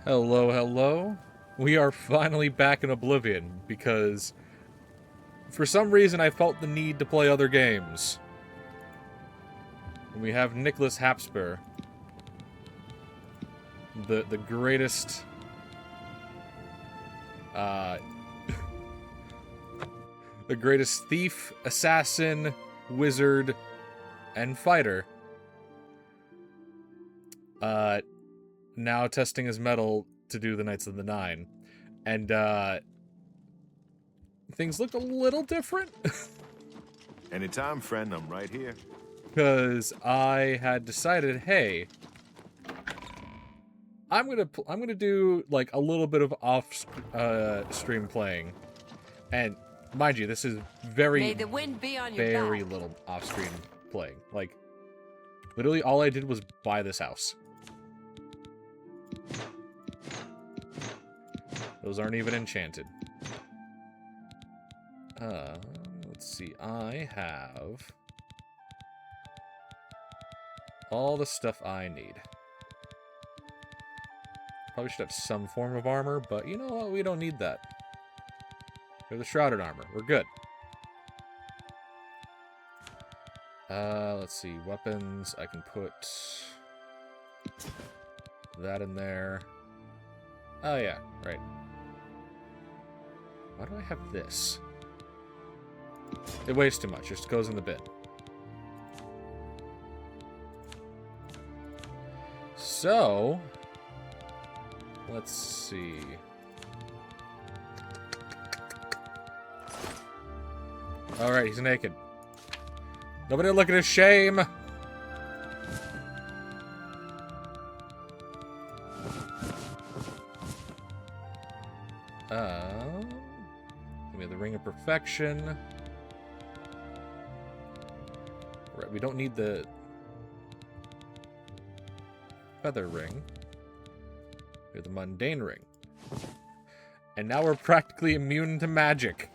Hello, hello. We are finally back in Oblivion because for some reason I felt the need to play other games. And we have Nicholas Hapspur, the greatest the greatest thief, assassin, wizard, and fighter. Now testing his mettle to do the Knights of the Nine. And, things look a little different. Anytime, friend, I'm right here. Because I had decided, hey, I'm gonna do, like, a little bit of stream playing. And, mind you, this is May the wind be on your very back. little off-stream playing. Like, literally all I did was buy this house. Those aren't even enchanted. Let's see. I have all the stuff I need. Probably should have some form of armor, but you know what? We don't need that. We have the shrouded armor. We're good. Let's see. Weapons. I can put that in there. Oh, yeah. Right. Why do I have this? It weighs too much. It just goes in the bin. So, let's see. Alright, he's naked. Nobody look at his shame! Give me the Ring of Perfection. Right, we don't need the Feather Ring. We have the Mundane Ring. And now we're practically immune to magic.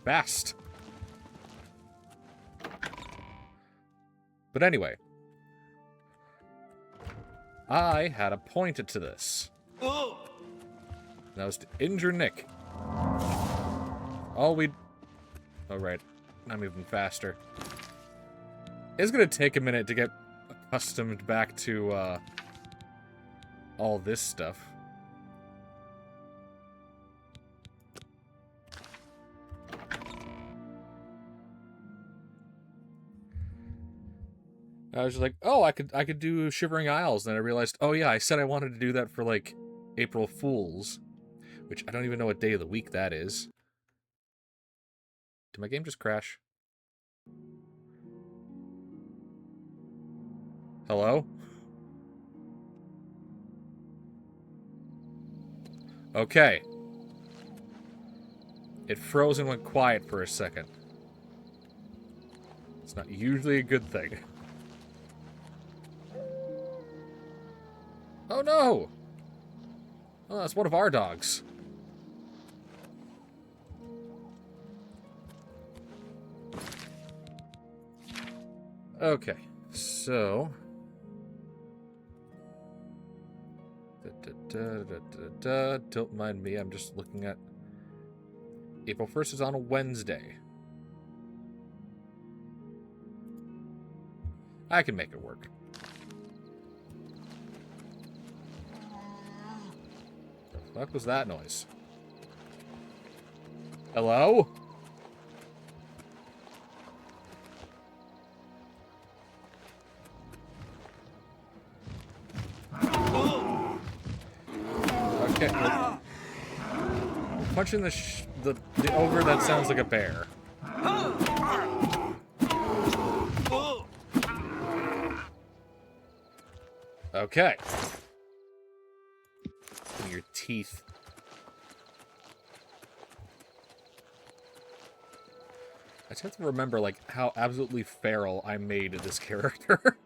Fast. But anyway. I had appointed to this. That was to injure Nick. All we... Oh, right. I'm moving faster. It's gonna take a minute to get accustomed back to, all this stuff. I was just like, oh, I could do Shivering Isles. Then I realized, oh yeah, I said I wanted to do that for, like, April Fools. Which I don't even know what day of the week that is. Did my game just crash? Hello? Okay. It froze and went quiet for a second. It's not usually a good thing. Oh no! Oh, that's one of our dogs. Okay, so... Don't mind me, I'm just looking at... April 1st is on a Wednesday. I can make it work. The fuck was that noise? Hello? Okay. Well, punching the ogre that sounds like a bear. Okay. Your teeth. I just have to remember, like, how absolutely feral I made this character.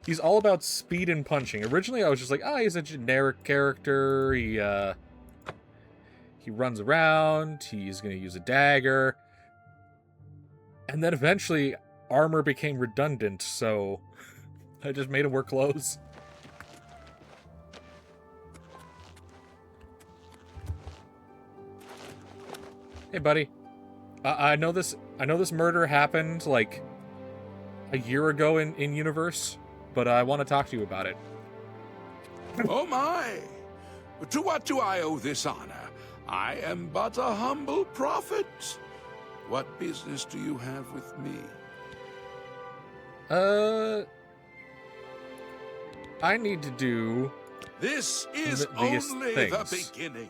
He's all about speed and punching. Originally, I was just like, oh, he's a generic character. He runs around. He's going to use a dagger. And then eventually, armor became redundant, so I just made him wear clothes. Hey, buddy. I know this murder happened like a year ago in universe, but I want to talk to you about it. Oh my! To what do I owe this honor? I am but a humble prophet. What business do you have with me? I need to do... This is these only things. the beginning.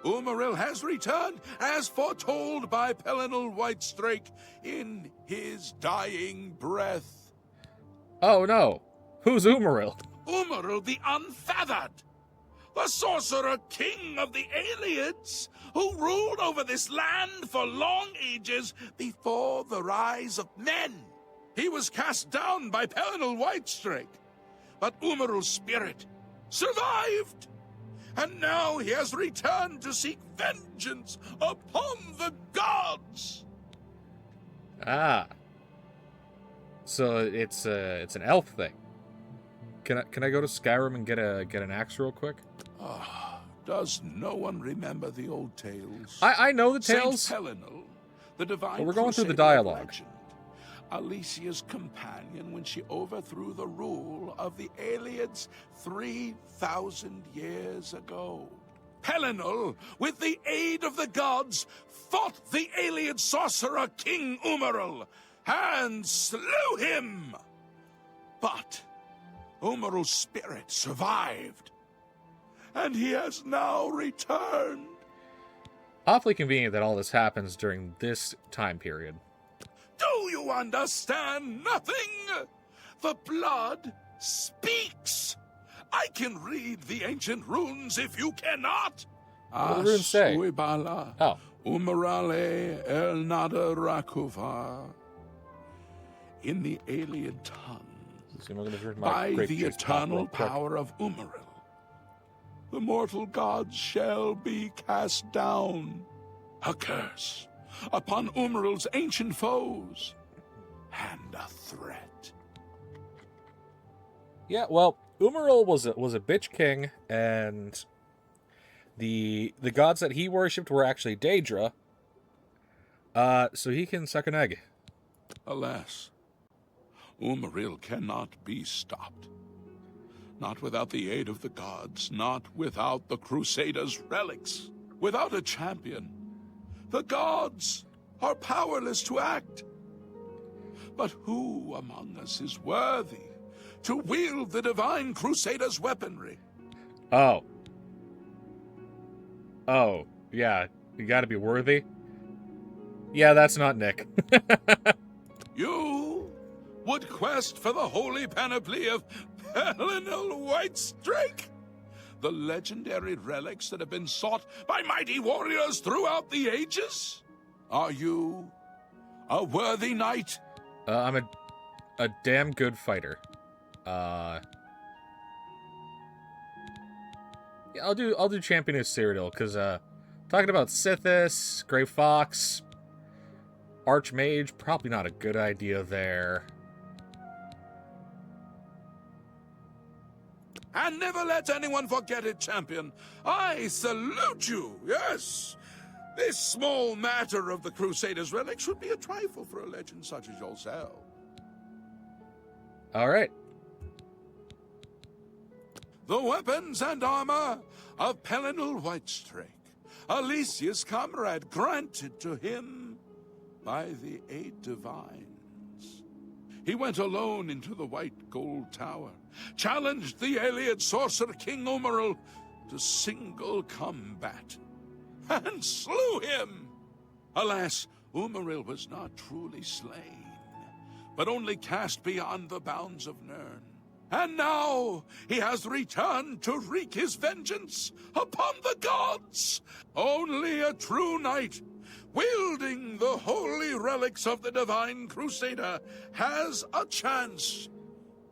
Umaril has returned as foretold by Pelinal Whitestrake in his dying breath. Oh no! Who's Umaril? Umaril the Unfeathered, the sorcerer king of the Aliens, who ruled over this land for long ages before the rise of men. He was cast down by Pelinal Whitestrake, but Umaril's spirit survived, and now he has returned to seek vengeance upon the gods. Ah. So it's an elf thing. Can I go to Skyrim and get an axe real quick? Does no one remember the old tales? I know the tales. Saint Pelinal, the divine But we're going through the crusader of dialogue. legend, Alicia's companion when she overthrew the rule of the Aliens 3,000 years ago. Pelinal, with the aid of the gods, fought the alien sorcerer King Umaril and slew him. But Umaril's spirit survived, and he has now returned. Awfully convenient that all this happens during this time period. Do you understand nothing? The blood speaks. I can read the ancient runes if you cannot. What do the runes say? Aswibala, Oh. Umarale el nada rakuva. In the alien tongue, See, I'm gonna drink my by grape the juice pop eternal real quick. power of Umaril, the mortal gods shall be cast down. A curse upon Umaril's ancient foes, and a threat. Yeah, well, Umaril was a bitch king, and the gods that he worshipped were actually Daedra. So he can suck an egg. Alas, Umaril cannot be stopped. Not without the aid of the gods, not without the Crusaders' relics. Without a champion, the gods are powerless to act. But who among us is worthy to wield the divine Crusaders' weaponry? Oh, yeah, you gotta be worthy. Yeah, that's not Nick. You would quest for the holy panoply of Pelinal Whitestrake? The legendary relics that have been sought by mighty warriors throughout the ages? Are you a worthy knight? I'm a damn good fighter. Yeah, I'll do Champion of Cyrodiil, because talking about Sithis, Grey Fox, Archmage, probably not a good idea there. And never let anyone forget it, champion. I salute you, yes. This small matter of the Crusaders' relics would be a trifle for a legend such as yourself. All right. The weapons and armor of Pelinal Whitestrake, Alicia's comrade, granted to him by the eight divines. He went alone into the White Gold Tower, challenged the alien sorcerer King Umaril to single combat, and slew him. Alas, Umaril was not truly slain, but only cast beyond the bounds of Nirn. And now he has returned to wreak his vengeance upon the gods. Only a true knight, wielding the holy relics of the divine Crusader, has a chance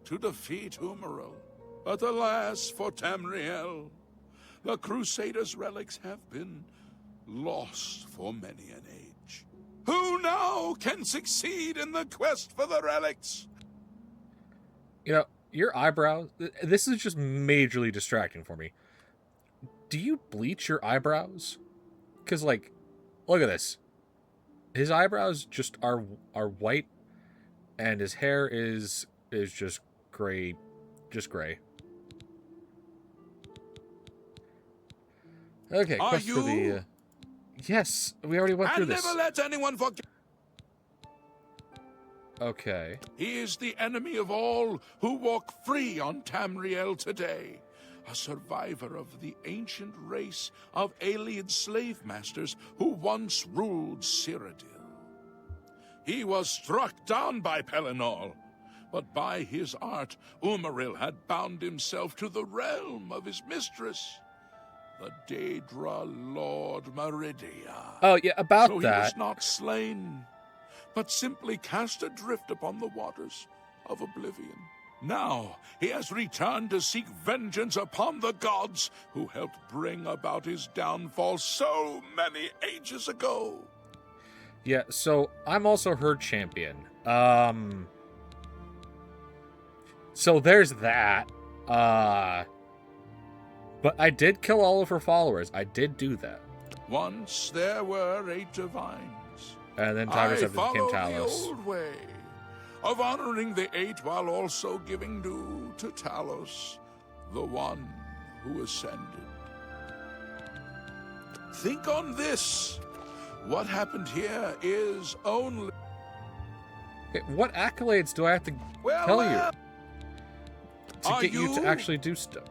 to defeat Umaril. But alas for Tamriel, the Crusader's relics have been lost for many an age. Who now can succeed in the quest for the relics? You know, Your eyebrows... This is just majorly distracting for me. Do you bleach your eyebrows? Because, like, look at this. His eyebrows just are white, and his hair is just gray. Just gray. Okay, Are quest for the... you? Yes, we already went through And this. never let anyone forget. Okay. He is the enemy of all who walk free on Tamriel today. A survivor of the ancient race of alien slave masters who once ruled Cyrodiil. He was struck down by Pelennor, but by his art, Umaril had bound himself to the realm of his mistress, the Daedra Lord Meridia. Oh, yeah, about so that. He was not slain, but simply cast adrift upon the waters of Oblivion. Now he has returned to seek vengeance upon the gods who helped bring about his downfall so many ages ago. Yeah, so I'm also her champion. So there's that. But I did kill all of her followers. I did do that. Once there were 8 divines. And then Tiger Seven became the Talos. old way of honoring the 8 while also giving due to Talos, the one who ascended. Think on this. What happened here is only... Okay, what accolades do I have to tell you to get you to actually do stuff?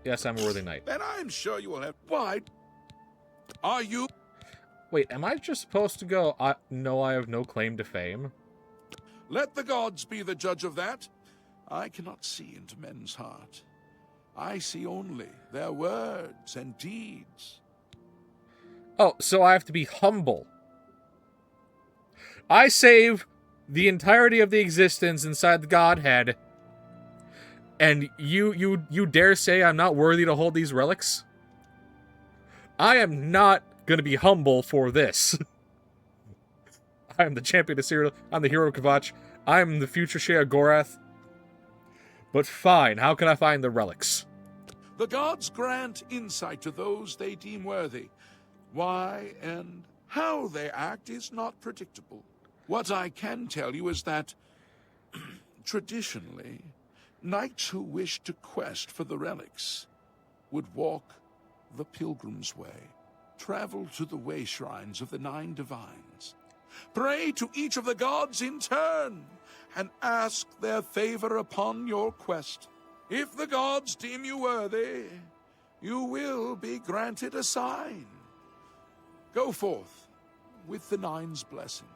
Yes, I'm a worthy knight. Then I'm sure you will have... Why? Are you... Wait, am I just supposed to go, no, I have no claim to fame? Let the gods be the judge of that. I cannot see into men's heart. I see only their words and deeds. Oh, so I have to be humble. I save the entirety of the existence inside the Godhead, and you dare say I'm not worthy to hold these relics? I am not gonna be humble for this. I am the champion of Cyrodiil. I'm the hero of Kvatch. I'm the future Shea Gorath. But fine, how can I find the relics? The gods grant insight to those they deem worthy. Why and how they act is not predictable. What I can tell you is that, traditionally, knights who wish to quest for the relics would walk the pilgrim's way, travel to the way shrines of the 9 divines, pray to each of the gods in turn, and ask their favor upon your quest. If the gods deem you worthy, you will be granted a sign. Go forth with the 9's blessings.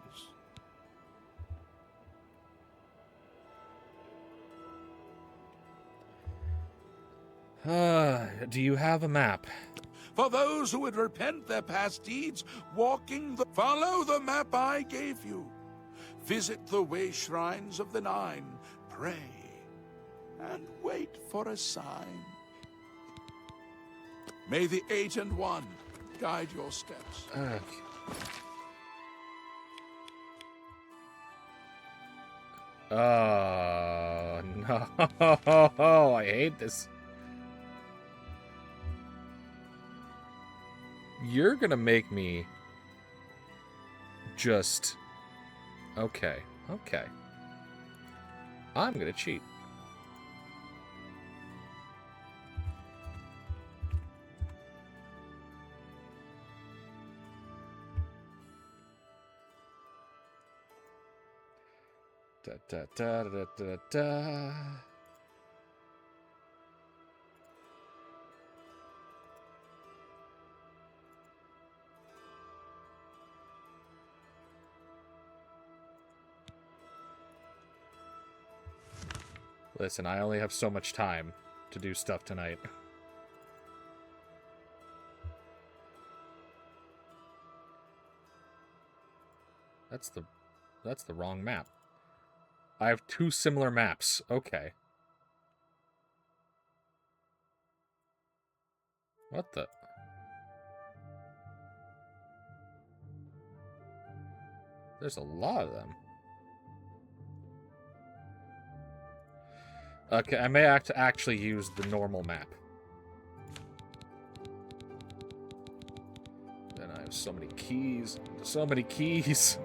Do you have a map? For those who would repent their past deeds, follow the map I gave you. Visit the way shrines of the 9, pray, and wait for a sign. May the 8 and 1 guide your steps. Oh, no. I hate this. You're gonna make me just... Okay. I'm gonna cheat. Da da da da da da. Listen, I only have so much time to do stuff tonight. That's the wrong map. I have 2 similar maps. Okay. What the... There's a lot of them. Okay, I may have to actually use the normal map. Then I have so many keys. So many keys.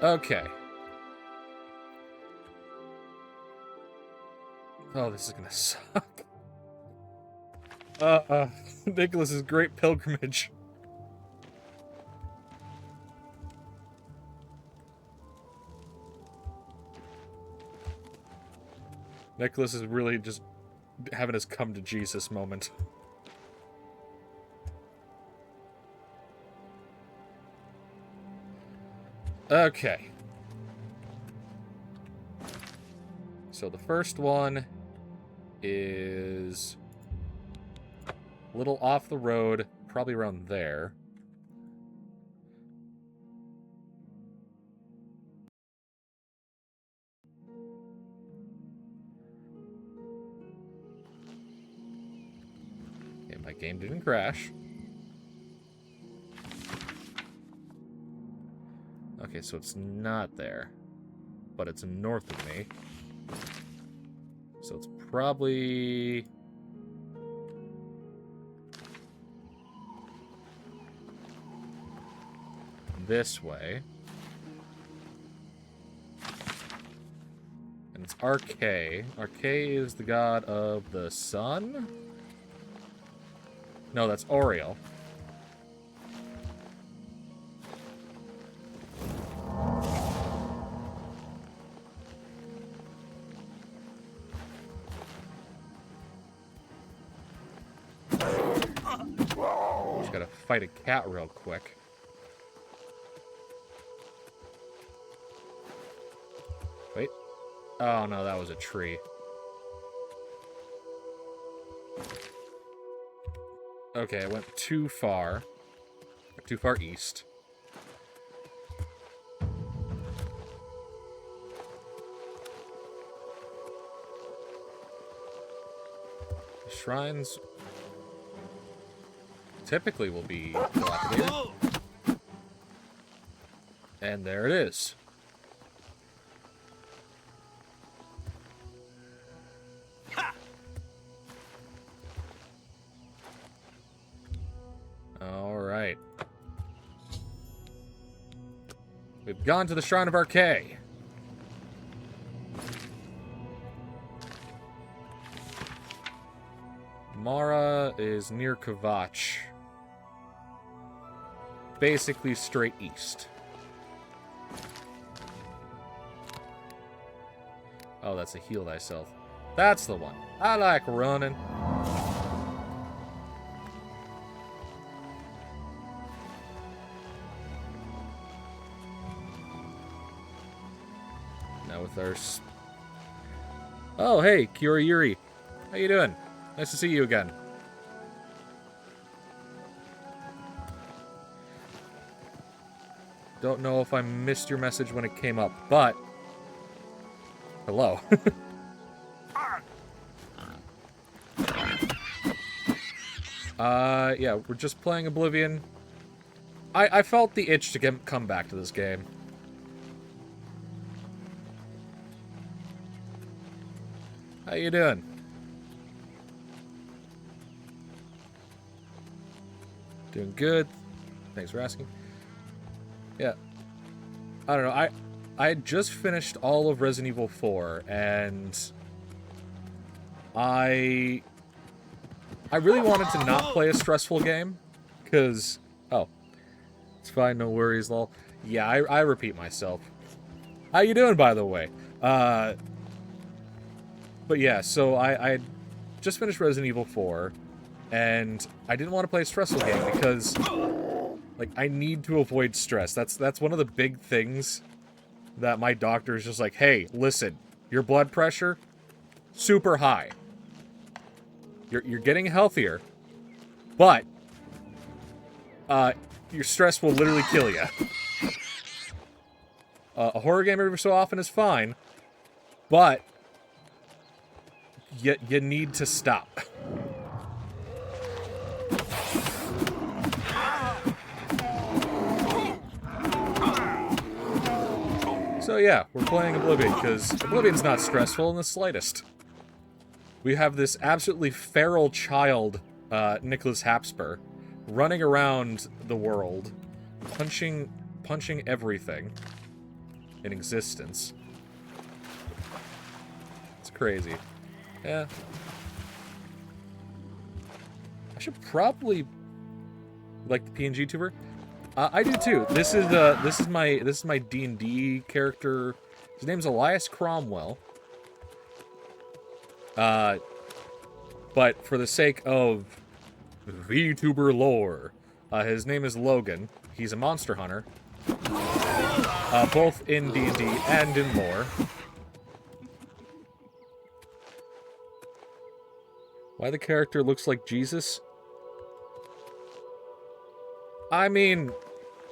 Okay. Oh, this is gonna suck. Nicholas's Great Pilgrimage. Nicholas is really just having his come to Jesus moment. Okay. So the first one is a little off the road, probably around there. Okay, my game didn't crash. Okay, so it's not there, but it's north of me. So it's probably... this way. And it's Arche. Arche is the god of the sun? No, that's Oriel. Just gotta fight a cat real quick. Wait. Oh no, that was a tree. Okay, I went too far. Too far east. Shrines typically will be dilapidated. And there it is. Alright. We've gone to the Shrine of Arche. Mara is near Kvatch. Basically straight east. Oh, that's a heal thyself. That's the one. I like running. Now with our... Oh, hey, Kiori Yuri. How you doing? Nice to see you again. Don't know if I missed your message when it came up, but... hello. Yeah, we're just playing Oblivion. I felt the itch to come back to this game. How you doing? Doing good. Thanks for asking. Yeah. I don't know. I had just finished all of Resident Evil 4, and I really wanted to not play a stressful game, because... oh. It's fine, no worries, lol. Yeah, I repeat myself. How you doing, by the way? But yeah, so I had just finished Resident Evil 4, and I didn't want to play a stressful game because, like, I need to avoid stress. That's one of the big things that my doctor is just like, hey, listen, your blood pressure, super high. You're getting healthier, But your stress will literally kill you. A horror game every so often is fine, but you need to stop. So yeah, we're playing Oblivion, because Oblivion's not stressful in the slightest. We have this absolutely feral child, Nicholas Hapsper, running around the world, punching everything in existence. It's crazy. Yeah. I should probably like the pngtuber. I do too. This is my D&D character. His name's Elias Cromwell. But for the sake of VTuber lore, his name is Logan. He's a monster hunter. Both in D&D and in lore. Why the character looks like Jesus? I mean,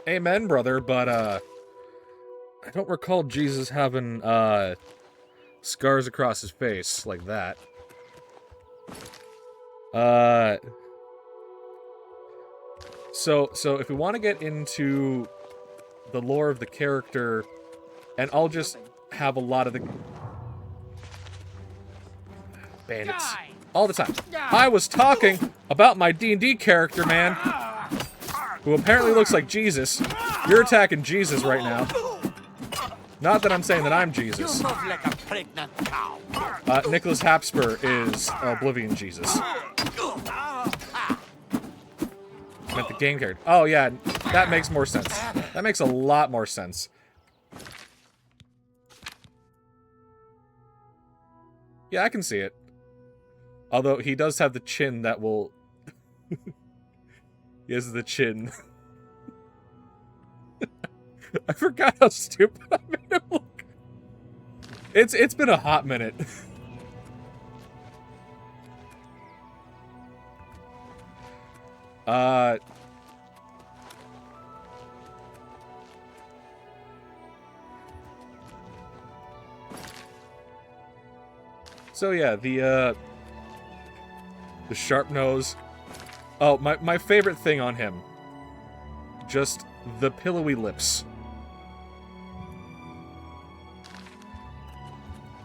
amen, brother, but, I don't recall Jesus having, scars across his face like that. So if we want to get into the lore of the character, and I'll just have a lot of the bandits all the time. I was talking about my D&D character, man, who apparently looks like Jesus. You're attacking Jesus right now. Not that I'm saying that I'm Jesus. You move like a pregnant cow. Nicholas Hapsper is Oblivion Jesus. Meant the game character. Oh yeah, that makes more sense. That makes a lot more sense. Yeah, I can see it. Although he does have the chin that will... He has the chin. I forgot how stupid I made him look. It's been a hot minute. So yeah, the sharp nose. Oh, my favorite thing on him. Just the pillowy lips.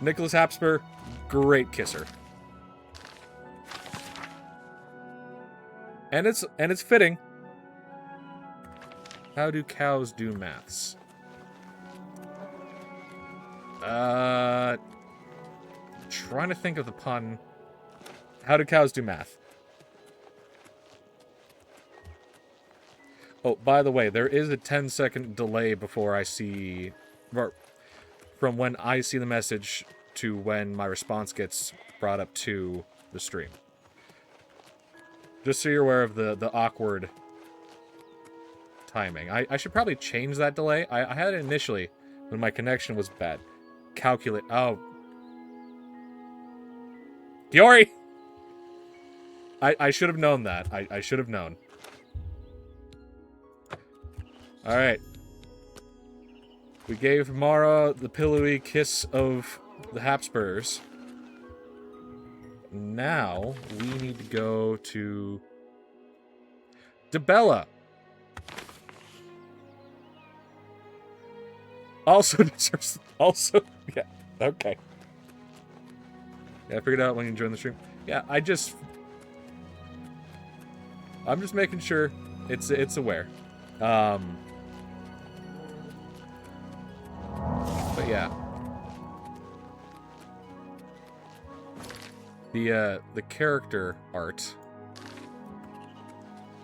Nicholas Hapsper, great kisser. And it's fitting. How do cows do maths? Trying to think of the pun. How do cows do math? Oh, by the way, there is a 10-second delay before I see... from when I see the message to when my response gets brought up to the stream. Just so you're aware of the awkward timing. I should probably change that delay. I had it initially when my connection was bad. Calculate... Oh. Giori! I should have known that. I should have known. Alright. We gave Mara the pillowy kiss of the Hapspurs. Now, we need to go to... Debella! Also deserves... Also... Yeah, okay. Yeah, I figured out when you join the stream. Yeah, I'm just making sure it's aware. But yeah. The character art.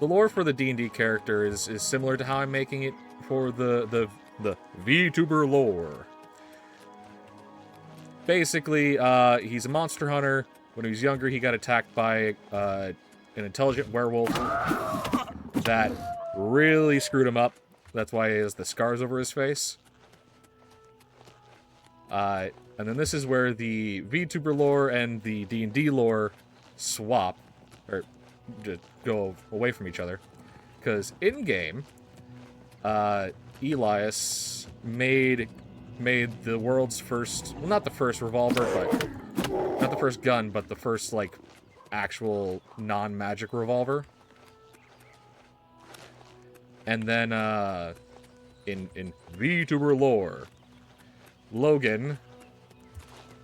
The lore for the D&D character is similar to how I'm making it for the VTuber lore. Basically, he's a monster hunter. When he was younger, he got attacked by an intelligent werewolf that really screwed him up. That's why he has the scars over his face. And then this is where the VTuber lore and the D&D lore swap. Or go away from each other. Because in-game, Elias made the world's first, well, not the first revolver, but not the first gun, but the first, like, actual non-magic revolver. And then, in VTuber lore, Logan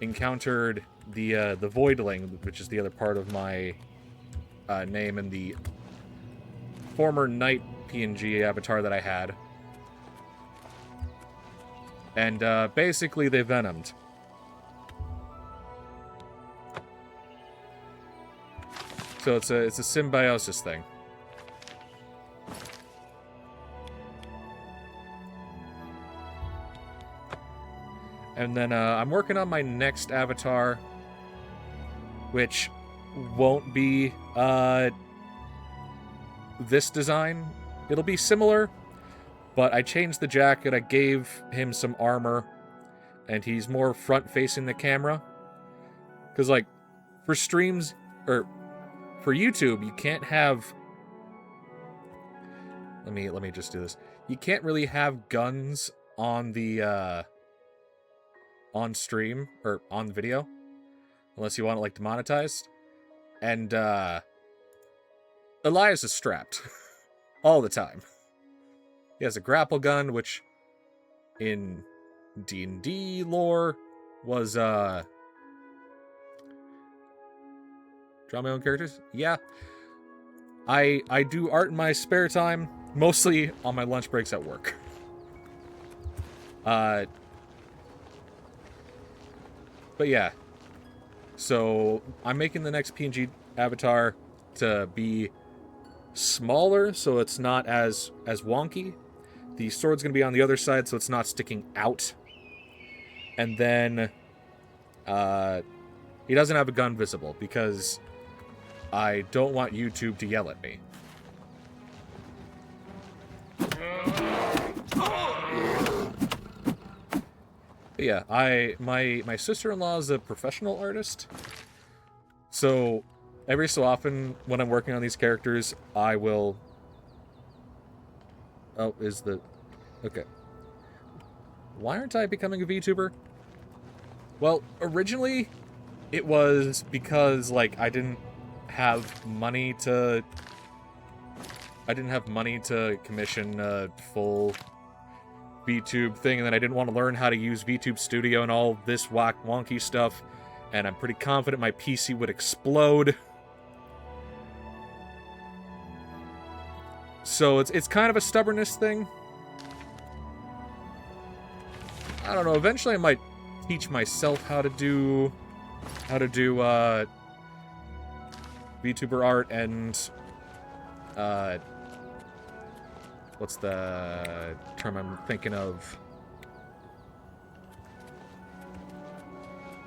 encountered the Voidling, which is the other part of my name in the former Knight PNG avatar that I had. And basically they venomed. So it's a symbiosis thing. And then I'm working on my next avatar, which won't be this design. It'll be similar, but I changed the jacket, I gave him some armor, and he's more front-facing the camera. Because, like, for streams, or for YouTube, you can't have... Let me just do this. You can't really have guns on the, on stream, or on video, unless you want it, like, demonetized. And, Elias is strapped. All the time. He has a grapple gun, which, in D&D lore, was, draw my own characters? Yeah. I do art in my spare time, mostly on my lunch breaks at work. But yeah. So, I'm making the next PNG avatar to be smaller, so it's not as wonky. The sword's going to be on the other side, so it's not sticking out. And then, he doesn't have a gun visible, because I don't want YouTube to yell at me. But yeah, my sister-in-law is a professional artist, so every so often when I'm working on these characters, I will... Oh, is the... Okay. Why aren't I becoming a VTuber? Well, originally, it was because, like, I didn't have money to commission a full VTube thing, and then I didn't want to learn how to use VTube Studio and all this wonky stuff, and I'm pretty confident my PC would explode. So it's kind of a stubbornness thing. I don't know, eventually I might teach myself how to do VTuber art and what's the term I'm thinking of?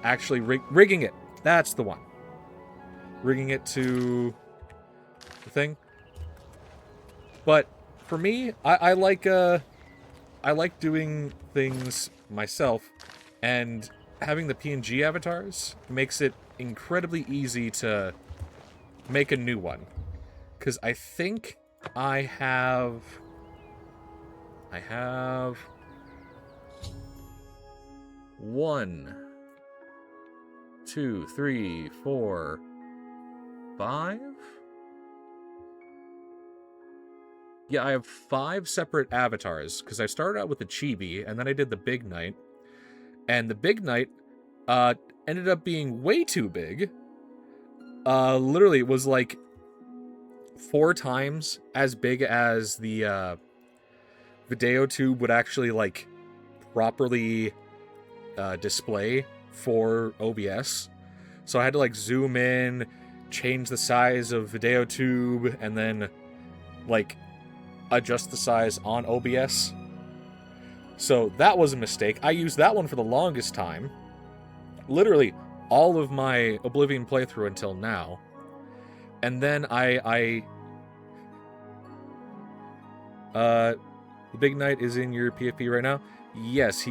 Actually, rigging it. That's the one. Rigging it to the thing. But for me, I like doing things myself, and having the PNG avatars makes it incredibly easy to make a new one. Because I think I have 1, 2, 3, 4, 5? Yeah, I have 5 separate avatars, because I started out with the Chibi, and then I did the Big Knight. And the Big Knight ended up being way too big. Literally, it was like 4 times as big as the video tube would actually, like, properly display for OBS. So I had to, like, zoom in, change the size of video tube, and then, like, adjust the size on OBS. So that was a mistake. I used that one for the longest time. Literally all of my Oblivion playthrough until now. And then the Big Knight is in your PFP right now? Yes,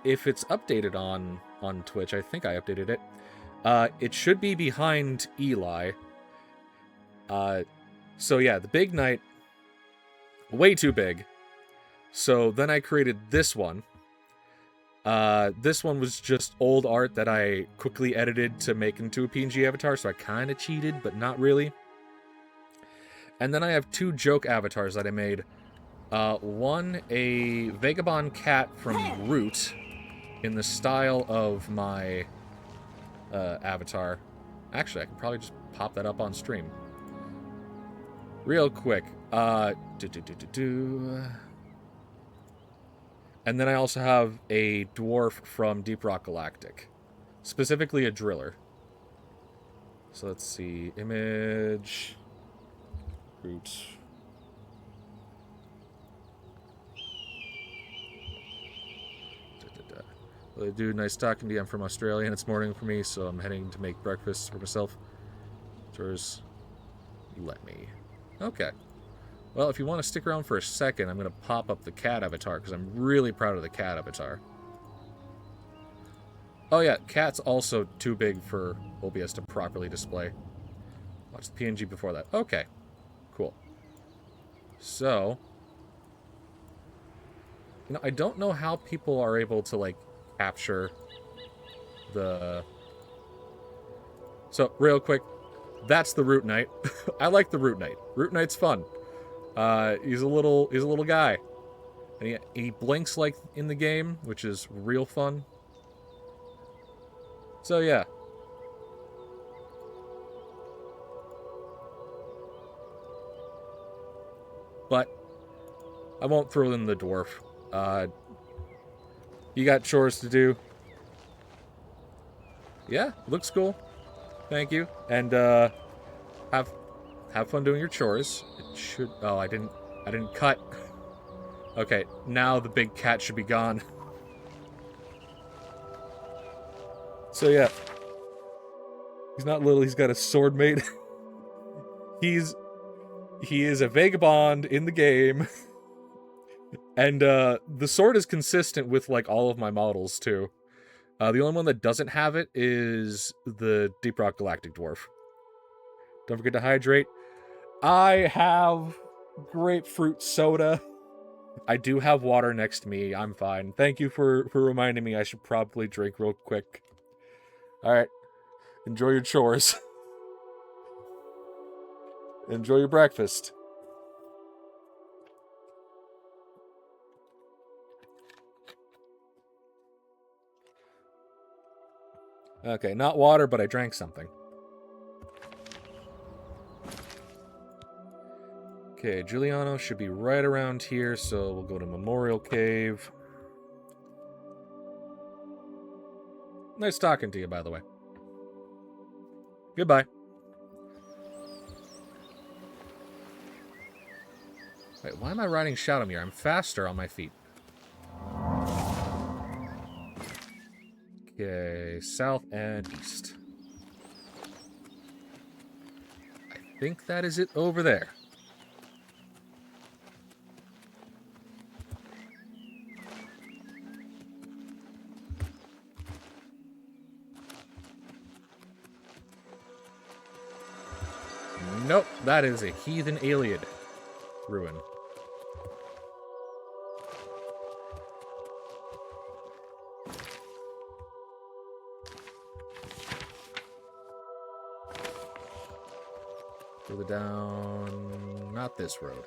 if it's updated on Twitch, I think I updated it. It should be behind Eli. So yeah, the big knight, way too big. So then I created this one. This one was just old art that I quickly edited to make into a PNG avatar, so I kind of cheated, but not really. And then I have 2 joke avatars that I made. One, a vagabond cat from Root, in the style of my avatar. Actually, I can probably just pop that up on stream. Real quick. And then I also have a dwarf from Deep Rock Galactic. Specifically a driller. So let's see. Image. Root. Well, dude, nice talking to you. I'm from Australia and it's morning for me, so I'm heading to make breakfast for myself. Chores. Let me. Okay. Well, if you want to stick around for a second, I'm going to pop up the cat avatar, because I'm really proud of the cat avatar. Oh yeah, cat's also too big for OBS to properly display. Watch the PNG before that. Okay. Cool. So, you know, I don't know how people are able to, like, capture the... So, real quick, that's the Root Knight. I like the Root Knight. Root Knight's fun. He's a little guy. And he blinks like in the game, which is real fun. So, yeah. But I won't throw in the dwarf. You got chores to do. Yeah, looks cool. Thank you. And have fun doing your chores. It should. Oh, I didn't cut. Okay, now the big cat should be gone. So yeah, he's not little. He's got a sword mate. He is a vagabond in the game. And the sword is consistent with, like, all of my models, too. The only one that doesn't have it is the Deep Rock Galactic Dwarf. Don't forget to hydrate. I have grapefruit soda. I do have water next to me. I'm fine. Thank you for reminding me I should probably drink real quick. Alright. Enjoy your chores. Enjoy your breakfast. Okay, not water, but I drank something. Okay, Giuliano should be right around here, so we'll go to Memorial Cave. Nice talking to you, by the way. Goodbye. Wait, why am I riding Shadowmere? I'm faster on my feet. Okay, south and east. I think that is it over there. Nope, that is a heathen alien ruin. Further down, not this road.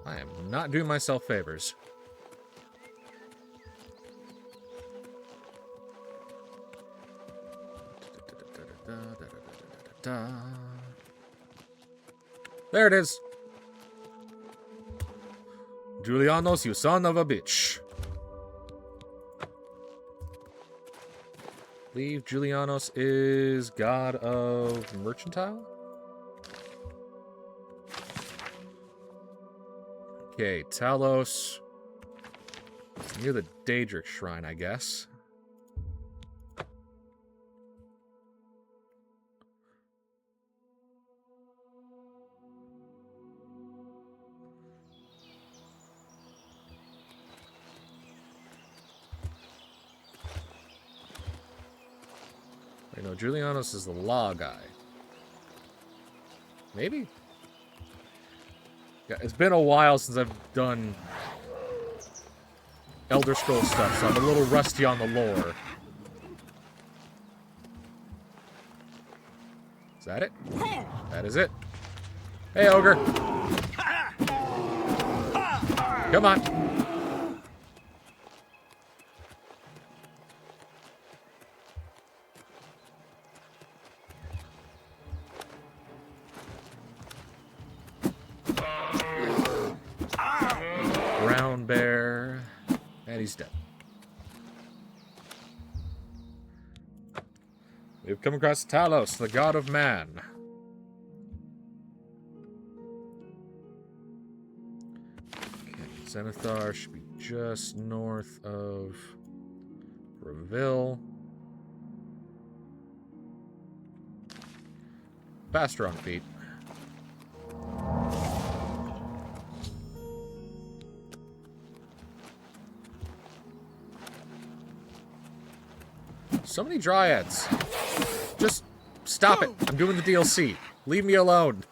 I am not doing myself favors. There it is. Julianos, you son of a bitch. I believe Julianos is god of mercantile. Okay, Talos. Near the Daedric Shrine, I guess. You know, Julianos is the law guy. Maybe? Yeah, it's been a while since I've done Elder Scrolls stuff, so I'm a little rusty on the lore. Is that it? That is it. Hey, Ogre. Come on. Brown bear. And he's dead. We've come across Talos, the god of man. Okay, Zenithar should be just north of Reville. Faster on feet. So many dryads. Just stop it. I'm doing the DLC. Leave me alone.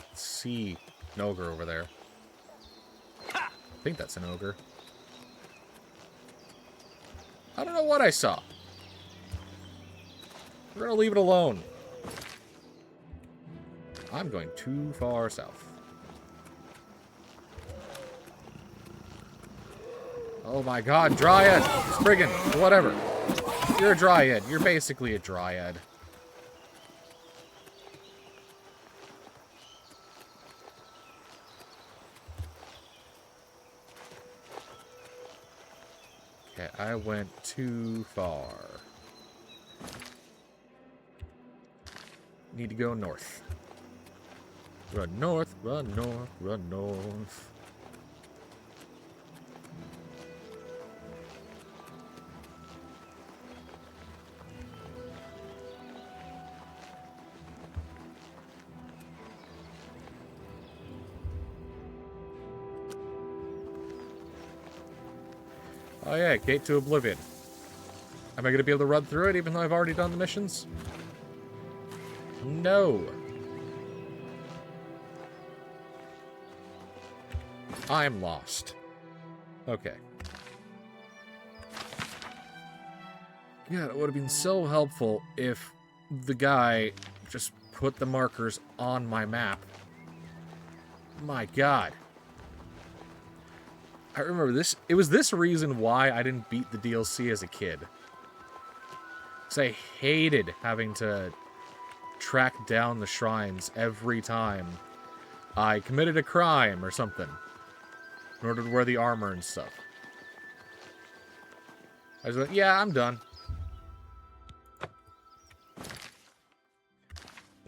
Let's see an ogre over there. I think that's an ogre. I don't know what I saw. We're gonna leave it alone. I'm going too far south. Oh my god, Dryad! Spriggan, whatever. You're a Dryad. You're basically a Dryad. Okay, I went too far. Need to go north. Run north, run north, run north. Oh yeah, gate to Oblivion. Am I going to be able to run through it even though I've already done the missions? No. I'm lost. Okay. Yeah, it would have been so helpful if the guy just put the markers on my map. My god. I remember this. It was this reason why I didn't beat the DLC as a kid. Because I hated having to track down the shrines every time I committed a crime or something. In order to wear the armor and stuff. I was like, yeah, I'm done.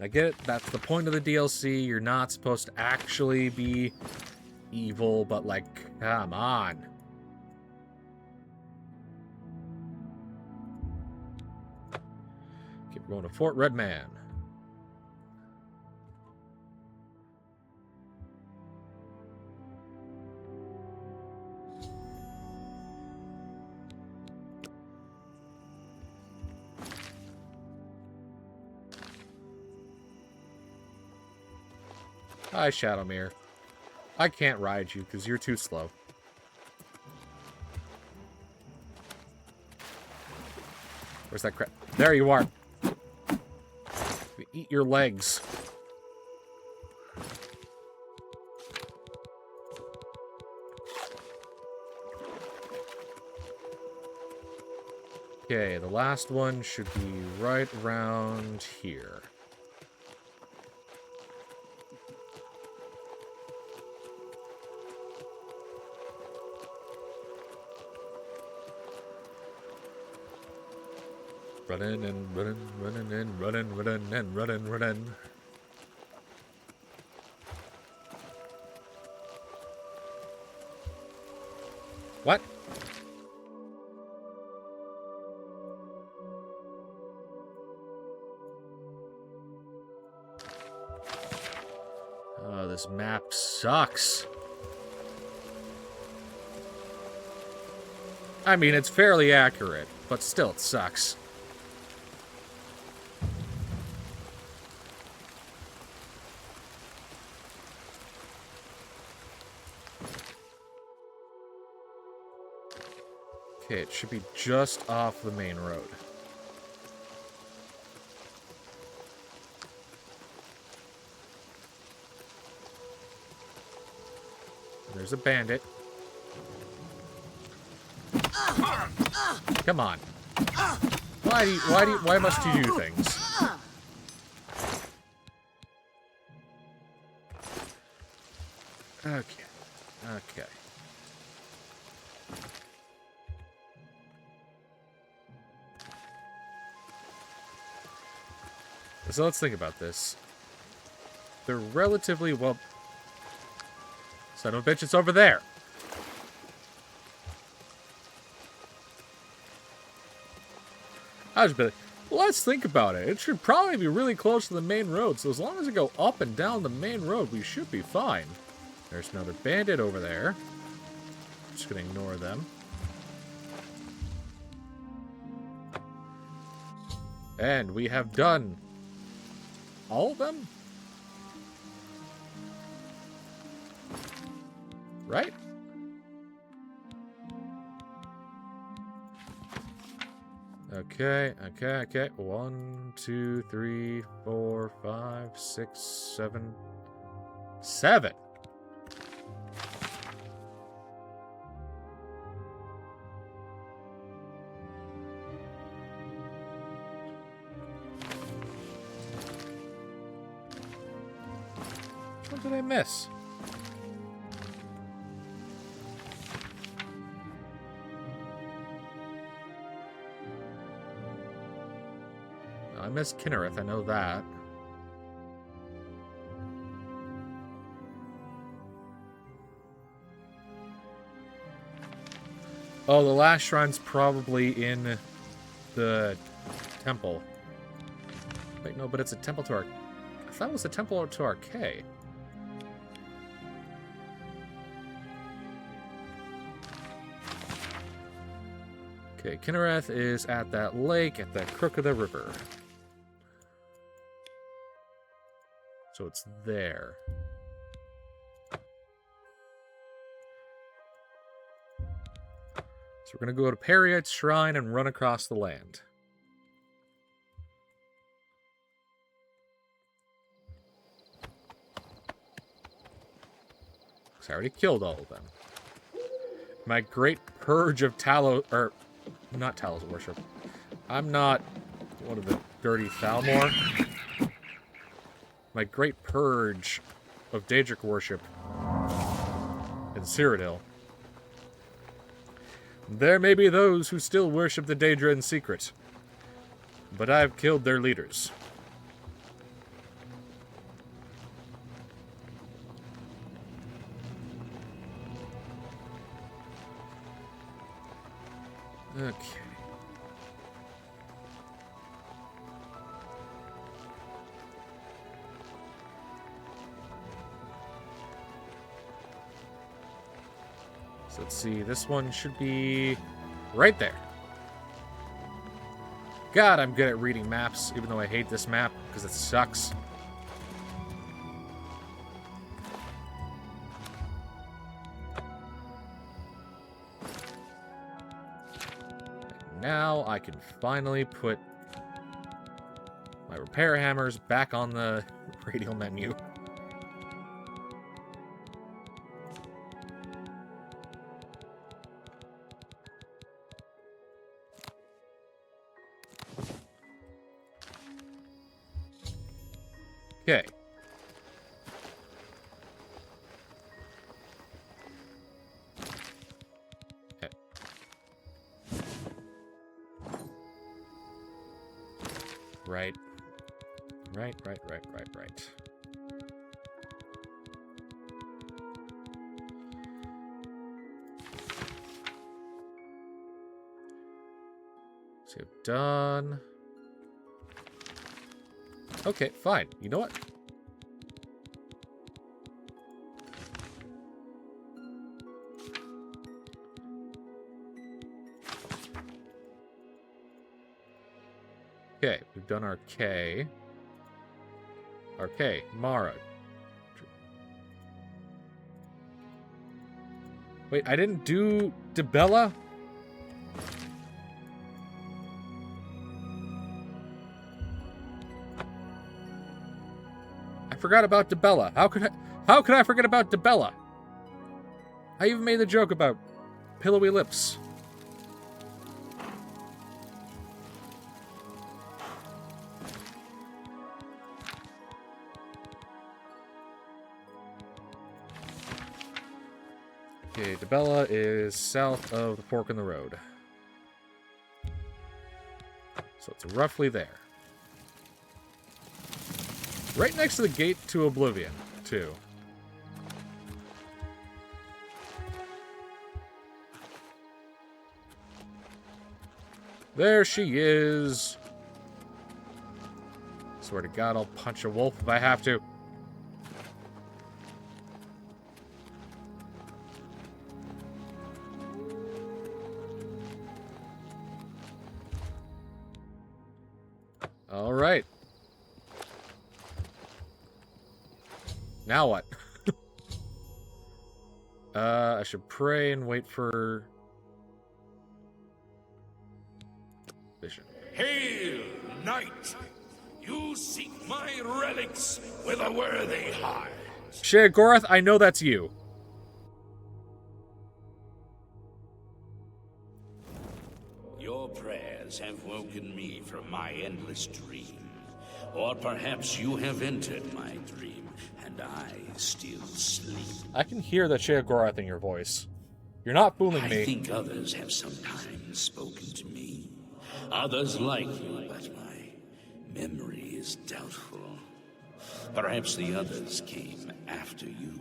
I get it. That's the point of the DLC. You're not supposed to actually be evil, but like, come on. Okay, we're going to Fort Redman. Hi, Shadowmere. I can't ride you because you're too slow. Where's that crap? There you are. Eat your legs. Okay, the last one should be right around here. Running and running, running and running, running and running, running. What? Oh, the this map sucks. I mean, it's fairly accurate, but still it sucks. Okay, it should be just off the main road. There's a bandit. Come on. Why must you do things? Okay. Okay. So let's think about this. They're relatively well... Son of a bitch, it's over there. I was just be like, let's think about it. It should probably be really close to the main road, so as long as I go up and down the main road, we should be fine. There's another bandit over there. Just gonna ignore them. And we have done all of them? Right? Okay, okay, okay. 1, 2, 3, 4, 5, 6, 7. 7! What did I miss? I missed Kinnereth, I know that. Oh, the last shrine's probably in the temple. Wait, no, but it's a temple to our... I thought it was a temple to Archay. Okay, Kinnereth is at that lake at the crook of the river. So it's there. So we're going to go to Periite's Shrine and run across the land. Because I already killed all of them. My great purge of Talos... Or, not Talos worship. I'm not one of the dirty Thalmor. My great purge of Daedric worship in Cyrodiil. There may be those who still worship the Daedra in secret, but I've killed their leaders. Okay. So let's see, this one should be right there. God, I'm good at reading maps, even though I hate this map, because it sucks. Now I can finally put my repair hammers back on the radial menu. Okay. Right. Right. So done. Okay, fine. You know what? Okay, we've done our K. Our K, Mara. Wait, I didn't do Debella? I forgot about Debella. How could I forget about Debella? I even made the joke about pillowy lips. Okay, Debella is south of the fork in the road. So it's roughly there. Right next to the gate to Oblivion, too. There she is. Swear to God, I'll punch a wolf if I have to. All right. Now what? I should pray and wait for vision. Hail, knight! You seek my relics with a worthy heart. Sheogorath, I know that's you. Your prayers have woken me from my endless dream. Or perhaps you have entered my dream, and I still sleep. I can hear the Sheogorath in your voice. You're not fooling I me. think others have sometimes spoken to me. Others like you, but my memory is doubtful. Perhaps the others came after you.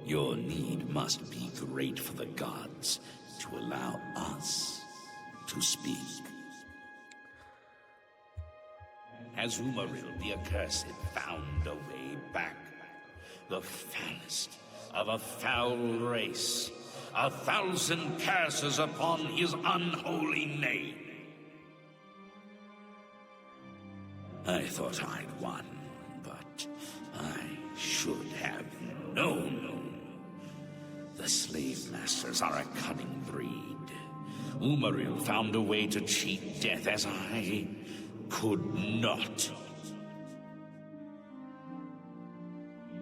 Your need must be great for the gods to allow us to speak. As Umaril the Accursed found a way back, the foulest of a foul race, 1,000 curses upon his unholy name. I thought I'd won, but I should have known. The slave masters are a cunning breed. Umaril found a way to cheat death as I could not.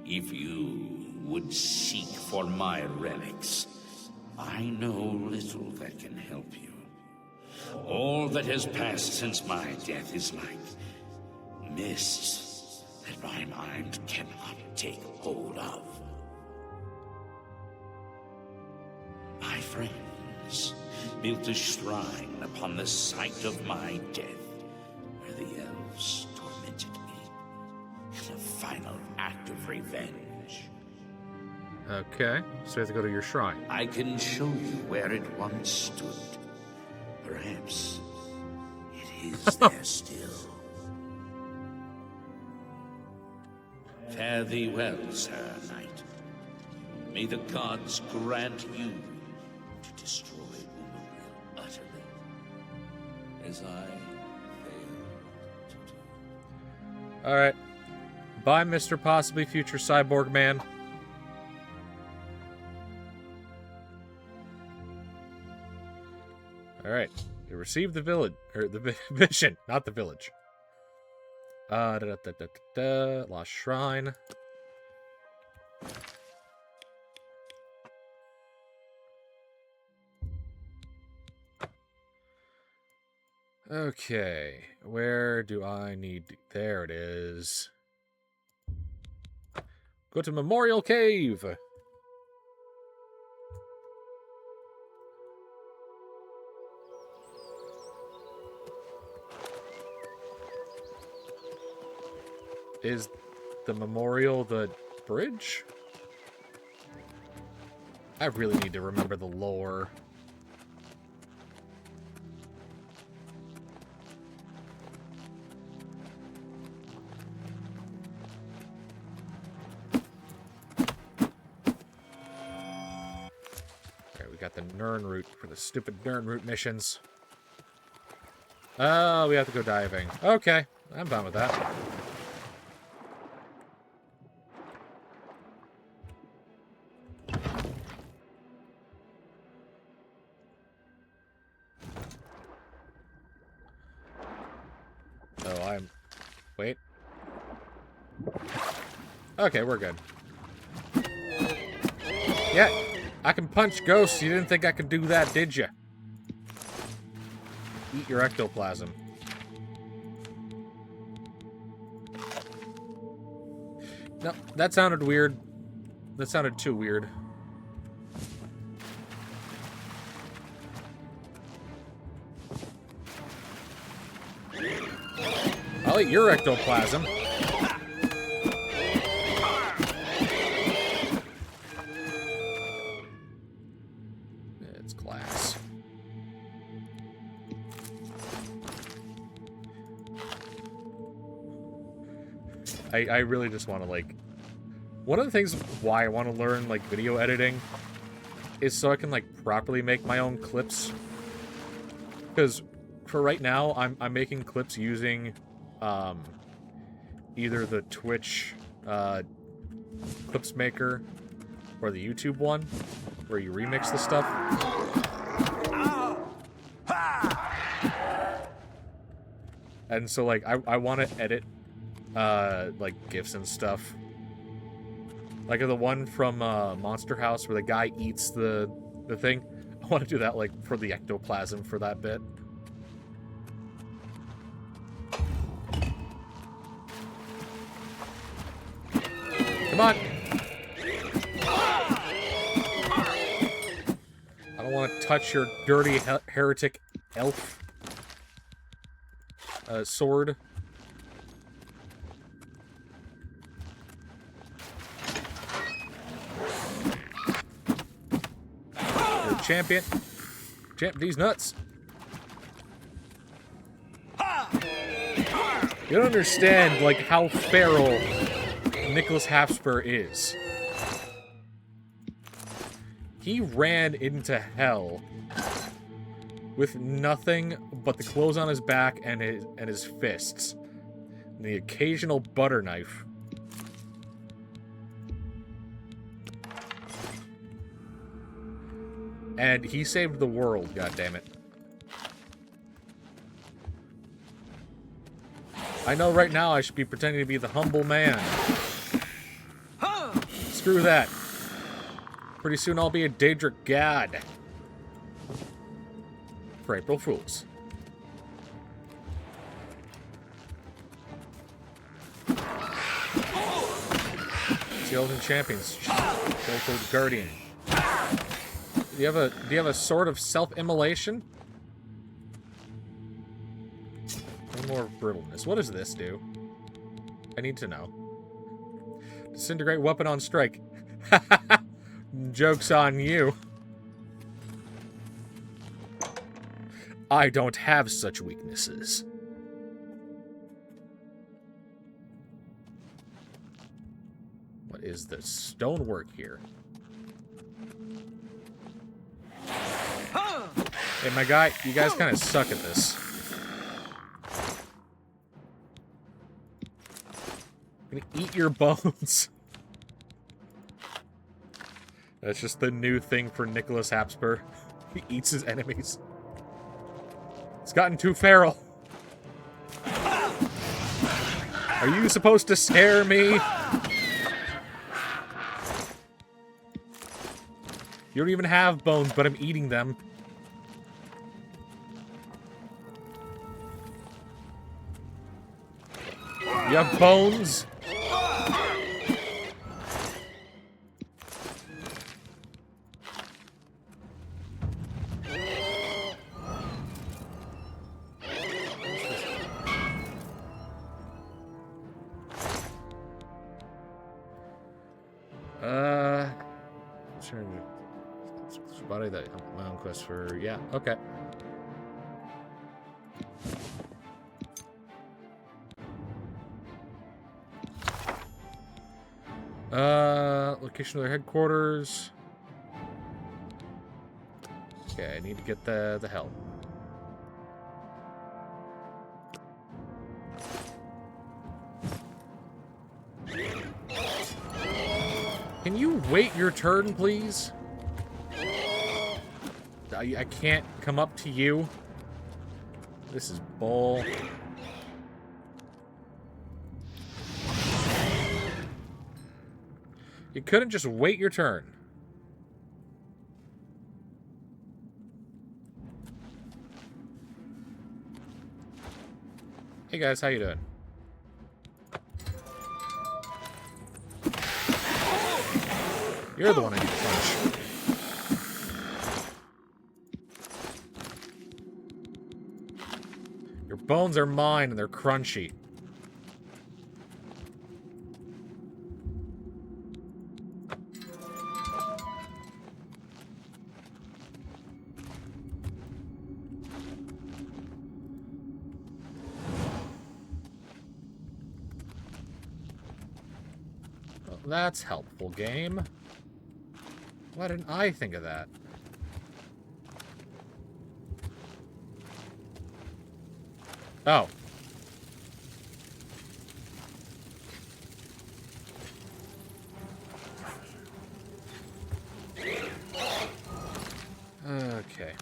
If you would seek for my relics, I know little that can help you. All that has passed since my death is like mist that my mind cannot take hold of. My friends built a shrine upon the site of my death, where the elves tormented me in a final act of revenge. Okay, so you have to go to your shrine. I can show you where it once stood. Perhaps it is there still. Fare thee well, Sir Knight. May the gods grant you to destroy Umaril utterly, as I failed to do. Alright. Bye, Mr. Possibly Future Cyborg Man. Alright. You received the village, or the mission, not the village. Lost Shrine. Okay, where do I need to... There it is. Go to Memorial Cave. Is the memorial the bridge? I really need to remember the lore. Okay, we got the Nern route for the stupid Nern route missions. Oh, we have to go diving. Okay, I'm fine with that. Oh, wait. Okay, we're good. Yeah, I can punch ghosts. You didn't think I could do that, did you? Eat your ectoplasm. No, that sounded weird. That sounded too weird. I'll eat your ectoplasm. It's glass. I really just want to, like... One of the things why I want to learn, like, video editing is so I can, like, properly make my own clips. Because for right now, I'm making clips using either the Twitch clips maker or the YouTube one, where you remix the stuff. And so, like, I want to edit like GIFs and stuff. Like the one from Monster House where the guy eats the thing. I want to do that, like, for the ectoplasm for that bit. Come on! I don't want to touch your dirty heretic elf sword. You're a champion. Champ these nuts. You don't understand, like, how feral Nicholas Hapsper is. He ran into hell with nothing but the clothes on his back and his fists. And the occasional butter knife. And he saved the world, goddammit. I know right now I should be pretending to be the humble man. Screw that. Pretty soon I'll be a Daedric god. For April Fools. It's the Elven Champions. Shellfold Guardian. Do you have a sword of self-immolation? One more brittleness. What does this do? I need to know. Disintegrate weapon on strike. Joke's on you. I don't have such weaknesses. What is the stonework here? Hey, my guy, you guys kind of suck at this. I'm gonna eat your bones. That's just the new thing for Nicholas Hapsper. He eats his enemies. It's gotten too feral. Are you supposed to scare me? You don't even have bones, but I'm eating them. You have bones? Body that my own quest for, yeah, okay. Location of their headquarters. Okay, I need to get the help. Can you wait your turn, please? I can't come up to you. This is bull. You couldn't just wait your turn. Hey guys, how you doing? You're the one I need to punch. Your bones are mine and they're crunchy. Well, that's helpful, game. Why didn't I think of that? Oh. Okay.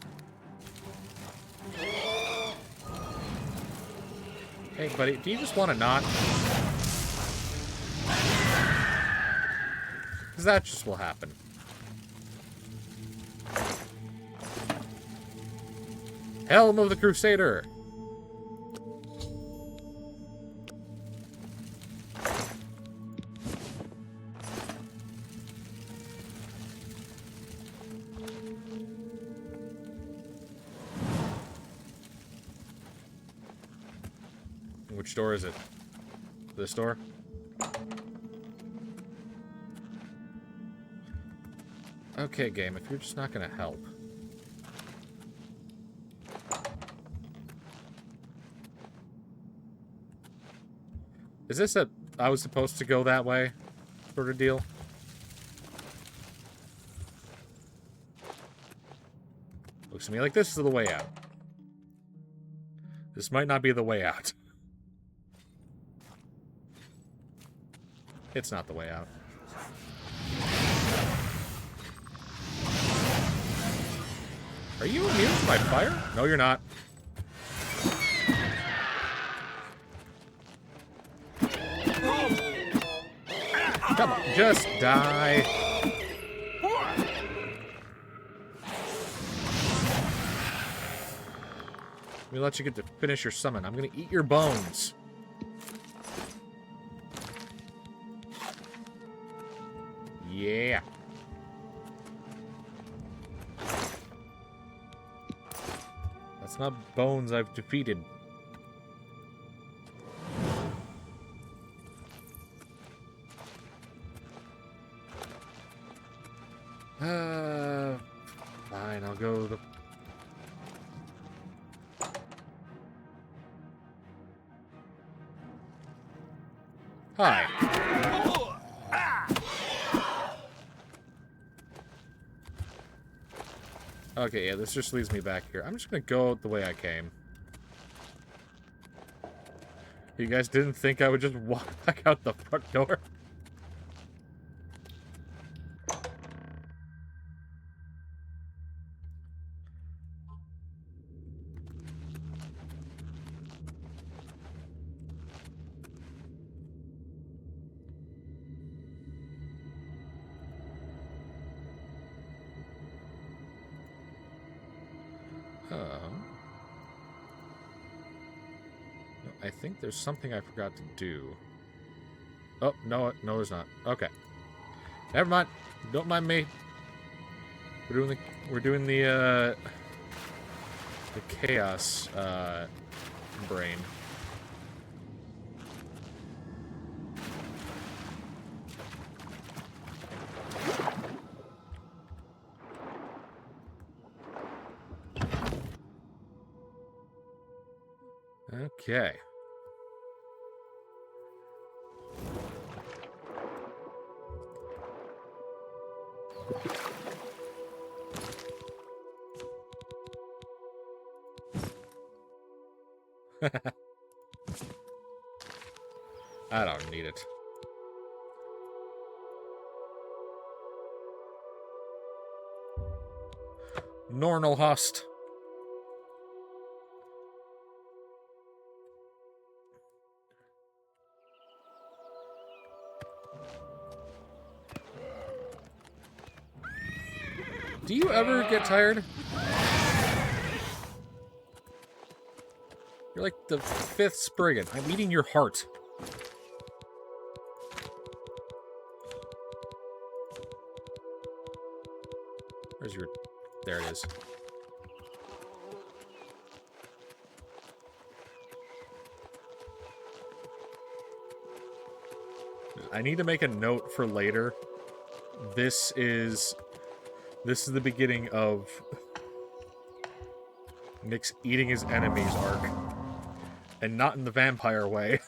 Hey, buddy, do you just want to not? Because that just will happen. Helm of the Crusader! Which door is it? This door? Okay, game, if you're just not gonna help. Is this a I was supposed to go that way sort of deal? Looks to me like this is the way out. This might not be the way out. It's not the way out. Are you immune to my fire? No, you're not. Come on, just die. Let me let you get to finish your summon. I'm gonna eat your bones. Yeah. That's not bones I've defeated. Fine, I'll go the... Hi. Okay, yeah, this just leaves me back here. I'm just gonna go the way I came. You guys didn't think I would just walk back out the front door? I think there's something I forgot to do. Oh, no, there's not. Okay. Never mind. Don't mind me. We're doing the chaos, brain. Okay. I don't need it. Normal host. Do you ever get tired? You're like the 5th Spriggan. I'm eating your heart. Where's your... There it is. I need to make a note for later. This is the beginning of Nick's eating his enemies arc. And not in the vampire way.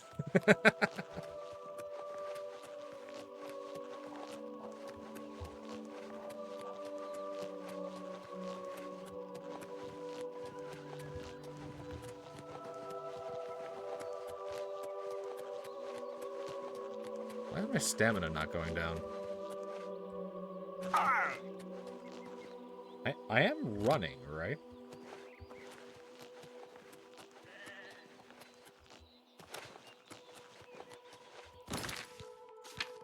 Why is my stamina not going down? I am running, right?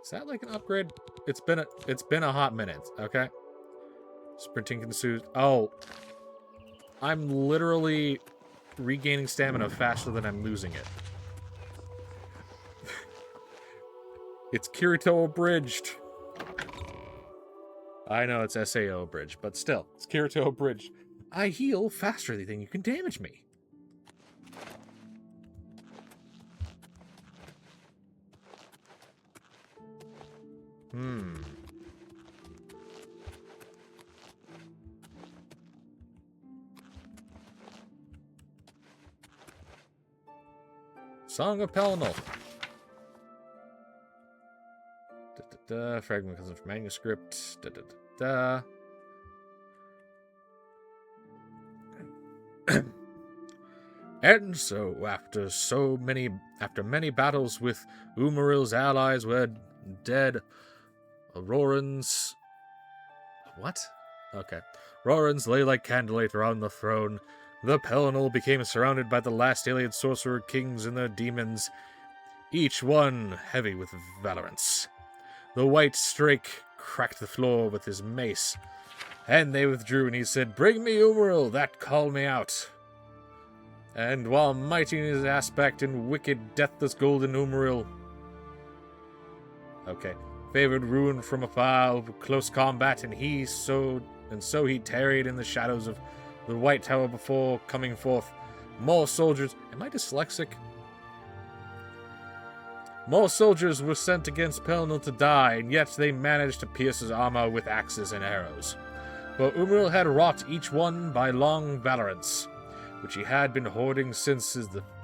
Is that like an upgrade? It's been a hot minute, okay? Sprinting ensues. Oh. I'm literally regaining stamina faster than I'm losing it. It's Kirito abridged. I know it's SAO abridged, but still, it's Kirito abridged. I heal faster than you can damage me. Song of Pelennor. Fragment comes from manuscript. And so, after many battles with Umaril's allies were dead, Aurorans... What? Okay. Aurorans lay like candlelight around the throne. The Pelennor became surrounded by the last alien sorcerer kings and their demons, each one heavy with valorance. The white strake cracked the floor with his mace, and they withdrew, and he said, "Bring me Umaril, that call me out." And while mighty in his aspect and wicked, deathless golden Umaril, favored ruin from afar over close combat, and so he tarried in the shadows of the White Tower before coming forth. More soldiers... Am I dyslexic? More soldiers were sent against Pelennor to die, and yet they managed to pierce his armor with axes and arrows. For Umaril had wrought each one by long valorance, which he had been hoarding since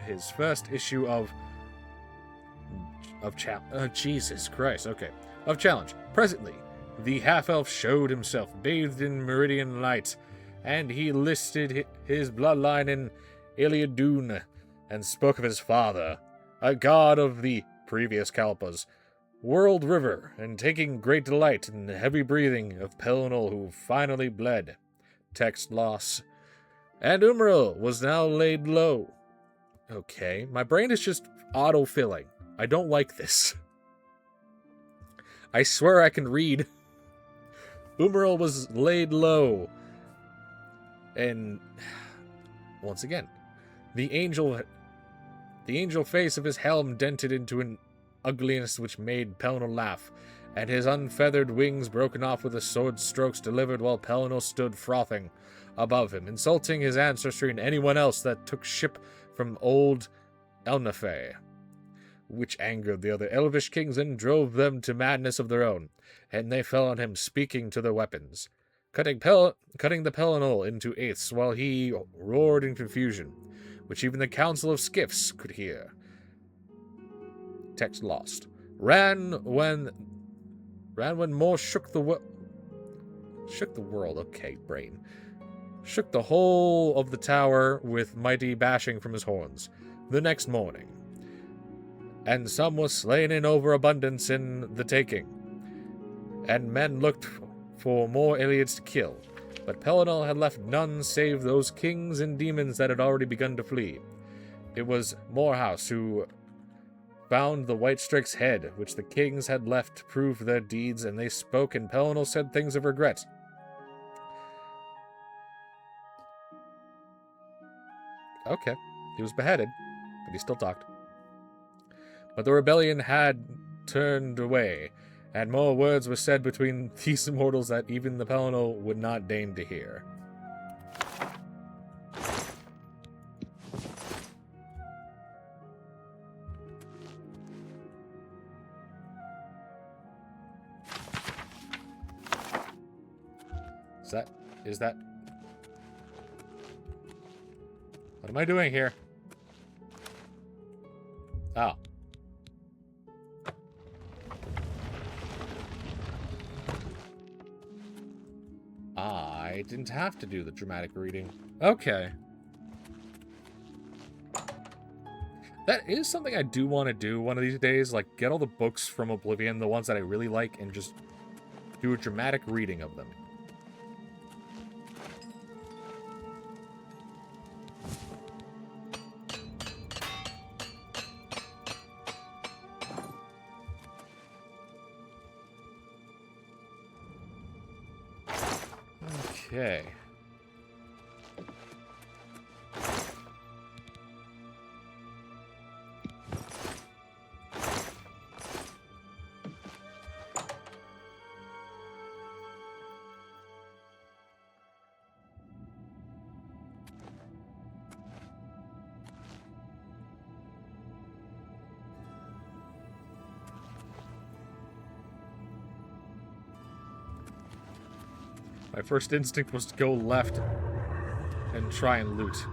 his first issue of Challenge. Presently, the half-elf showed himself, bathed in meridian light, and he listed his bloodline in Iliadun, and spoke of his father, a god of the previous Kalpas, World River, and taking great delight in the heavy breathing of Pelennor, who finally bled. Text loss. And Umaril was now laid low. Okay, my brain is just auto-filling. I don't like this. I swear I can read. Umaril was laid low. And once again, the angel face of his helm dented into an ugliness which made Pelennor laugh, and his unfeathered wings broken off with the sword strokes delivered while Pelennor stood frothing above him, insulting his ancestry and anyone else that took ship from old Elnafe, which angered the other elvish kings and drove them to madness of their own, and they fell on him, speaking to their weapons, cutting the Pelennor into eighths while he roared in confusion, which even the Council of Skiffs could hear. Text lost. Ran when more shook the world. Okay, brain. Shook the whole of the tower with mighty bashing from his horns. The next morning. And some was slain in overabundance in the taking. And men looked for more Iliads to kill. But Pelennor had left none save those kings and demons that had already begun to flee. It was Morehouse who found the White Strake's head, which the kings had left to prove their deeds, and they spoke, and Pelennor said things of regret. Okay, he was beheaded, but he still talked. But the rebellion had turned away, and more words were said between these mortals that even the Pelennor would not deign to hear. Is that... What am I doing here? Oh. I didn't have to do the dramatic reading. Okay. That is something I do want to do one of these days, like get all the books from Oblivion, the ones that I really like, and just do a dramatic reading of them. Okay. My first instinct was to go left and try and loot.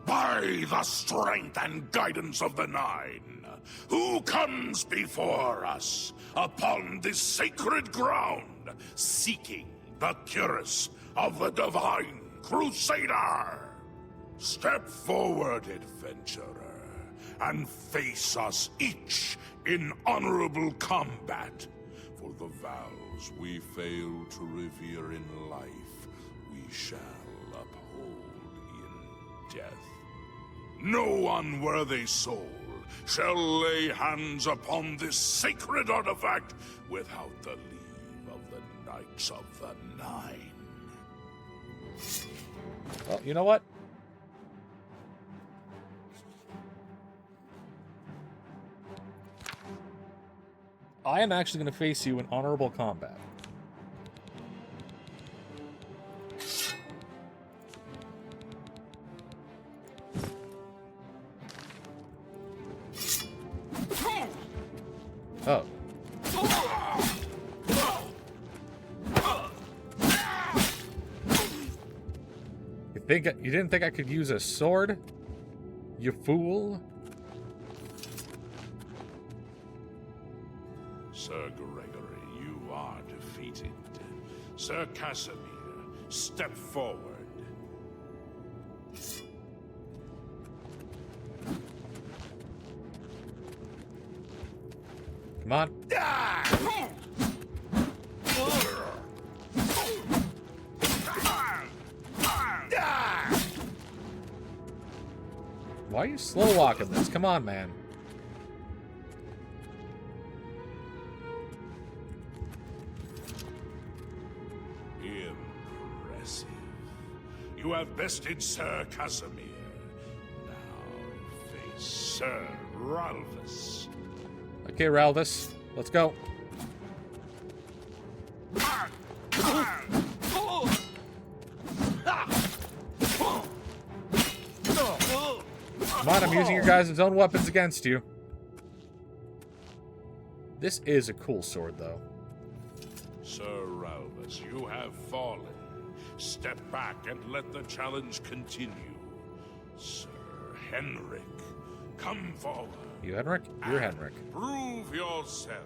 By the strength and guidance of the Nine, who comes before us upon this sacred ground, seeking the cuirass of the Divine Crusader? Step forward, adventurer, and face us each in honorable combat. For the vows we fail to revere in life, we shall uphold in death. No unworthy soul shall lay hands upon this sacred artifact without the leave of the Knights of the Nine. Well, you know what? I am actually going to face you in honorable combat. Oh. You didn't think I could use a sword? You fool? Sir Gregory, you are defeated. Sir Casimir, step forward. Come on. Why are you slow walking this? Come on, man. Impressive. You have bested Sir Casimir. Now face Sir Ralphus. Okay, Ralphus, let's go. Come on, I'm using your guys' own weapons against you. This is a cool sword, though. Sir Ralphus, you have fallen. Step back and let the challenge continue. Sir Henrik, come forward. You Henrik? You're Henrik. Prove yourself.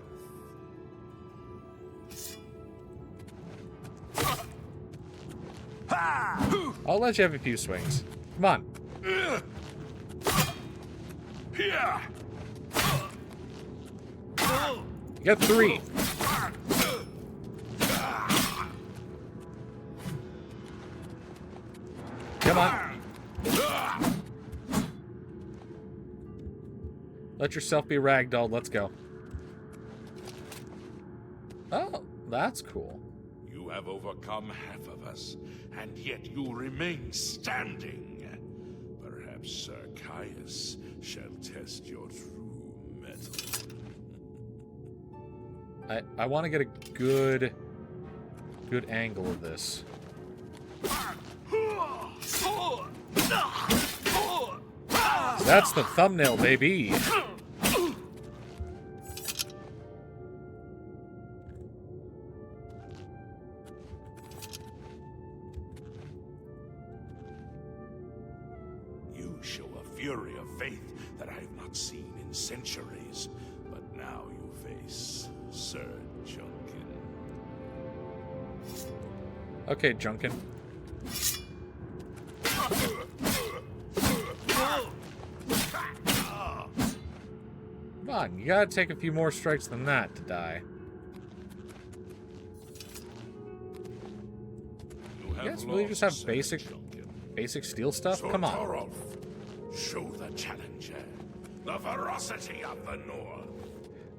I'll let you have a few swings. Come on. Here. You got 3. Come on. Let yourself be ragdolled. Let's go. Oh, that's cool. You have overcome half of us, and yet you remain standing. Perhaps Sir Caius shall test your true mettle. I want to get a good angle of this. That's the thumbnail, baby. You show a fury of faith that I have not seen in centuries, but now you face Sir Junkin. Okay, Junkin. Come on, you gotta take a few more strikes than that to die. You guys really just have basic steel stuff? Come on. Torolf, show the challenger the ferocity of the North.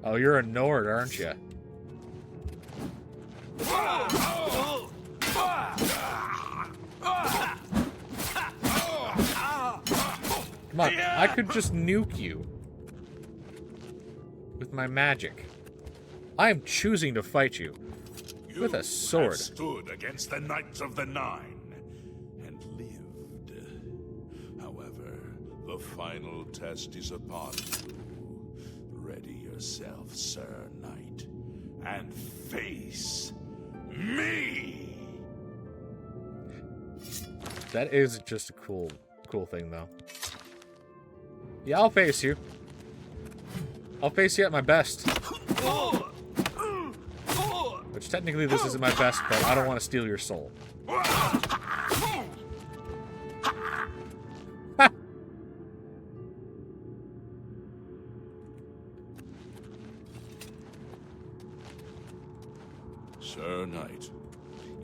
Oh, you're a Nord, aren't you? Come on, I could just nuke you with my magic. I am choosing to fight you with a sword. Have stood against the Knights of the Nine and lived. However, the final test is upon you. Ready yourself, Sir Knight, and face me. That is just a cool thing, though. Yeah, I'll face you. I'll face you at my best. Which technically this isn't my best, but I don't want to steal your soul. Sir Knight,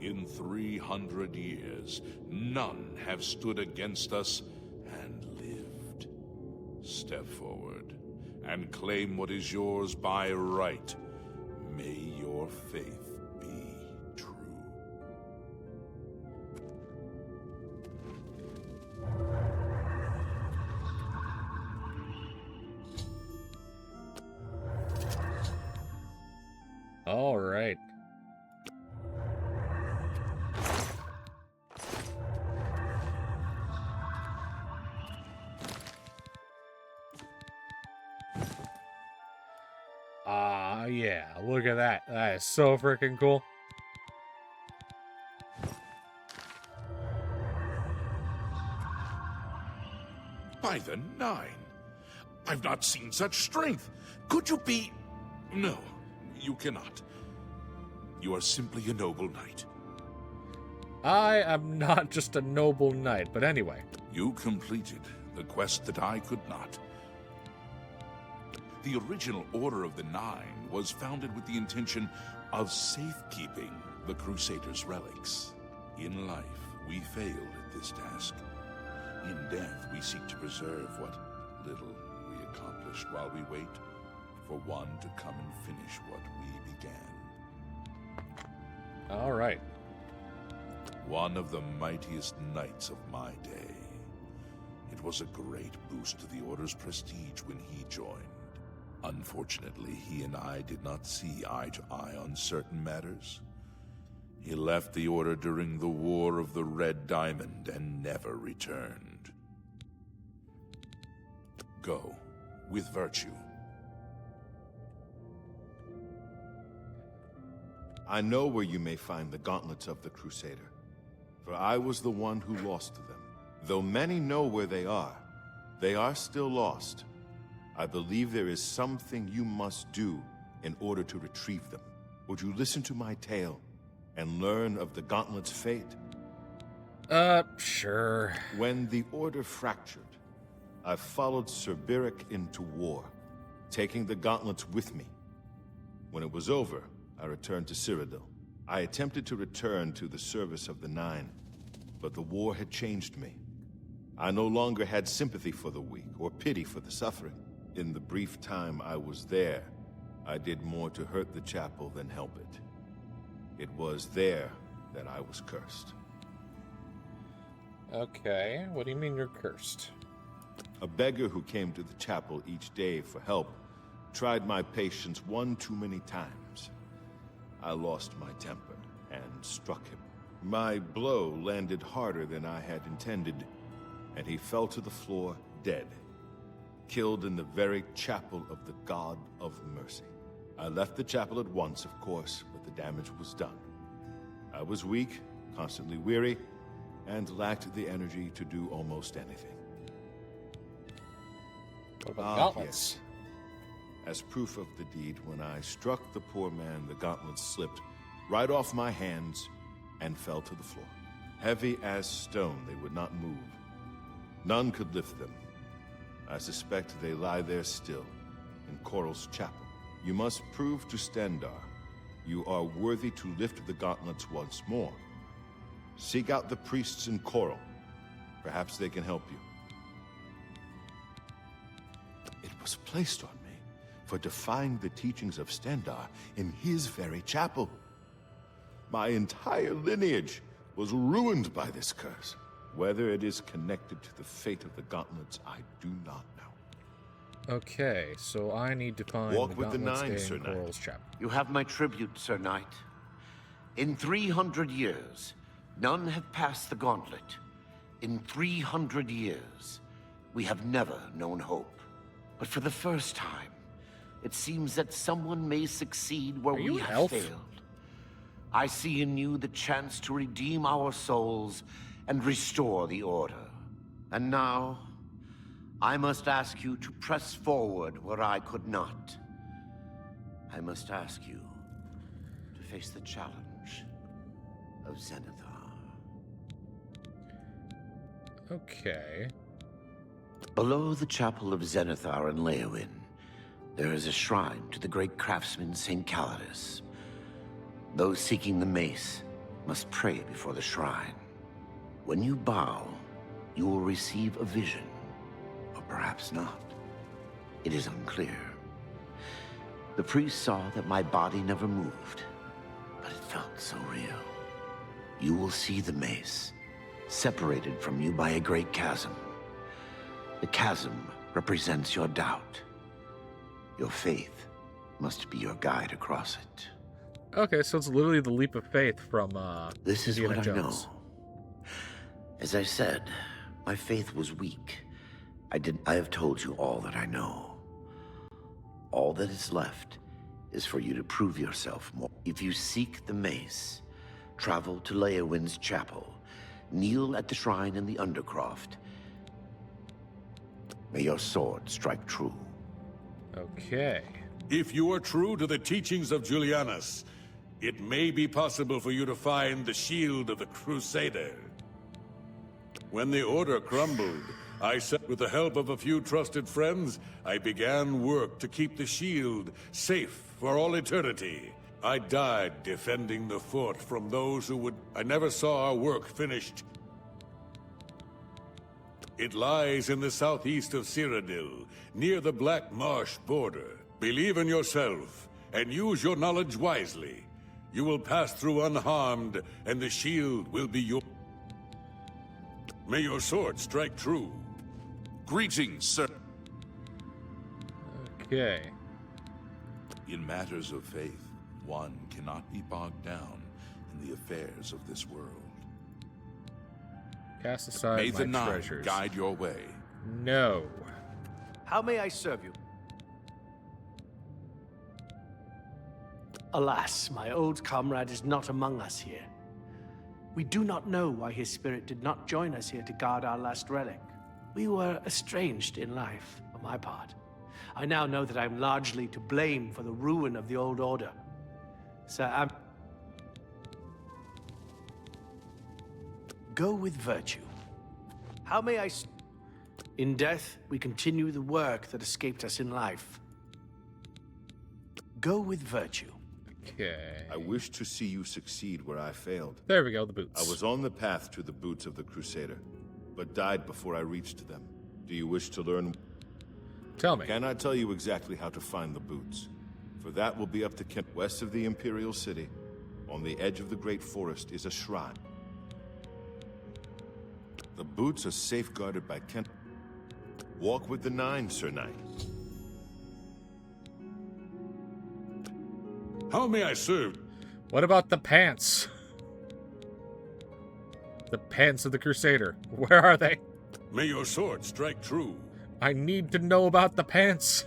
in 300 years, none have stood against us and lived. Step forward and claim what is yours by right. May your faith be true. All right. Yeah, look at that. That is so freaking cool. By the Nine, I've not seen such strength. Could you be... No, you cannot. You are simply a noble knight. I am not just a noble knight, but anyway. You completed the quest that I could not. The original Order of the Nine was founded with the intention of safekeeping the Crusaders' relics. In life, we failed at this task. In death, we seek to preserve what little we accomplished while we wait for one to come and finish what we began. All right. One of the mightiest knights of my day. It was a great boost to the Order's prestige when he joined. Unfortunately, he and I did not see eye to eye on certain matters. He left the Order during the War of the Red Diamond and never returned. Go, with virtue. I know where you may find the gauntlets of the Crusader, for I was the one who lost them. Though many know where they are still lost. I believe there is something you must do in order to retrieve them. Would you listen to my tale and learn of the gauntlet's fate? Sure. When the Order fractured, I followed Sir Beric into war, taking the gauntlets with me. When it was over, I returned to Cyrodiil. I attempted to return to the service of the Nine, but the war had changed me. I no longer had sympathy for the weak or pity for the suffering. In the brief time I was there, I did more to hurt the chapel than help it. It was there that I was cursed. Okay, what do you mean you're cursed? A beggar who came to the chapel each day for help tried my patience one too many times. I lost my temper and struck him. My blow landed harder than I had intended, and he fell to the floor dead, killed in the very chapel of the God of Mercy. I left the chapel at once, of course, but the damage was done. I was weak, constantly weary, and lacked the energy to do almost anything. What about the gauntlets? Yes. As proof of the deed, when I struck the poor man, the gauntlets slipped right off my hands and fell to the floor. Heavy as stone, they would not move. None could lift them. I suspect they lie there still, in Coral's chapel. You must prove to Stendarr you are worthy to lift the gauntlets once more. Seek out the priests in Coral. Perhaps they can help you. It was placed on me for defying the teachings of Stendarr in his very chapel. My entire lineage was ruined by this curse. Whether it is connected to the fate of the gauntlets, I do not know. Okay, so I need to find Walk the with the gauntlets nine, in Sir Knight. Coral's chapel. You have my tribute, Sir Knight. In 300 years, none have passed the gauntlet. In 300 years, we have never known hope. But for the first time, it seems that someone may succeed where Are you we an have elf? failed. I see in you the chance to redeem our souls and restore the Order. And now, I must ask you to press forward where I could not. I must ask you to face the challenge of Zenithar. Okay. Below the chapel of Zenithar in Leowyn, there is a shrine to the great craftsman St. Calidus. Those seeking the mace must pray before the shrine. When you bow, you will receive a vision, or perhaps not. It is unclear. The priest saw that my body never moved, but it felt so real. You will see the mace, separated from you by a great chasm. The chasm represents your doubt. Your faith must be your guide across it. Okay, so it's literally the leap of faith from This is Indiana what I know. Jones. As I said, my faith was weak. I have told you all that I know. All that is left is for you to prove yourself more. If you seek the mace, travel to Leowyn's chapel, kneel at the shrine in the Undercroft. May your sword strike true. Okay. If you are true to the teachings of Julianus, it may be possible for you to find the shield of the Crusader. When the Order crumbled, I said with the help of a few trusted friends, I began work to keep the shield safe for all eternity. I died defending the fort from those who would... I never saw our work finished. It lies in the southeast of Cyrodiil, near the Black Marsh border. Believe in yourself, and use your knowledge wisely. You will pass through unharmed, and the shield will be your... May your sword strike true. Greetings, sir. Okay. In matters of faith, one cannot be bogged down in the affairs of this world. Cast aside May the my Nine treasures. guide your way. No. How may I serve you? Alas, my old comrade is not among us here. We do not know why his spirit did not join us here to guard our last relic. We were estranged in life, for my part. I now know that I am largely to blame for the ruin of the old order. Sir, go with virtue. How may I... In death, we continue the work that escaped us in life. Go with virtue. Okay. I wish to see you succeed where I failed. There we go, the boots. I was on the path to the boots of the Crusader, but died before I reached them. Do you wish to learn? Tell me. Can I tell you exactly how to find the boots? For that will be up to Kent. West of the Imperial City, on the edge of the Great Forest, is a shrine. The boots are safeguarded by Kent. Walk with the Nine, Sir Knight. How may I serve? What about the pants? The pants of the Crusader. Where are they? May your sword strike true. I need to know about the pants.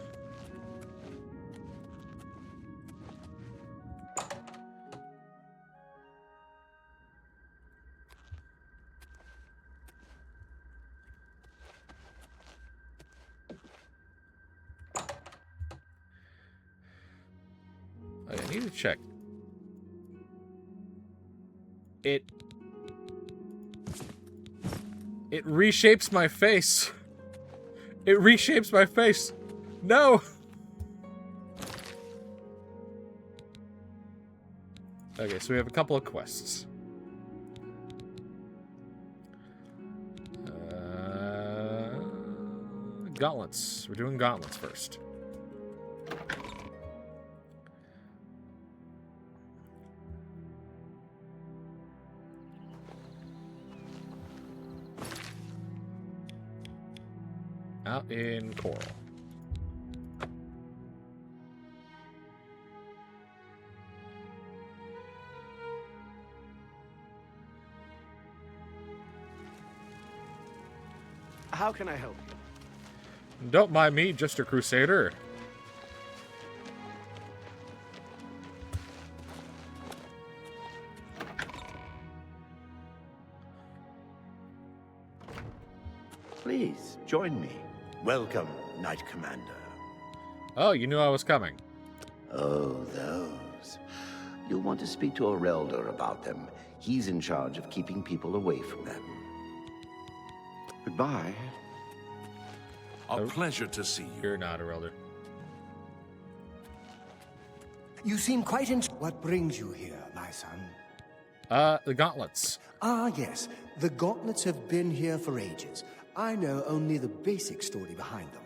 I need to check. It reshapes my face. It reshapes my face. No. Okay, so we have a couple of quests. Gauntlets. We're doing gauntlets first. Out in Coral. How can I help you? Don't mind me, just a Crusader. Please, join me. Welcome, Knight Commander. Oh, you knew I was coming. Oh, those. You'll want to speak to Orelder about them. He's in charge of keeping people away from them. Goodbye. A pleasure to see you. You're not a elder. You seem quite What brings you here, my son? The gauntlets. Ah, yes. The gauntlets have been here for ages. I know only the basic story behind them.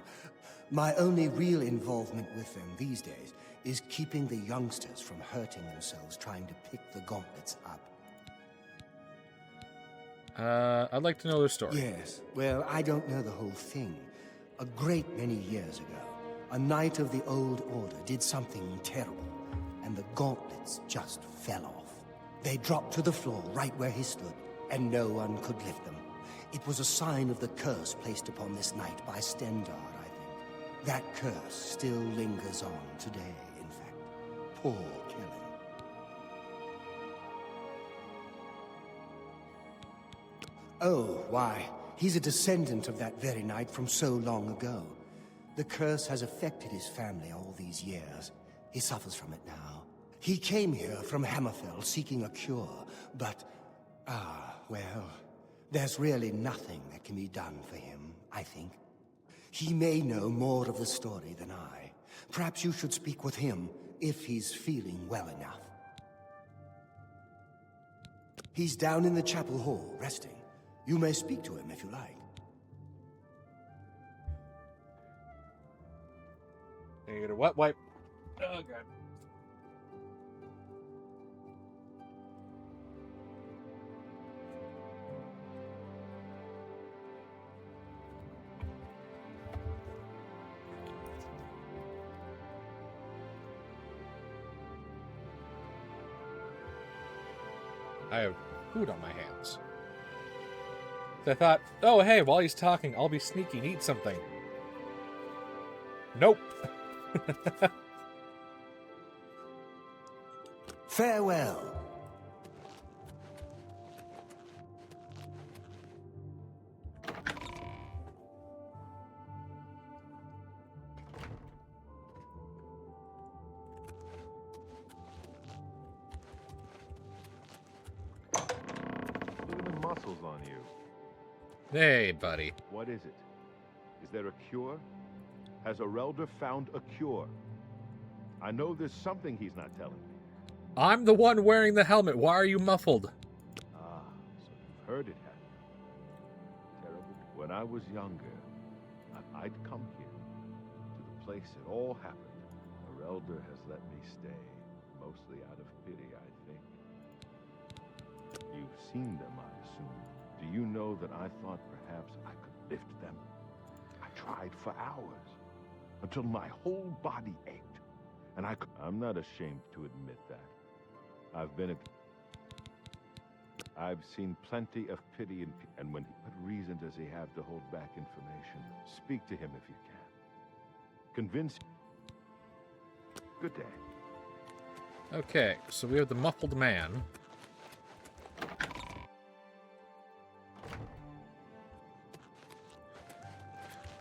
My only real involvement with them these days is keeping the youngsters from hurting themselves trying to pick the gauntlets up. I'd like to know their story. Yes. Well, I don't know the whole thing. A great many years ago, a knight of the Old Order did something terrible, and the gauntlets just fell off. They dropped to the floor right where he stood, and no one could lift them. It was a sign of the curse placed upon this knight by Stendar, I think. That curse still lingers on today, in fact. Poor Kellen. Oh, why, he's a descendant of that very knight from so long ago. The curse has affected his family all these years. He suffers from it now. He came here from Hammerfell seeking a cure, but, well, there's really nothing that can be done for him, I think. He may know more of the story than I. Perhaps you should speak with him, if he's feeling well enough. He's down in the chapel hall, resting. You may speak to him if you like. You get a wet wipe. Oh, God. I have food on my hands. So I thought, oh, hey, while he's talking, I'll be sneaky and eat something. Nope. Farewell. Look at the muscles on you. Hey, buddy. What is it? Is there a cure? Has Orelder found a cure? I know there's something he's not telling me. I'm the one wearing the helmet. Why are you muffled? Ah, so you've heard it, have you? Terrible. When I was younger, I'd come here, to the place it all happened. Our elder has let me stay, mostly out of pity, I think. You've seen them, I assume. Do you know that I thought perhaps I could lift them? I tried for hours, until my whole body ached. And I'm not ashamed to admit that. I've seen plenty of pity and when what reason does he have to hold back information? Speak to him if you can. Convince. Good day. Okay, so we have the muffled man.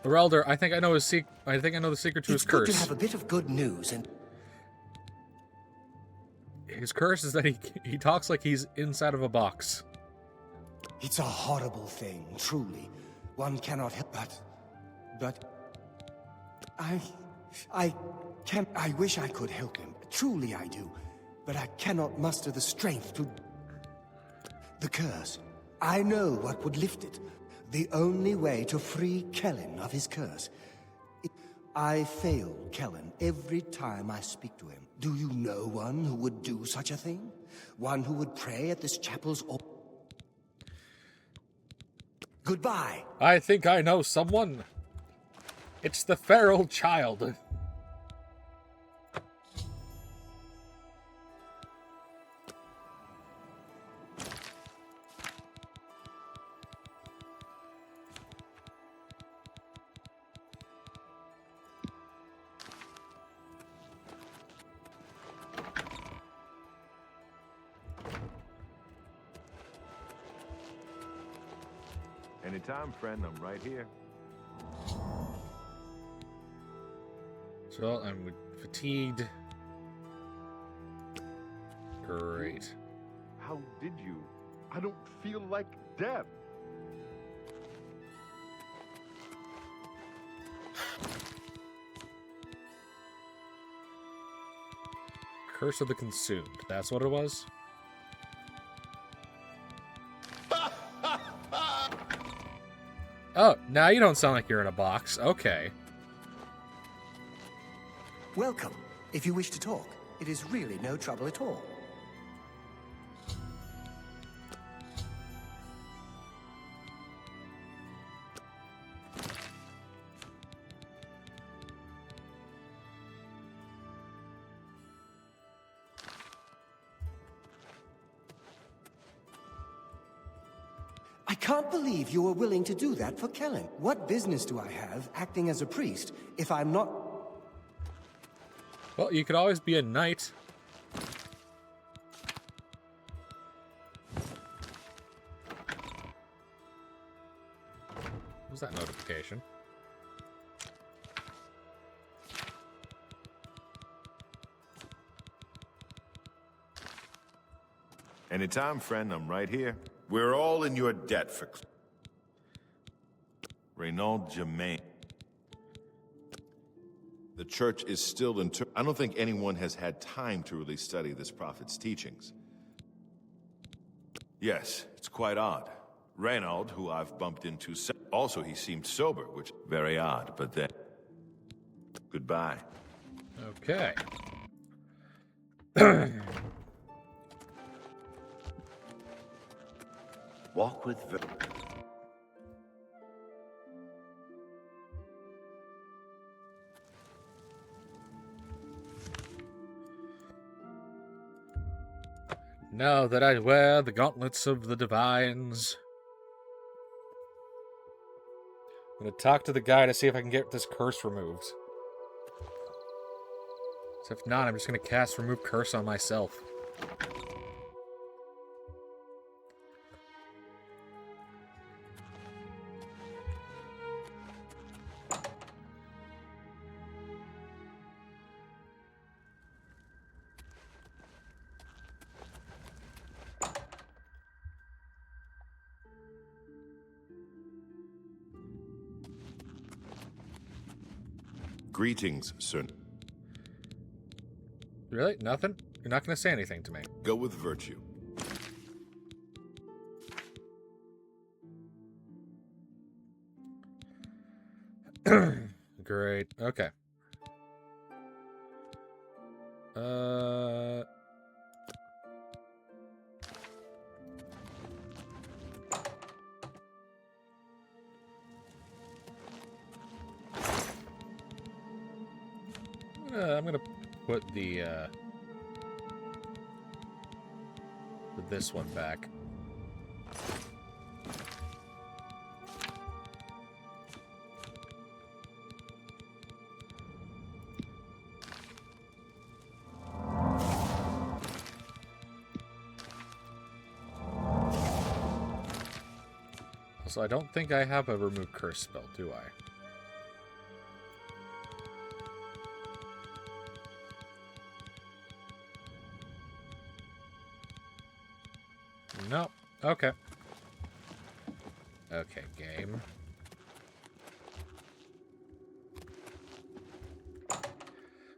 Elder, I think I know his I think I know the secret to his curse. It's good to have a bit of good news and... His curse is that he talks like he's inside of a box. It's a horrible thing, truly. One cannot help but... I wish I could help him. Truly I do. But I cannot muster the strength to... The curse. I know what would lift it. The only way to free Kellen of his curse. I fail Kellen every time I speak to him. Do you know one who would do such a thing? One who would pray at this chapel's... Goodbye. I think I know someone. It's the feral child. Anytime, friend, I'm right here. So I'm fatigued. Great. How did you? I don't feel like death. Curse of the Consumed. That's what it was? Oh, now you don't sound like you're in a box. Okay. Welcome. If you wish to talk, it is really no trouble at all. I can't believe you were willing to do that for Kellen. What business do I have acting as a priest if I'm not... Well, you could always be a knight. What was that notification? Anytime, friend, I'm right here. We're all in your debt for... Renaud Germain. The church is still in... I don't think anyone has had time to really study this prophet's teachings. Yes, it's quite odd. Renaud, who I've bumped into... Also, he seemed sober, which... Very odd, but then... Goodbye. Okay. Walk with... Now that I wear the gauntlets of the divines, I'm going to talk to the guy to see if I can get this curse removed. So if not, I'm just going to cast Remove Curse on myself. Greetings, sir. Really? Nothing? You're not going to say anything to me. Go with virtue. Great. Okay. I'm gonna put this one back. So I don't think I have a remove curse spell, do I? No. Okay. Okay, game.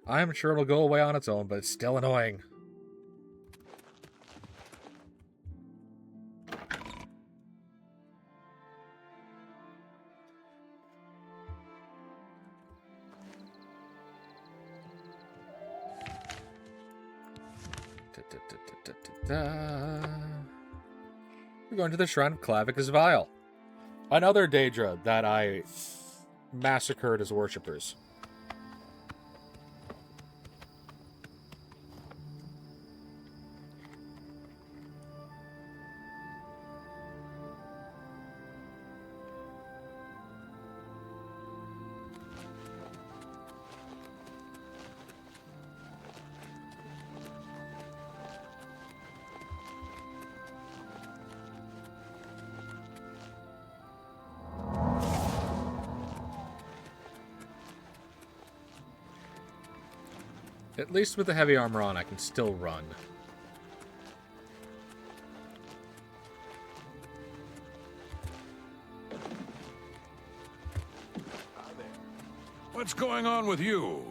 I'm sure it'll go away on its own, but it's still annoying. We're going to the Shrine of Clavicus Vile. Another Daedra that I massacred as worshippers. At least with the heavy armor on, I can still run. What's going on with you?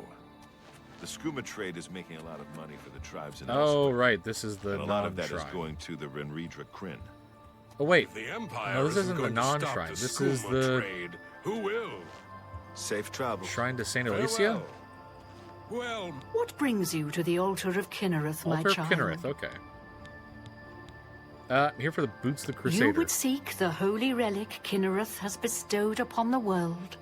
The skooma trade is making a lot of money for the tribes in Oh, right. This is the and a lot of that is non-shrine. going to the Renridra Kryn. Oh, wait. If the Empire No, this isn't the going to stop non-shrine. the This is skooma the trade, who will? Safe travel. Shrine to Saint Alicia? Well, What brings you to the altar of Kinnereth, my Altar of child? Kinnereth, okay. I'm here for the Boots of the Crusader. You would seek the holy relic Kinnereth has bestowed upon the world.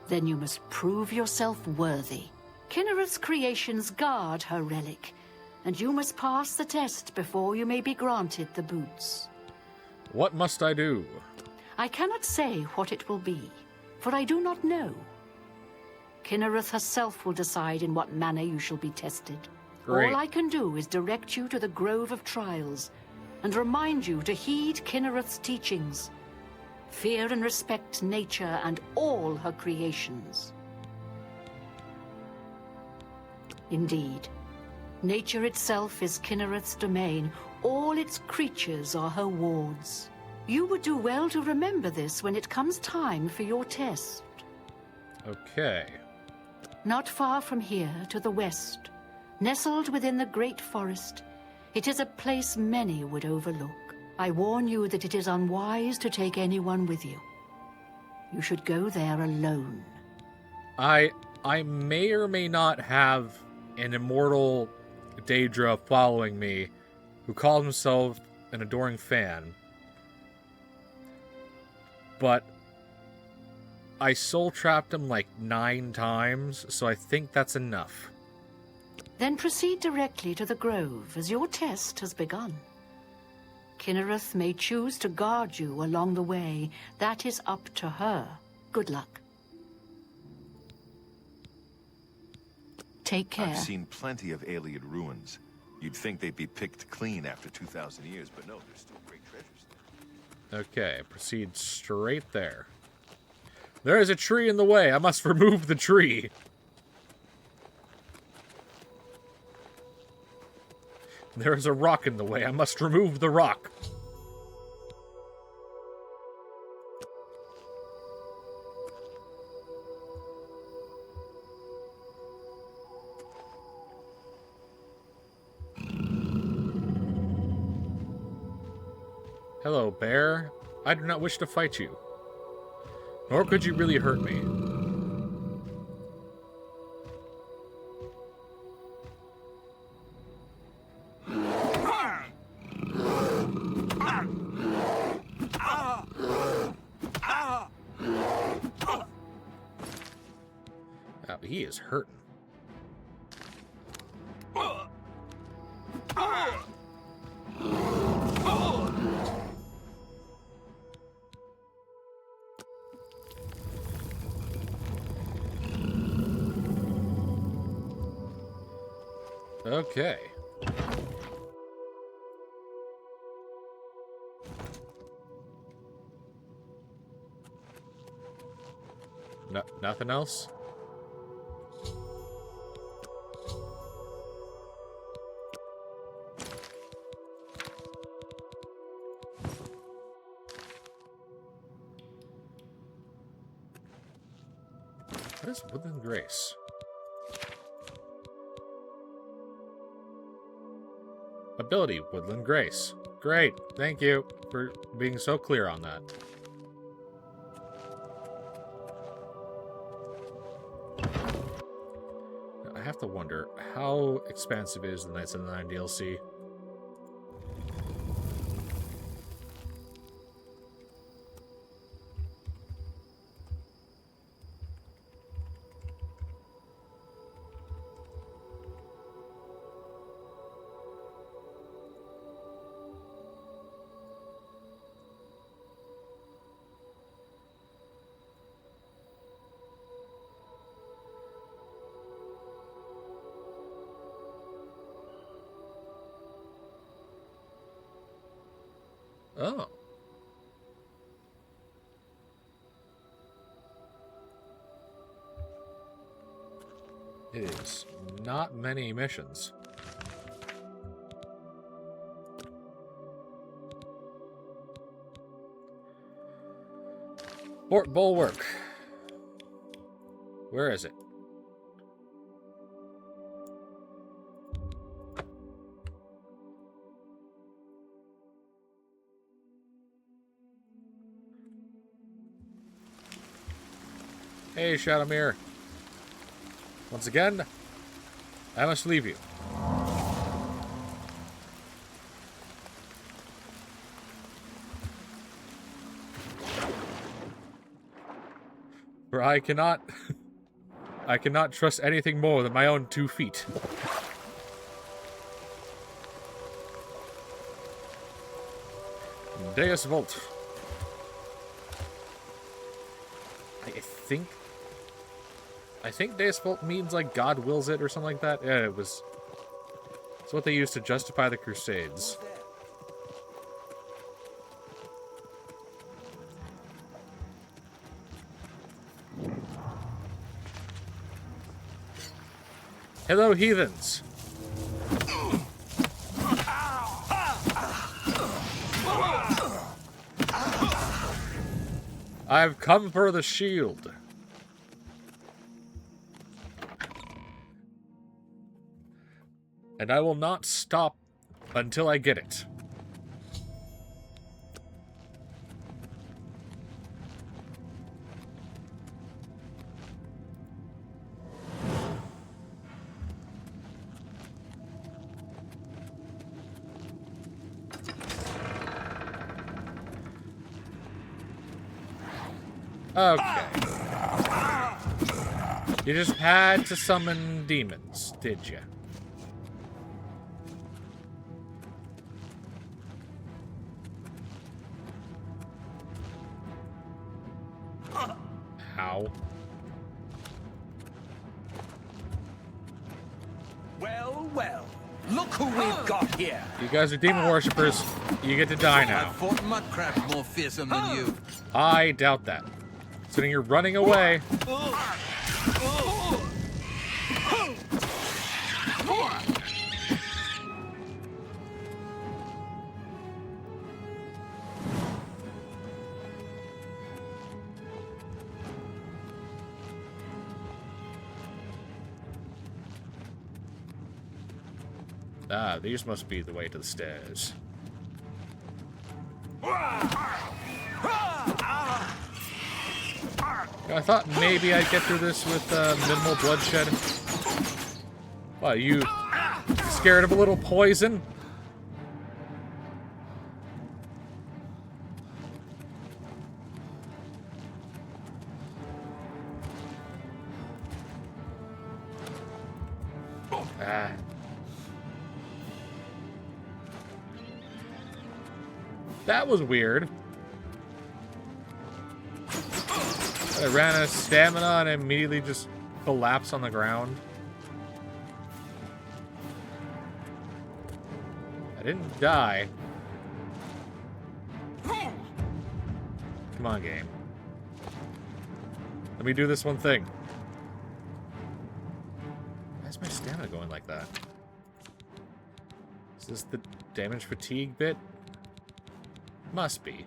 Then you must prove yourself worthy. Kinnereth's creations guard her relic, and you must pass the test before you may be granted the boots. What must I do? I cannot say what it will be, for I do not know. Kinnereth herself will decide in what manner you shall be tested. Great. All I can do is direct you to the Grove of Trials, and remind you to heed Kinnereth's teachings. Fear and respect nature and all her creations. Indeed, nature itself is Kinnereth's domain. All its creatures are her wards. You would do well to remember this when it comes time for your test. Okay. Not far from here, to the west, nestled within the great forest, it is a place many would overlook. I warn you that it is unwise to take anyone with you. You should go there alone. I may or may not have an immortal Daedra following me who calls himself an adoring fan. But I soul trapped him like 9 times, so I think that's enough. Then proceed directly to the grove, as your test has begun. Kinnereth may choose to guard you along the way. That is up to her. Good luck. Take care. I've seen plenty of Ayleid ruins. You'd think they'd be picked clean after 2,000 years, but no, there's still great treasures there. Okay, proceed straight there. There is a tree in the way. I must remove the tree. There is a rock in the way. I must remove the rock. Hello, bear. I do not wish to fight you. Nor could you really hurt me. Oh, he is hurting. Okay. No, nothing else? What is Woodland Grace? Ability, Woodland Grace. Great, thank you for being so clear on that. I have to wonder, how expansive is the Knights of the Nine DLC? Oh. It is not many missions. Fort Bulwark. Where is it? Hey, Shadowmere. Once again, I must leave you. For I cannot... I cannot trust anything more than my own 2 feet. Deus Volt. I think Deus Volt means like God wills it or something like that. Yeah, it was. It's what they used to justify the Crusades. Hello, heathens. I've come for the shield. And I will not stop until I get it. Okay. You just had to summon demons, did you? How? Well, well. Look who we've got here. You guys are demon worshippers. You get to die now. I've fought mud crabs more fearsome than you. I doubt that. Considering you're running away. Ah, these must be the way to the stairs. I thought maybe I'd get through this with minimal bloodshed. What, you scared of a little poison? Ah. That was weird. I ran out of stamina and immediately just collapsed on the ground. I didn't die. Come on, game. Let me do this one thing. Why is my stamina going like that? Is this the damage fatigue bit? Must be.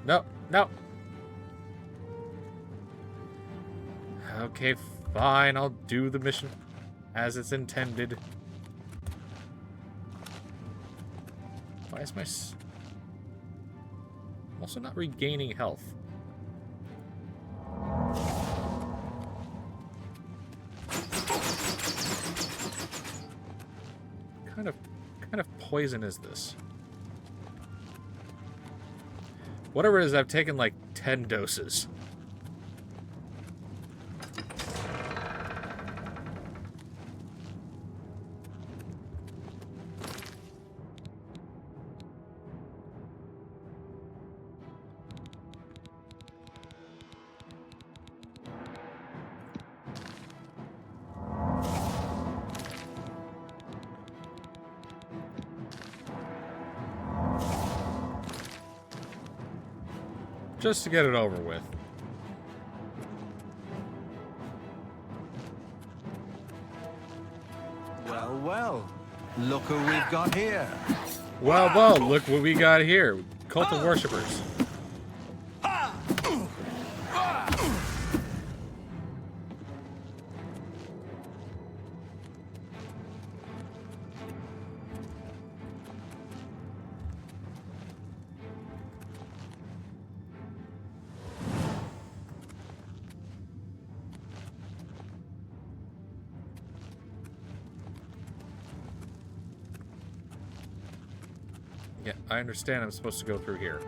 No, no. Okay, fine. I'll do the mission as it's intended. Why is my... I'm also not regaining health. What kind of poison is this? Whatever it is, I've taken like 10 doses. Just to get it over with. Well, well. Look who we've got here. Well, well, look what we got here. Cult of Worshippers. Yeah, I understand I'm supposed to go through here.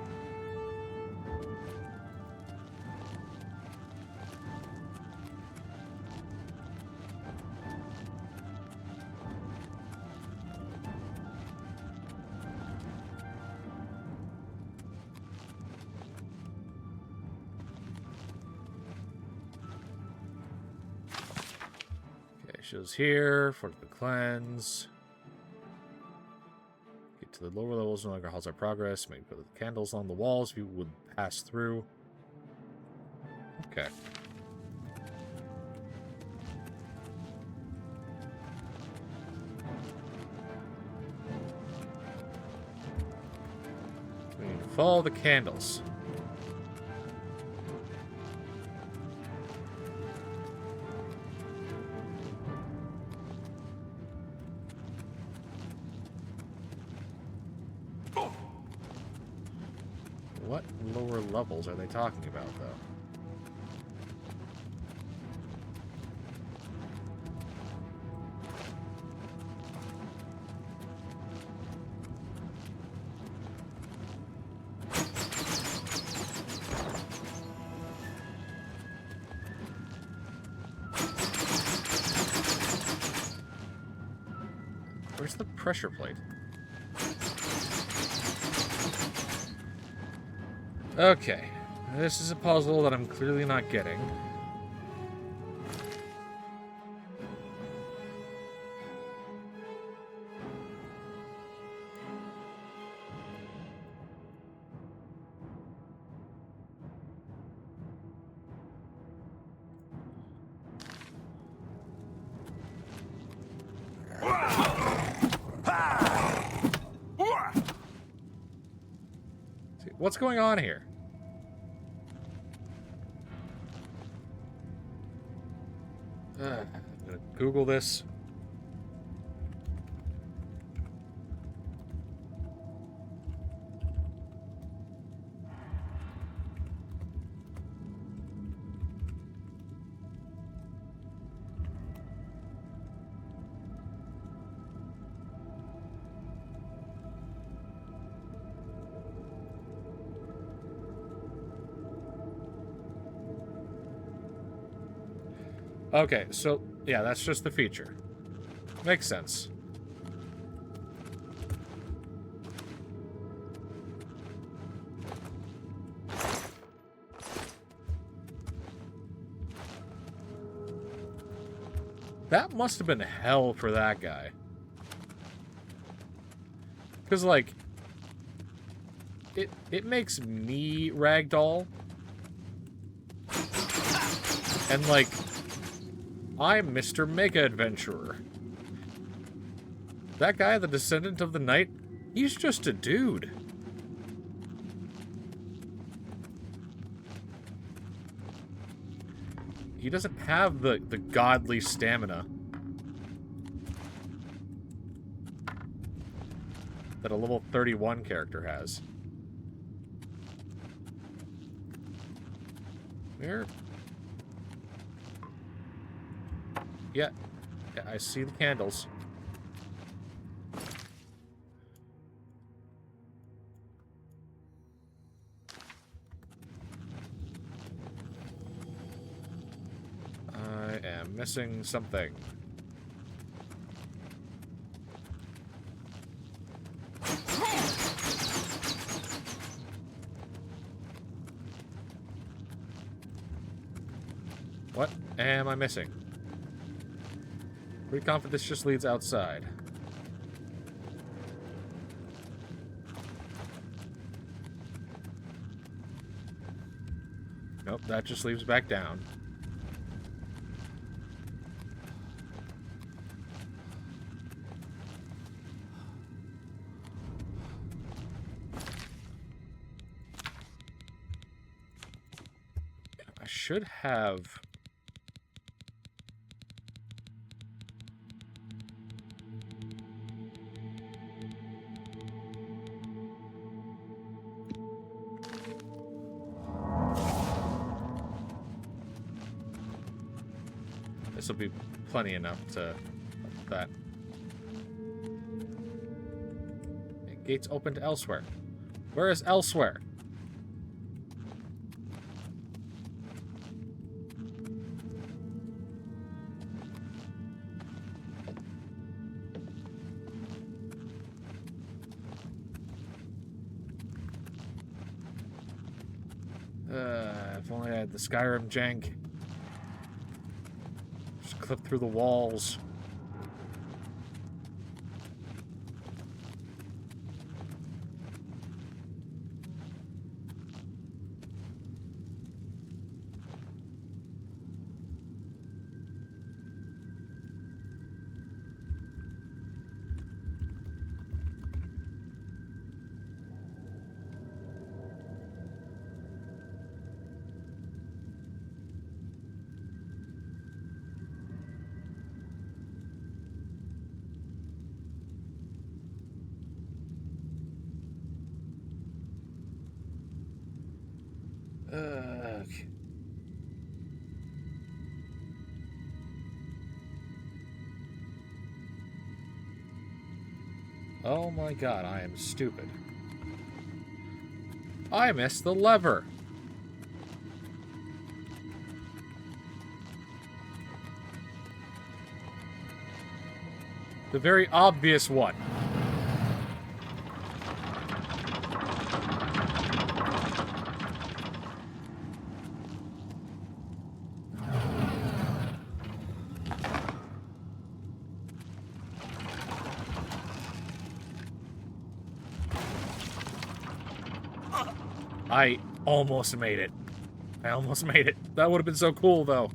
Okay, shows here for the cleanse. To the lower levels, no longer halts our progress. Maybe put the candles on the walls if you would pass through. Okay. We need to follow the candles. What lower levels are they talking about, though? Where's the pressure plate? Okay, this is a puzzle that I'm clearly not getting. See, what's going on here? I'm gonna Google this. Okay, so, yeah, that's just the feature. Makes sense. That must have been hell for that guy. Because, like, it makes me ragdoll. And, like, I'm Mr. Mega Adventurer. That guy, the Descendant of the Night, he's just a dude. He doesn't have the godly stamina that a level 31 character has. Where? Yeah, I see the candles. I am missing something. What am I missing? Pretty confident this just leads outside. Nope, that just leads back down. I should have... This will be plenty enough to that. Gates open to elsewhere. Where is elsewhere? If only I had the Skyrim jank. Clip through the walls. Okay. Oh my god, I am stupid. I missed the lever. The very obvious one. I almost made it. I almost made it. That would have been so cool, though.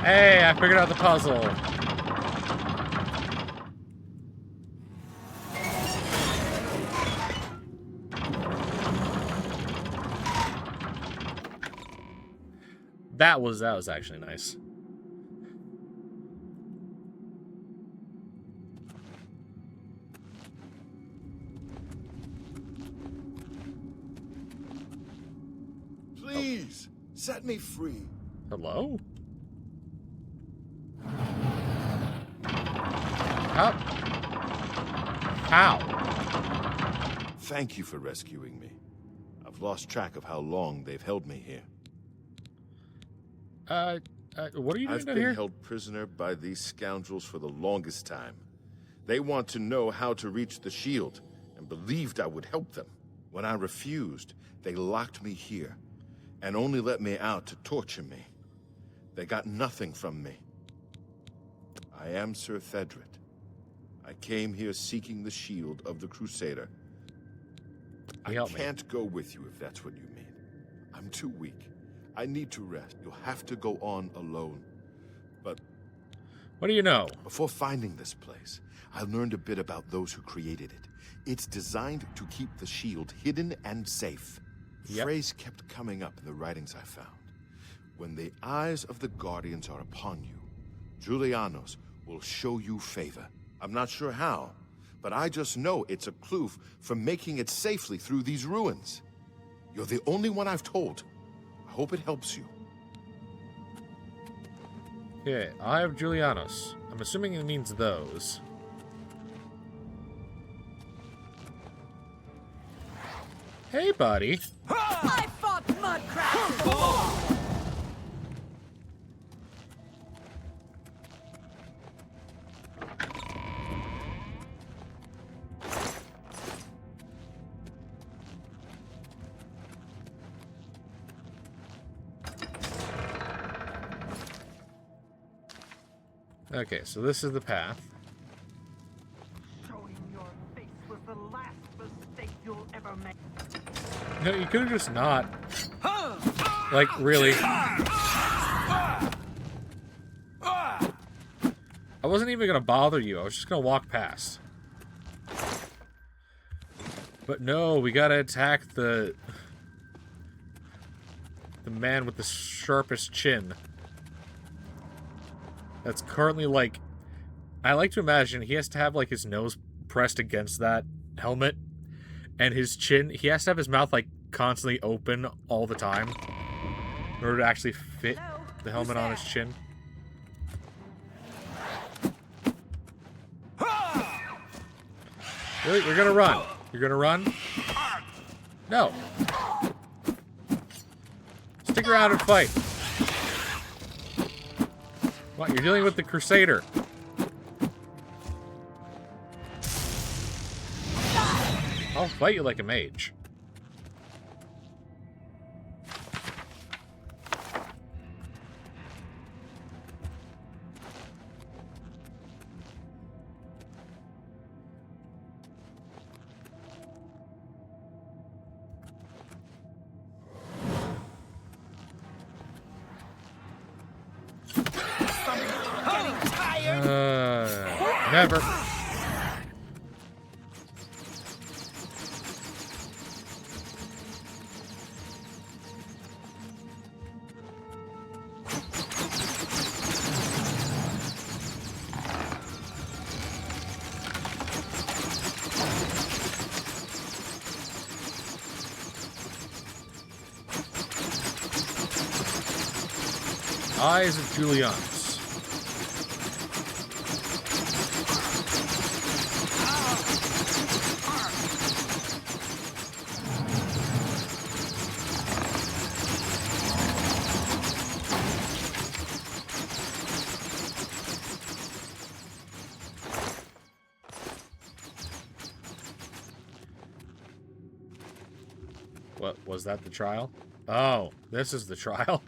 Hey, I figured out the puzzle. That was actually nice. Please, set me free. Hello? How? Thank you for rescuing me. I've lost track of how long they've held me here. What are you doing I've down been here? held prisoner by these scoundrels for the longest time. They want to know how to reach the shield, and believed I would help them. When I refused, they locked me here, and only let me out to torture me. They got nothing from me. I am Sir Thedred. I came here seeking the shield of the Crusader. I can't go with you if that's what you mean. I'm too weak. I need to rest. You'll have to go on alone. But what do you know? before finding this place, I learned a bit about those who created it. It's designed to keep the shield hidden and safe. Yep. Phrase kept coming up in the writings I found. When the eyes of the Guardians are upon you, Julianos will show you favor. I'm not sure how, but I just know it's a clue for making it safely through these ruins. You're the only one I've told. I hope it helps you. Okay, Eye of Julianos. I'm assuming it means those. Hey, buddy. I fought Mudcraft! Okay, so this is the path. Showing your face was the last mistake you'll ever make. No, you could have just not. Like, really. I wasn't even gonna bother you. I was just gonna walk past. But no, we gotta attack the man with the sharpest chin. That's currently, like... I like to imagine he has to have, like, his nose pressed against that helmet. And his chin... He has to have his mouth, like, constantly open all the time. In order to actually fit the helmet on his chin. Really? You're gonna run? You're gonna run? No. Stick around and fight. What? You're dealing with the Crusader. I'll fight you like a mage. Never. Eyes of Julianos. What, was that the trial? Oh, this is the trial.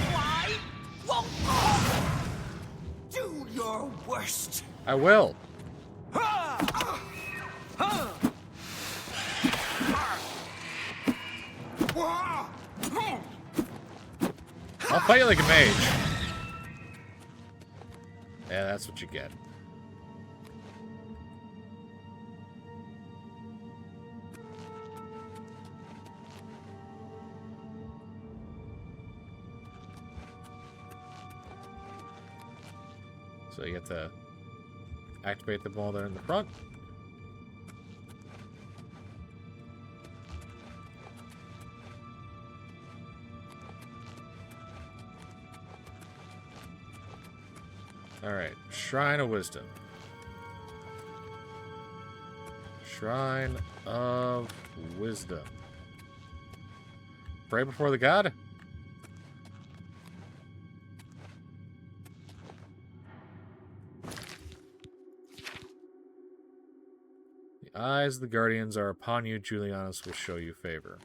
Why won't you do your worst? I will. I'll fight you like a mage. Yeah, that's what you get. So you get to activate the ball there in the front. Alright, Shrine of Wisdom. Shrine of Wisdom. Pray before the god? The eyes of the guardians are upon you. Julianus will show you favor.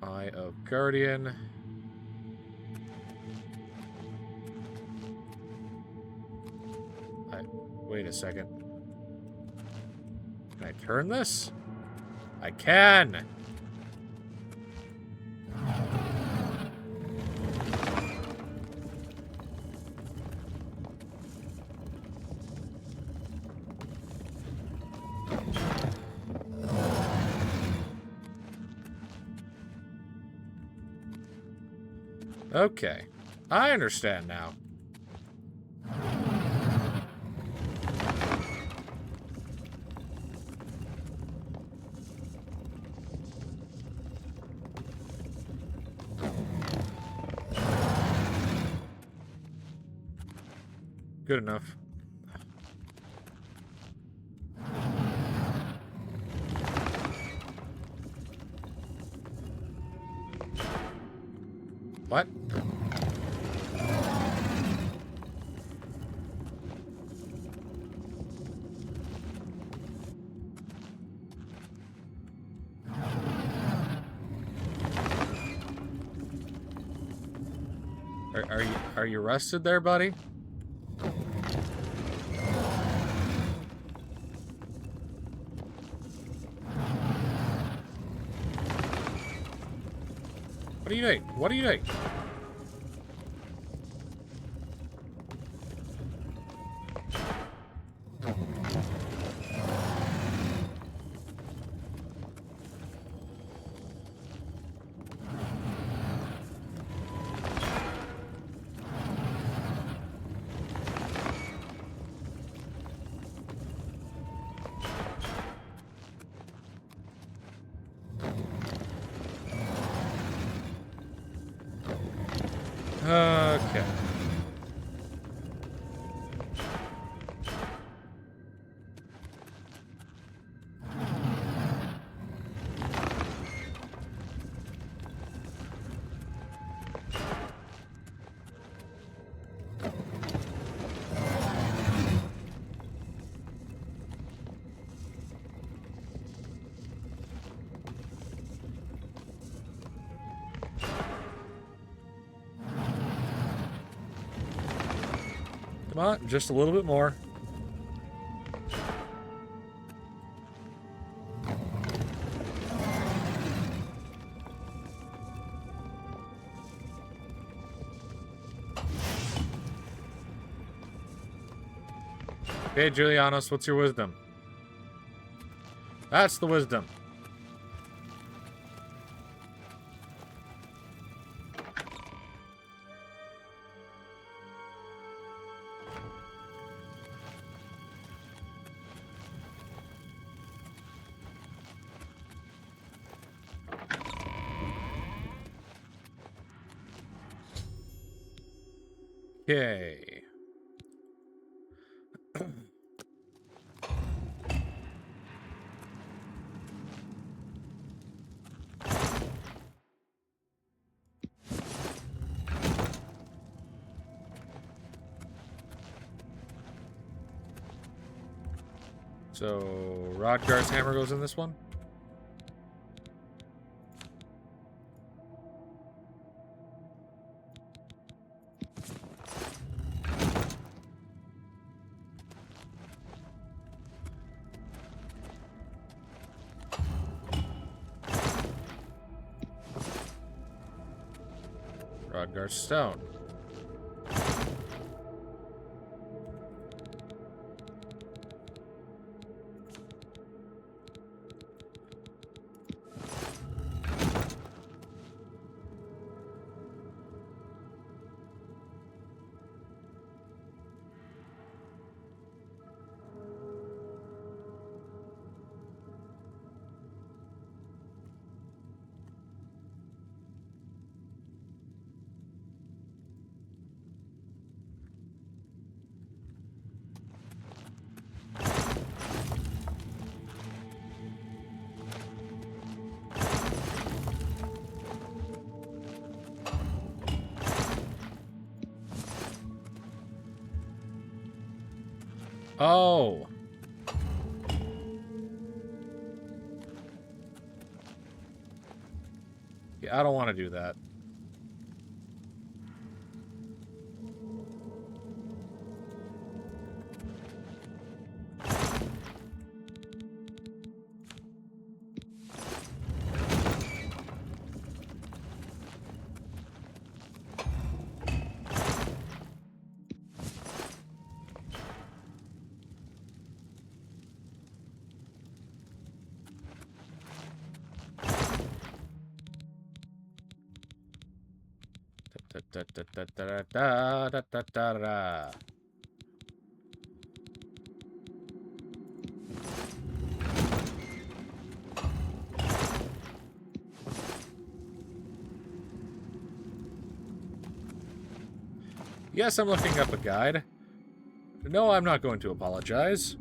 Eye of Guardian. Wait a second. Can I turn this? I can! Okay. I understand now. Good enough. What? Are you rested there, buddy? What are you doing? What are you doing? Okay. Come on, just a little bit more. Okay, Julianus, what's your wisdom? That's the wisdom. Okay. So, Rodgar's hammer goes in this one? Rodgar Stone. Oh. Yeah, I don't want to do that. Da, da, da, da, da, da, da, da, da. Yes, I'm looking up a guide. No, I'm not going to apologize.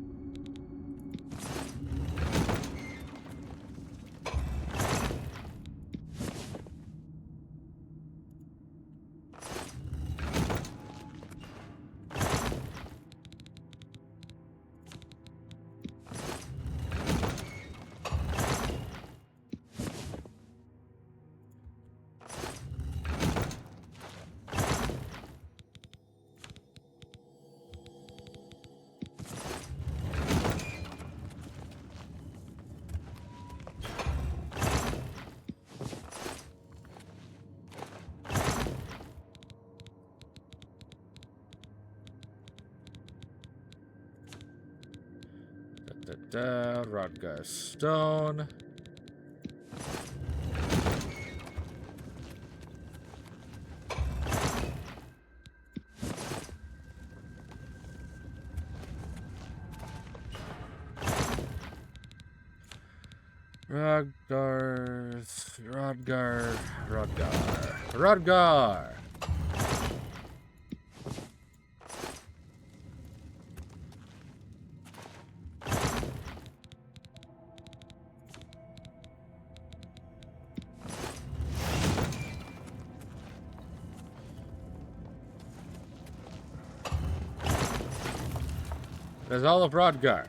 Rodgar Stone. Rodgar. There's all of Rodgar.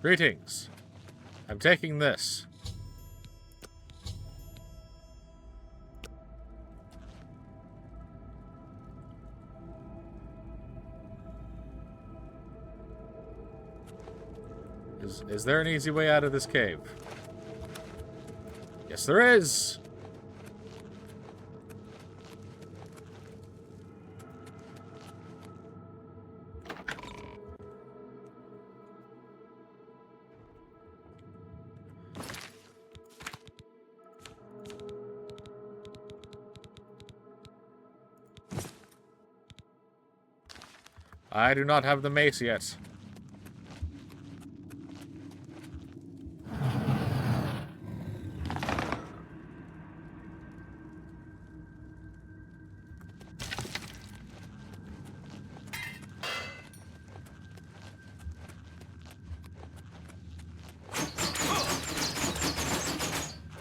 Greetings. I'm taking this. Is there an easy way out of this cave? Yes, there is. I do not have the mace yet.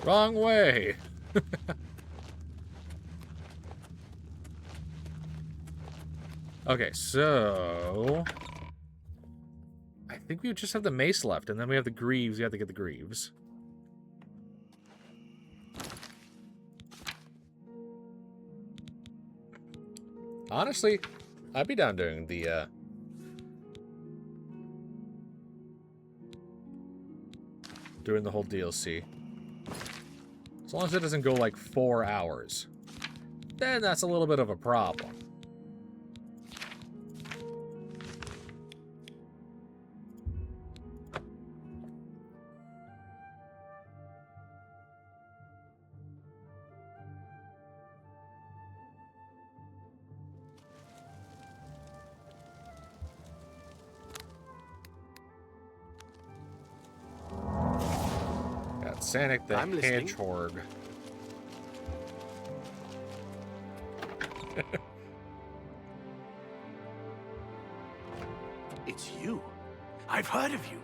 Wrong way. Okay, so I think we just have the mace left, and then we have the greaves. We have to get the greaves. Honestly, I'd be down doing the whole DLC. As long as it doesn't go like 4 hours. Then that's a little bit of a problem. Sanic the Hedgehog. It's you. I've heard of you.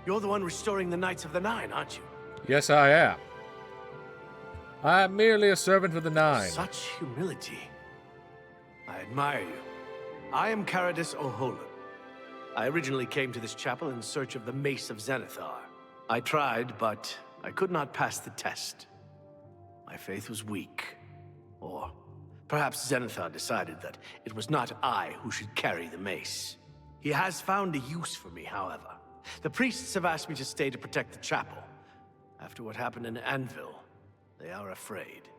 You're the one restoring the Knights of the Nine, aren't you? Yes, I am. I'm merely a servant of the Nine. Such humility. I admire you. I am Caradus O'Holan. I originally came to this chapel in search of the Mace of Zenithar. I tried, but I could not pass the test. My faith was weak. Or perhaps Zenithar decided that it was not I who should carry the mace. He has found a use for me, however. The priests have asked me to stay to protect the chapel. After what happened in Anvil, they are afraid.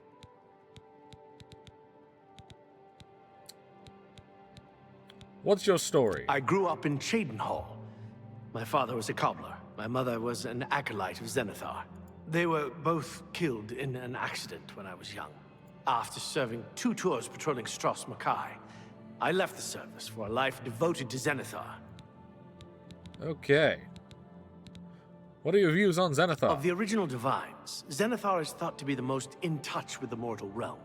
What's your story? I grew up in Cheydinhal. My father was a cobbler. My mother was an acolyte of Zenithar. They were both killed in an accident when I was young. After serving 2 tours patrolling Stros Makai, I left the service for a life devoted to Zenithar. Okay. What are your views on Zenithar? Of the original Divines, Zenithar is thought to be the most in touch with the mortal realm.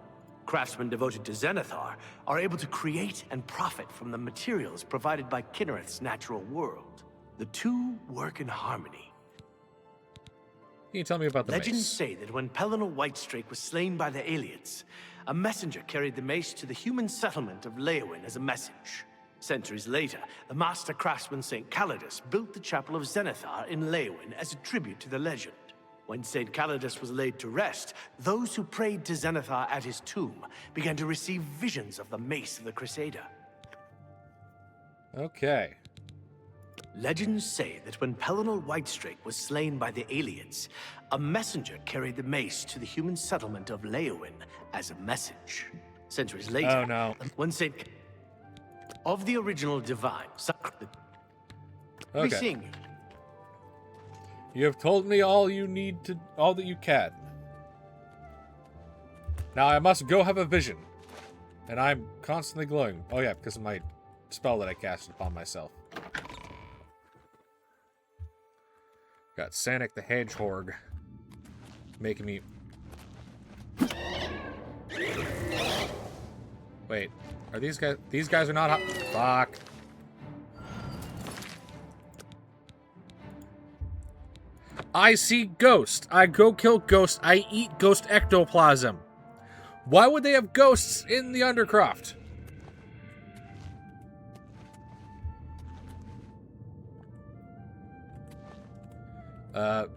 Craftsmen devoted to Zenithar are able to create and profit from the materials provided by Kinnereth's natural world. The two work in harmony. Can you tell me about the Legends mace? say that when Pelennor Whitestrake was slain by the Aliens, a messenger carried the mace to the human settlement of Leowin as a message. Centuries later, the master craftsman St. Calidus built the Chapel of Zenithar in Leowin as a tribute to the legend. When St. Calidus was laid to rest, those who prayed to Zenithar at his tomb began to receive visions of the mace of the Crusader. Okay. Legends say that when Pelennor Whitestrake was slain by the aliens, a messenger carried the mace to the human settlement of Leowin as a message. Centuries later, Oh no. when St. of the original divine, Okay. be seeing you. You have told me all that you can. Now I must go have a vision. And I'm constantly glowing. Oh yeah, because of my spell that I casted upon myself. Got Sanic the Hedgehog making me... Wait, are these guys... These guys are not hot... Fuck. I see ghost. I go kill ghost. I eat ghost ectoplasm. Why would they have ghosts in the Undercroft?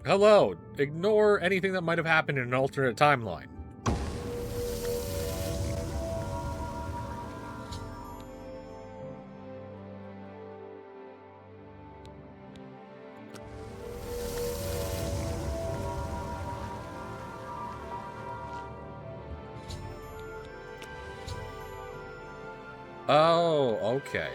Hello. Ignore anything that might have happened in an alternate timeline. Oh, okay.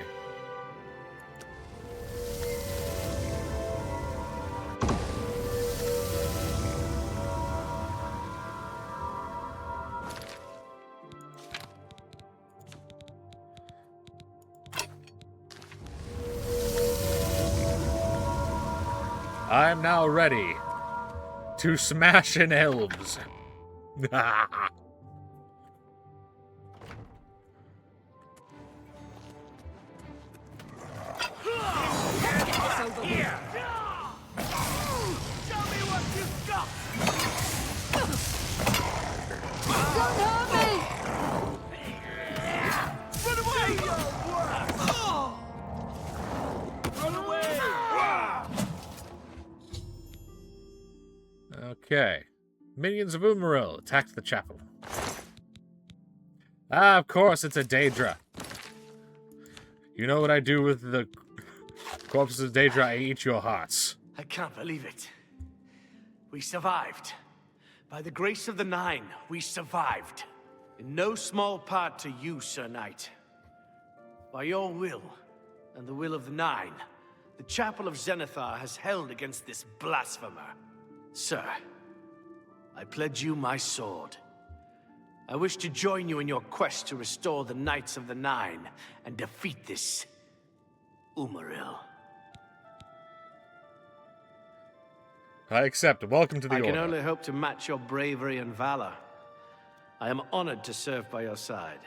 I am now ready to smash in elves. Okay. Minions of Umaril attacked the chapel. Ah, of course, it's a Daedra. You know what I do with the corpses of Daedra? I eat your hearts. I can't believe it. We survived. By the grace of the Nine, we survived. In no small part to you, Sir Knight. By your will, and the will of the Nine, the Chapel of Zenithar has held against this blasphemer. Sir, I pledge you my sword. I wish to join you in your quest to restore the Knights of the Nine and defeat this Umaril. I accept. Welcome to the I Order. can only hope to match your bravery and valor. I am honored to serve by your side.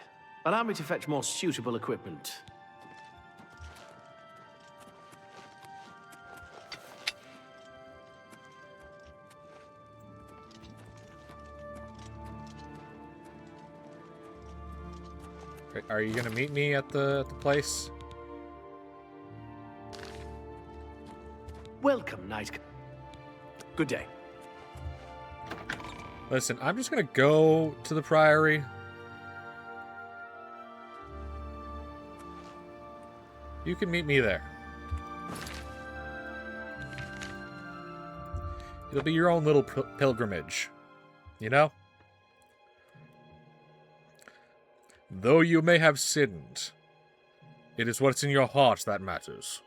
Allow me to fetch more suitable equipment. Are you gonna meet me at the place? Welcome, Knight. Good day. Listen, I'm just gonna go to the Priory. You can meet me there. It'll be your own little pilgrimage, you know? Though you may have sinned, it is what's in your heart that matters.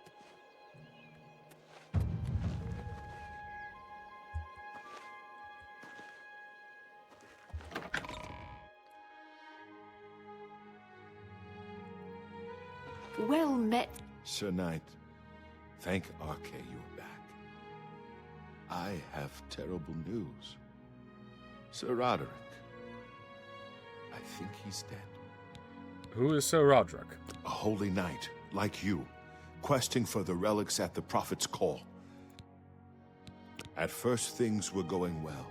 Well met. Sir Knight, thank Arche you're back. I have terrible news. Sir Roderick, I think he's dead. Who is Sir Roderick? A holy knight, like you, questing for the relics at the Prophet's call. At first things were going well.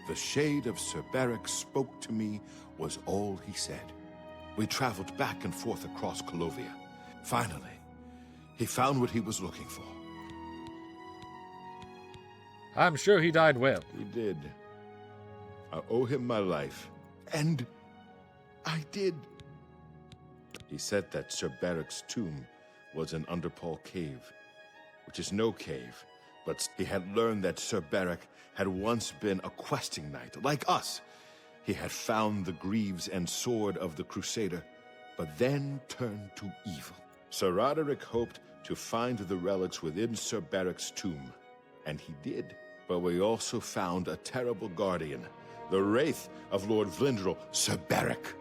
The shade of Sir Beric spoke to me was all he said. We traveled back and forth across Colovia. Finally, he found what he was looking for. I'm sure he died well. He did. I owe him my life. And I did. He said that Sir Beric's tomb was in Underpall Cave, which is no cave, but he had learned that Sir Beric had once been a questing knight, like us. He had found the greaves and sword of the Crusader, but then turned to evil. Sir Roderick hoped to find the relics within Sir Beric's tomb, and he did. But we also found a terrible guardian, the wraith of Lord Vlindrel, Sir Beric.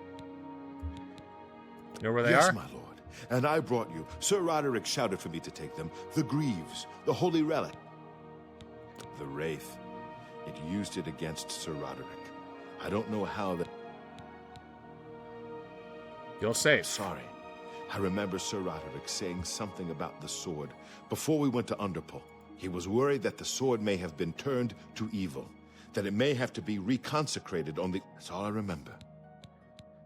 You know where they Yes, are? my lord. And I brought you. Sir Roderick shouted for me to take them. The greaves, the holy relic. The wraith. It used it against Sir Roderick. I don't know how that... You're safe. Sorry. I remember Sir Roderick saying something about the sword before we went to Underpall. He was worried that the sword may have been turned to evil, that it may have to be reconsecrated on the... That's all I remember.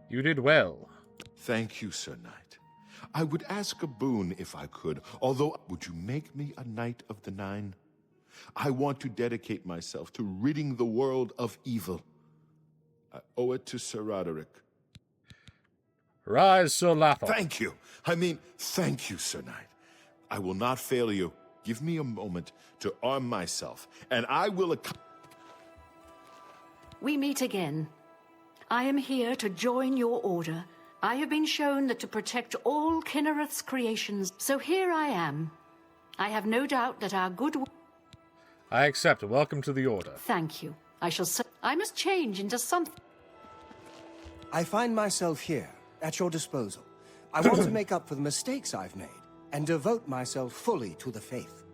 You did well. Thank you, Sir Knight. I would ask a boon if I could, although would you make me a Knight of the Nine? I want to dedicate myself to ridding the world of evil. I owe it to Sir Roderick. Rise, Sir Latham. Thank you. I mean, thank you, Sir Knight. I will not fail you. Give me a moment to arm myself, and I will... We meet again. I am here to join your order. I have been shown that to protect all Kinnereth's creations, so here I am. I have no doubt that our good... I accept. Welcome to the Order. Thank you. I must change into something. I find myself here, at your disposal. I want to make up for the mistakes I've made, and devote myself fully to the faith.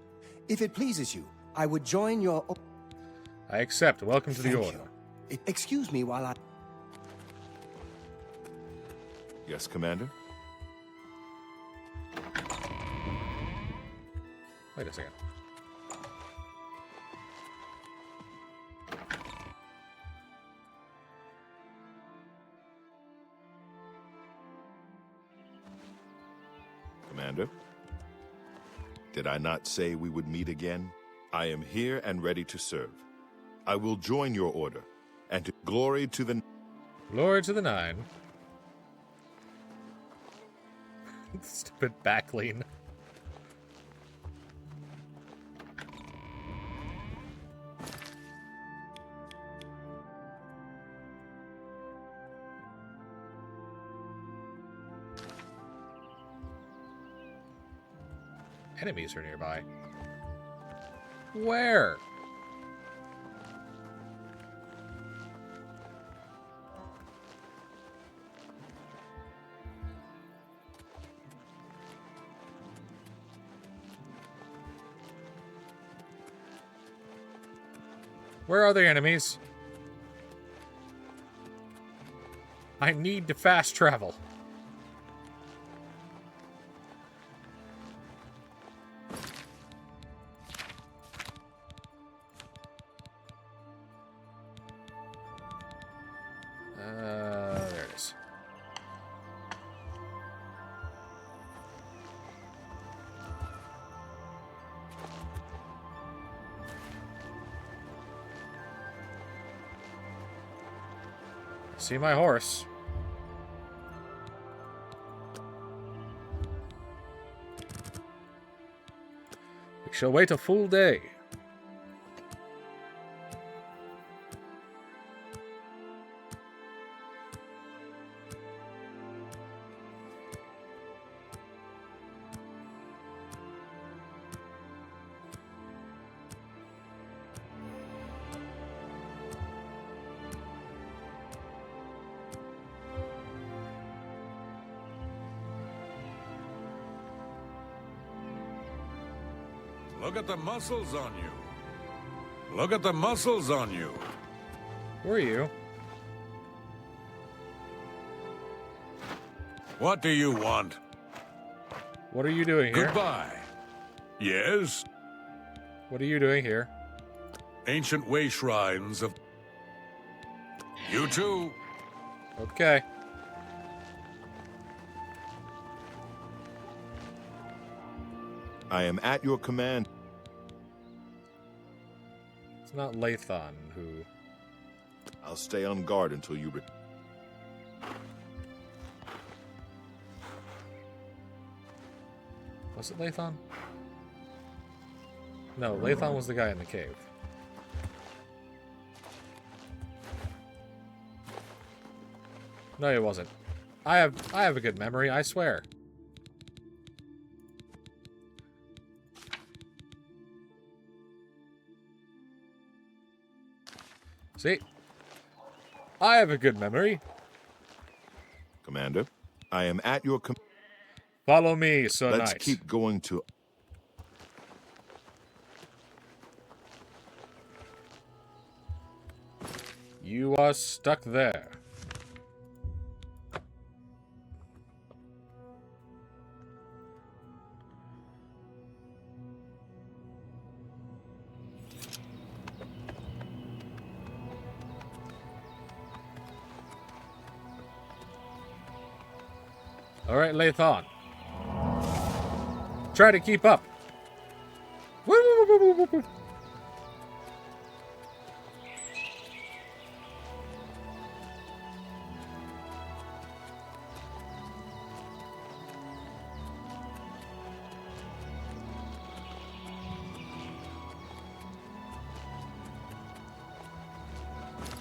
If it pleases you, I would join your... I accept. Welcome to the Thank Order. you. Excuse me while I... Yes, Commander? Wait a second. Commander? Did I not say we would meet again? I am here and ready to serve. I will join your order, and to glory to the... Glory to the Nine. Stupid backlean. Enemies are nearby. Where? Where are the enemies? I need to fast travel. There it is. See my horse. We shall wait a full day. Look at the muscles on you. Look at the muscles on you. Who are you? What do you want? What are you doing here? Goodbye. Yes? What are you doing here? Ancient way shrines of... You too. Okay. I am at your command. It's not Lathon who... I'll stay on guard until you return. Was it Lathon? No, Lathon was the guy in the cave. No, he wasn't. I have a good memory, I swear. See? I have a good memory. Commander, I am at your command. Follow me, Sir Let's Knight. keep going to... You are stuck there. All right, Lathon. Try to keep up. Woo, woo, woo, woo, woo, woo.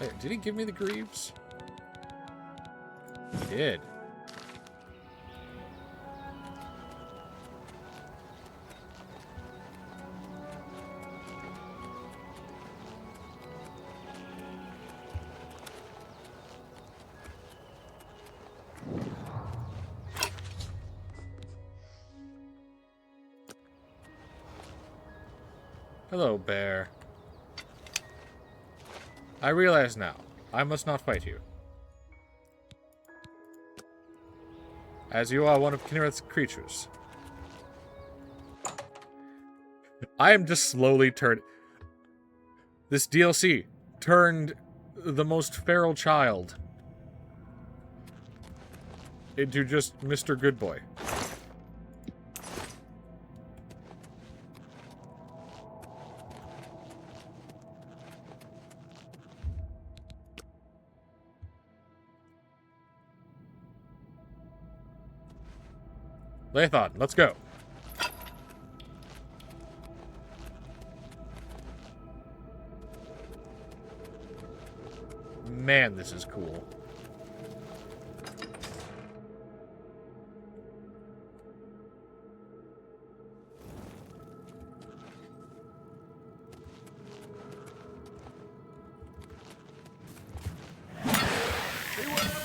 Hey, did he give me the greaves? He did. Hello, bear. I realize now, I must not fight you. As you are one of Kinnereth's creatures. I am just slowly turned... This DLC turned the most feral child into just Mr. Goodboy. Lathon, let's go. Man, this is cool.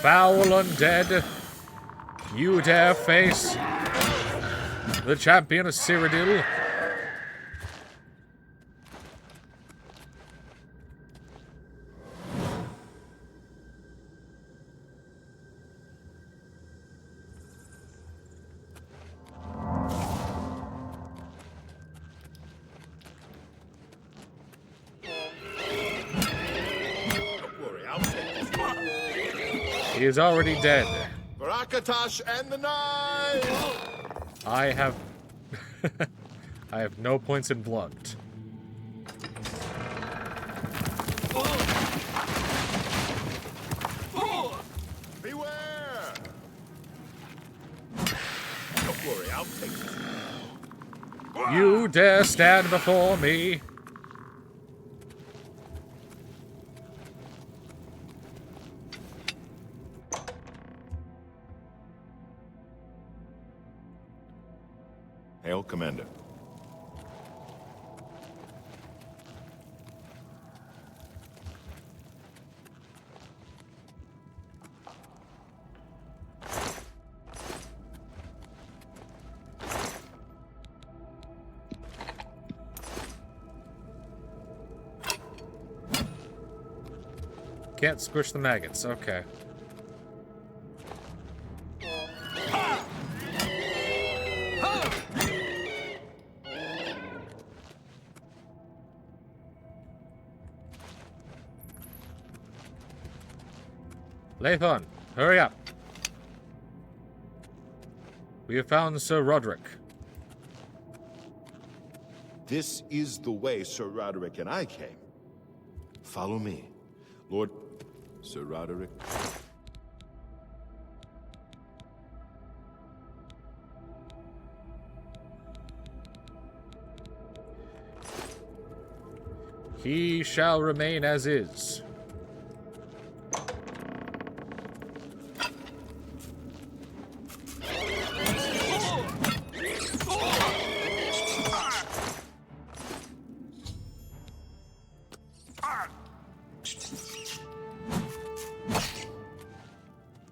foul undead. You dare face the champion of Cyrodiil? He is already dead. Barakatash and the knife! I have... I have no points in blunt. Beware! Don't worry, I'll take this. You dare stand before me? Hail, Commander. Can't squish the maggots, okay. Lathon, hurry up. We have found Sir Roderick. This is the way Sir Roderick and I came. Follow me. Lord... Sir Roderick... He shall remain as is.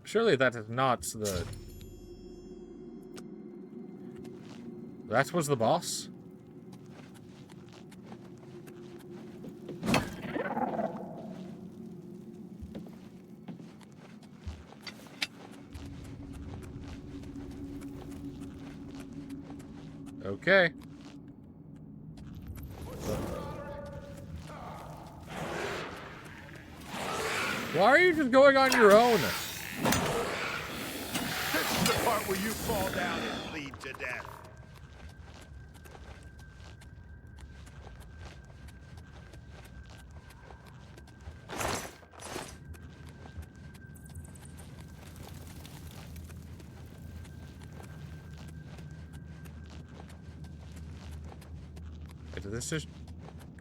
Surely that is not the... That was the boss? Okay. Why are you just going on your own? This is the part where you fall down and bleed to death.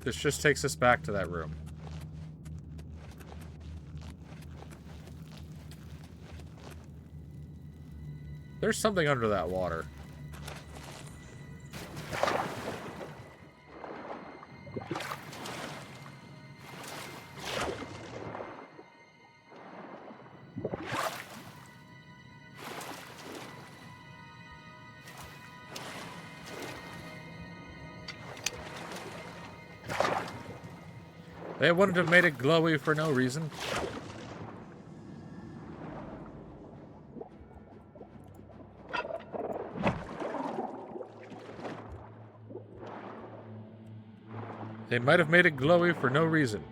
This just takes us back to that room. There's something under that water. They wouldn't have made it glowy for no reason. They might have made it glowy for no reason.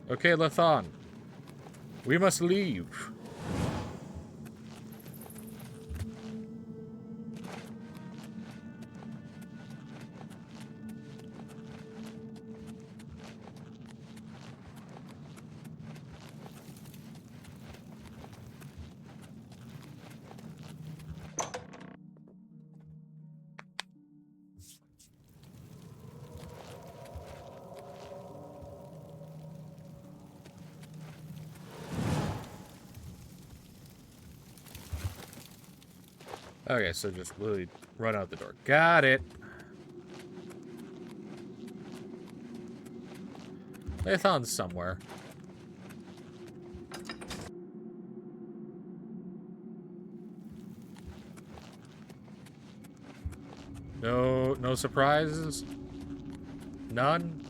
Okay, Lathon. We must leave. Okay, so just literally run out the door. Got it. Lathan's somewhere. No surprises? None?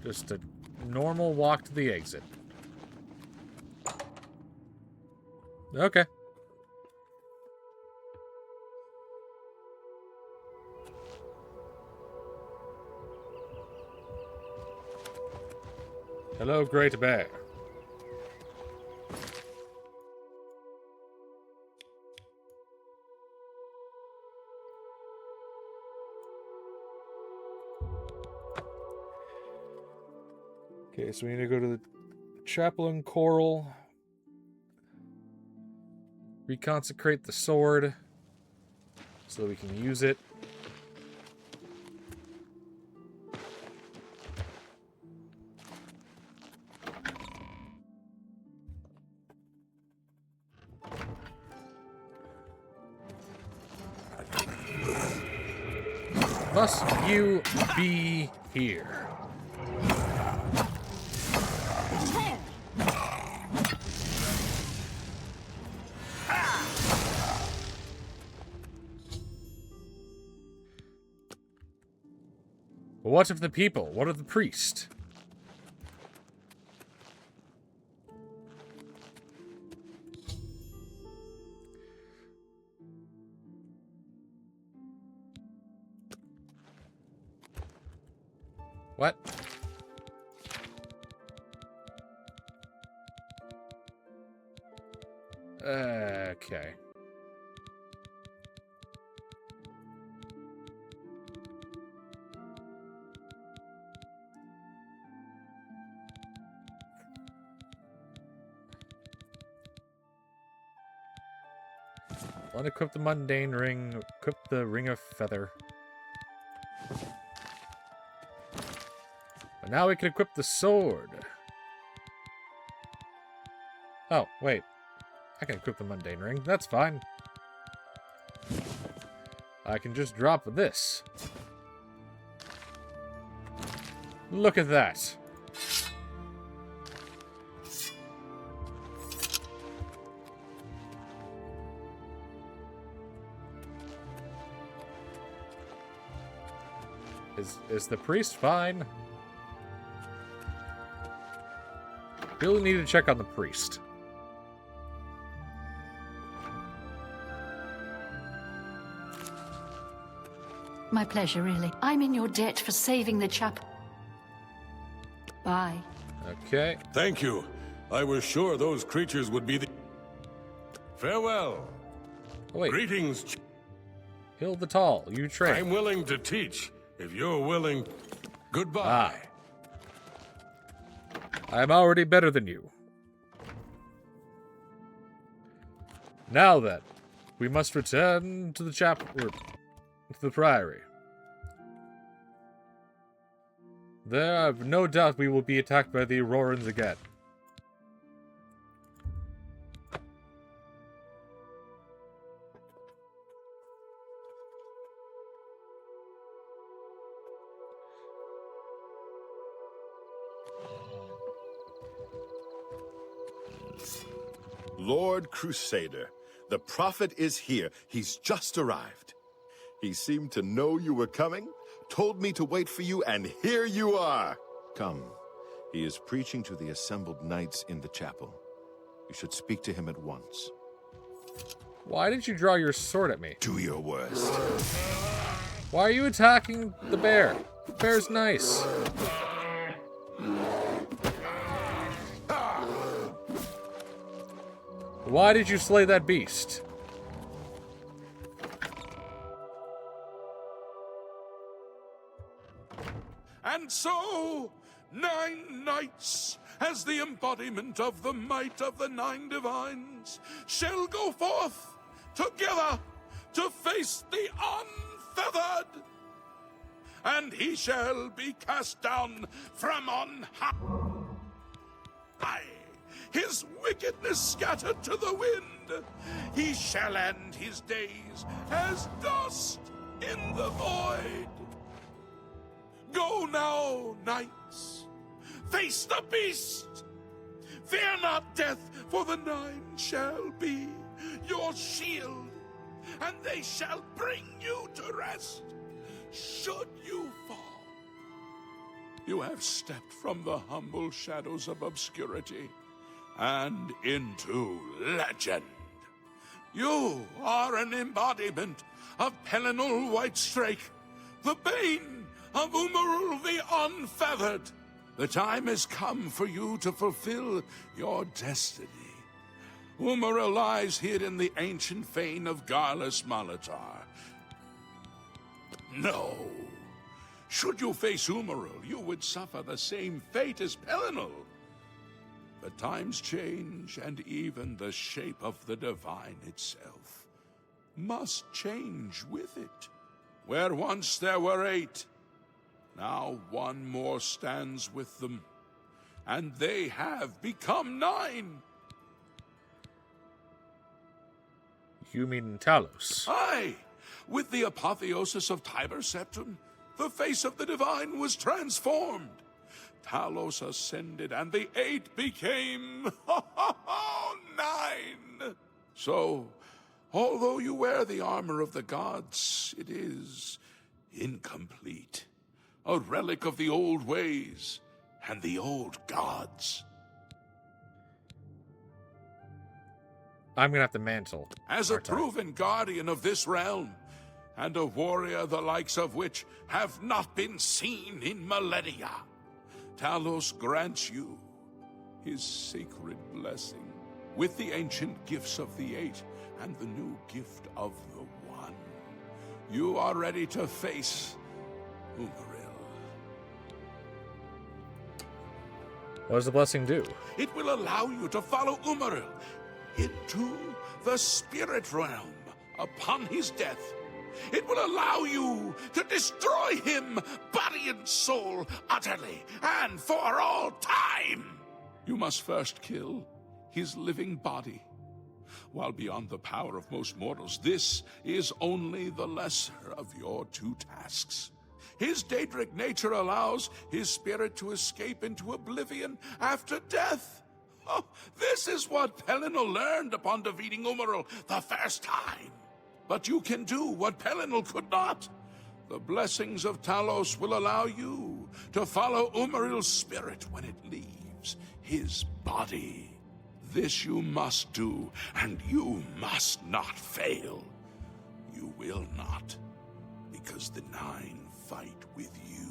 Just a normal walk to the exit. Okay. Hello, Great Bear. Okay, so we need to go to the chapel and coral. Reconsecrate the sword so that we can use it. Must you be here? But what of the people? What of the priest? What? Okay. Unequip the mundane ring, equip the ring of feather. But now we can equip the sword. Oh, wait. I can equip the mundane ring. That's fine. I can just drop this. Look at that. Is the priest fine? Really need to check on the priest. My pleasure, really. I'm in your debt for saving the chapel. Bye. Okay. Thank you. I was sure those creatures would be the... Farewell. Oh, wait. Greetings. Hill the Tall, you train. I'm willing to teach, if you're willing. Goodbye. I'm already better than you. Now then, we must return to the to the priory. There, I've no doubt we will be attacked by the Aurorans again. Lord Crusader, the prophet is here. He's just arrived. He seemed to know you were coming, told me to wait for you, and here you are. Come. He is preaching to the assembled knights in the chapel. You should speak to him at once. Why did you draw your sword at me? Do your worst. Why are you attacking the bear? The bear's nice. Why did you slay that beast? And so, 9 knights, as the embodiment of the might of the 9 divines, shall go forth together to face the unfeathered. And he shall be cast down from on high. his wickedness scattered to the wind. He shall end his days as dust in the void. Go now, knights. Face the beast. Fear not death, for the Nine shall be your shield, and they shall bring you to rest, should you fall. You have stepped from the humble shadows of obscurity and into legend. You are an embodiment of Pelinal Whitestrake, the bane of Umaril the Unfeathered. The time has come for you to fulfill your destiny. Umaril lies hid in the ancient fane of Garlus Malatar. No. Should you face Umaril, you would suffer the same fate as Pelinal. But times change, and even the shape of the divine itself must change with it. Where once there were 8, now one more stands with them, and they have become 9. You mean Talos? Aye! With the apotheosis of Tiber Septim, the face of the divine was transformed. Talos ascended, and the 8 became 9. So, although you wear the armor of the gods, it is incomplete. A relic of the old ways and the old gods. I'm gonna have to mantle. As a proven guardian of this realm, and a warrior the likes of which have not been seen in millennia, Talos grants you his sacred blessing with the ancient gifts of the 8 and the new gift of the One. You are ready to face Umaril. What does the blessing do? It will allow you to follow Umaril into the spirit realm upon his death. It will allow you to destroy him, body and soul, utterly and for all time. You must first kill his living body. While beyond the power of most mortals, this is only the lesser of your 2 tasks. His Daedric nature allows his spirit to escape into oblivion after death. Oh, this is what Pelinal learned upon defeating Umaril the first time. But you can do what Pelinal could not. The blessings of Talos will allow you to follow Umaril's spirit when it leaves his body. This you must do, and you must not fail. You will not, because the 9 fight with you.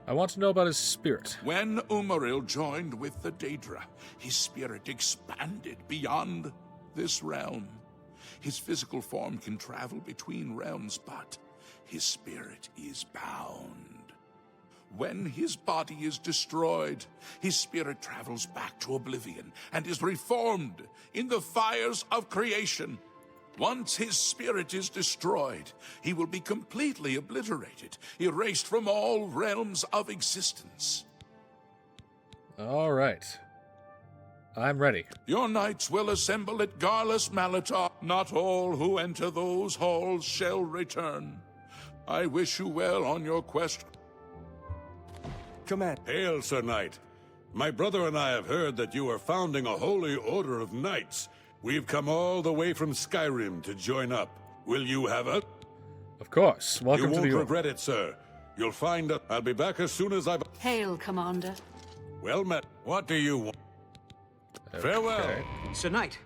I want to know about his spirit. When Umaril joined with the Daedra, his spirit expanded beyond this realm. His physical form can travel between realms, but his spirit is bound. When his body is destroyed, his spirit travels back to Oblivion and is reformed in the fires of creation. Once his spirit is destroyed, he will be completely obliterated, erased from all realms of existence. All right. I'm ready. Your knights will assemble at Garlus Malatar. Not all who enter those halls shall return. I wish you well on your quest. Command. Hail, Sir Knight. My brother and I have heard that you are founding a holy order of knights. We've come all the way from Skyrim to join up. Will you have it? Of course. Welcome to the You won't order. regret it, sir. You'll find that I'll be back as soon as I've... Hail, Commander. Well met. What do you want? Farewell. Okay. Sir Knight,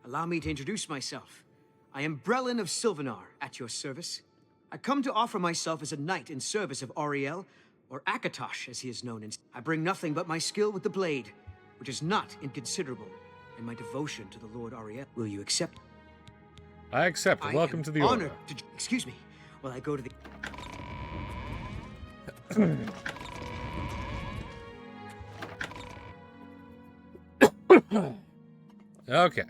allow me to introduce myself. I am Brelin of Sylvanar, at your service. I come to offer myself as a knight in service of Auriel, or Akatosh, as he is known. I bring nothing but my skill with the blade, which is not inconsiderable, and my devotion to the Lord Auriel. Will you accept? I accept. Welcome to the order. Honored to... Excuse me, while I go to the... Okay.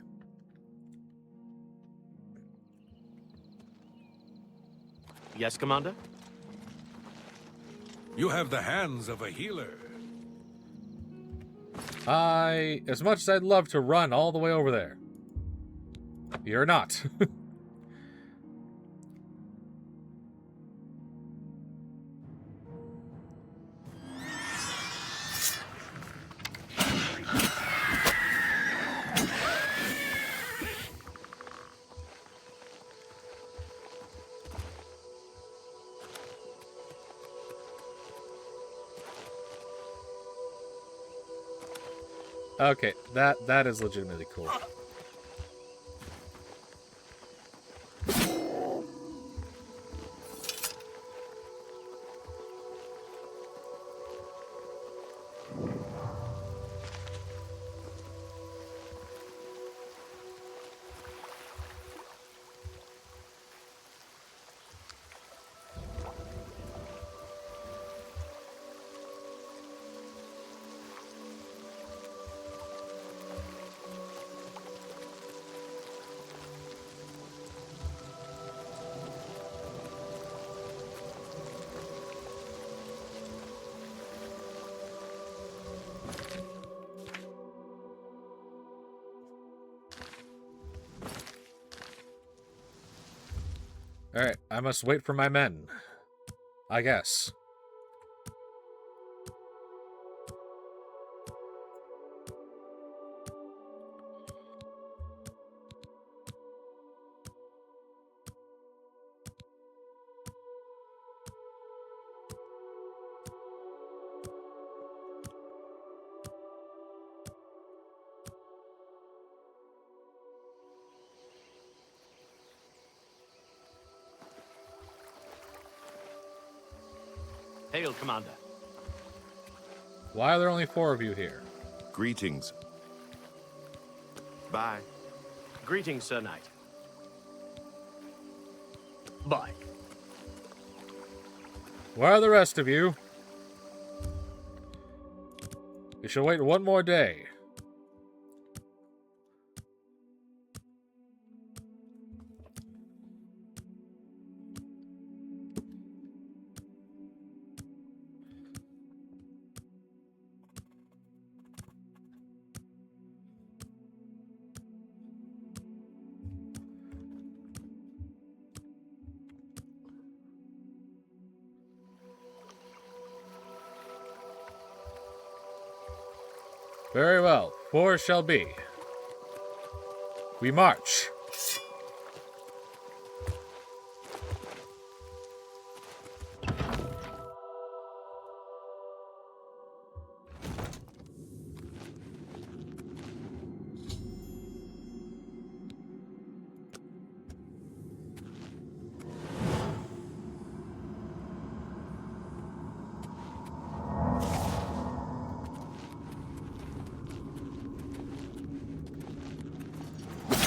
Yes, Commander? You have the hands of a healer. As much as I'd love to run all the way over there, you're not. Okay, that is legitimately cool. Alright, I must wait for my men. I guess. Hail, Commander. Why are there only 4 of you here? Greetings. Bye. Greetings, Sir Knight. Bye. Where are the rest of you? We shall wait one more day. Very well, 4 shall be. We march.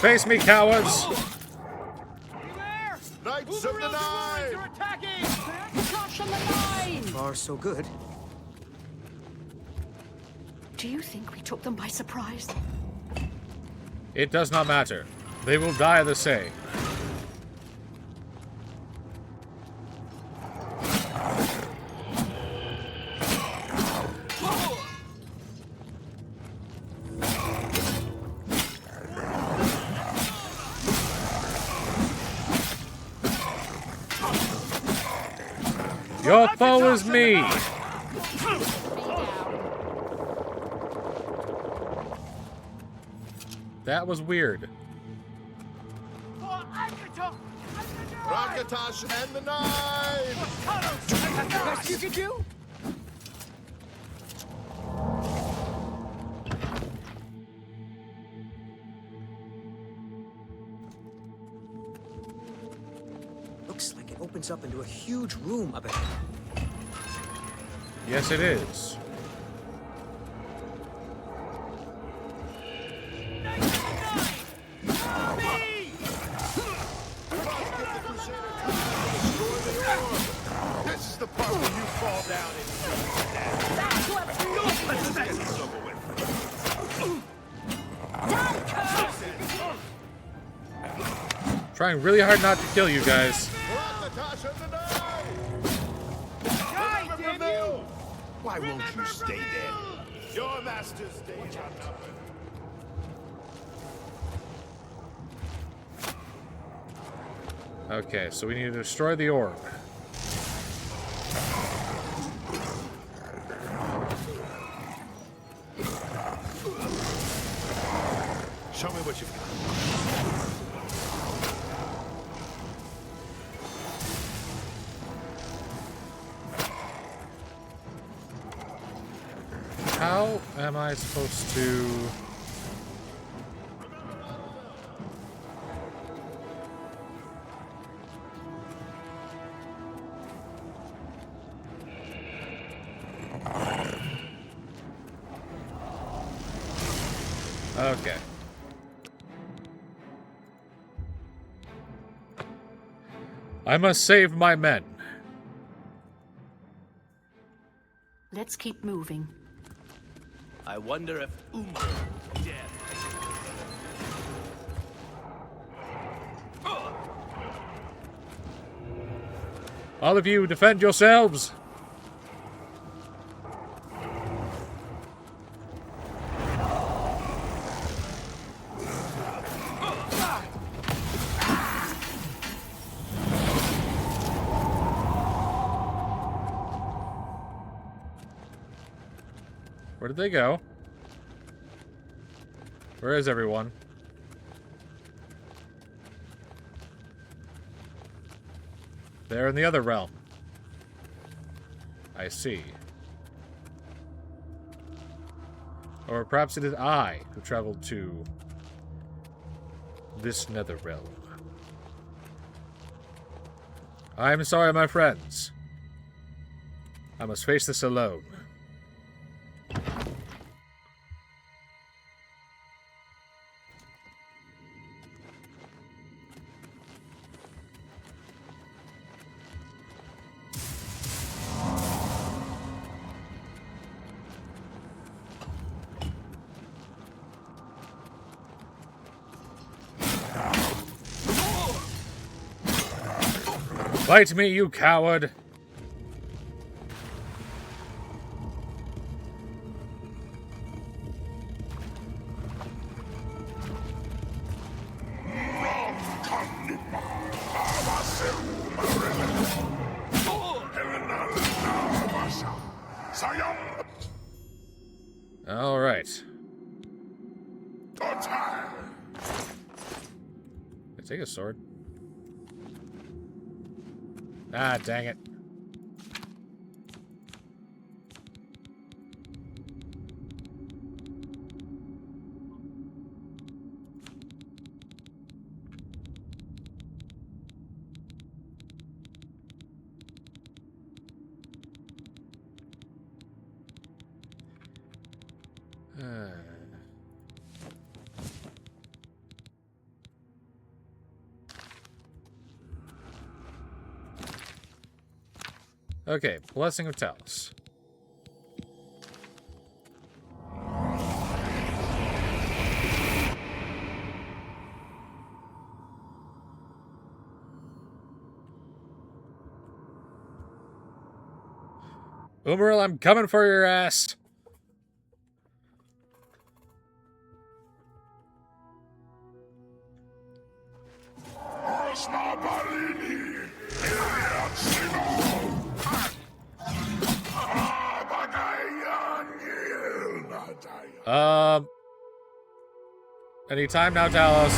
Face me, cowards! Knights of the Nine! Flash on the line! Far so good. Do you think we took them by surprise? It does not matter. They will die the same. Your foe is me! That was weird. Rakatash and the Nine! Best you can do? Looks like it opens up into a huge room up ahead. Yes, it is. This is the part where you fall down Trying really hard not to kill you guys. Rakatash and the Nine! Why won't you stay there? Your master's days are numbered. Okay, so we need to destroy the orb. Show me what you've got. How am I supposed to... Okay. I must save my men. Let's keep moving. I wonder if Umaril is dead. All of you, defend yourselves! Where did they go? Where is everyone? They're in the other realm. I see. Or perhaps it is I who traveled to this nether realm. I am sorry, my friends. I must face this alone. Fight me, you coward! All right. I take a sword. Ah, dang it. Okay, Blessing of Talos. Umaril, I'm coming for your ass. Anytime now, Talos.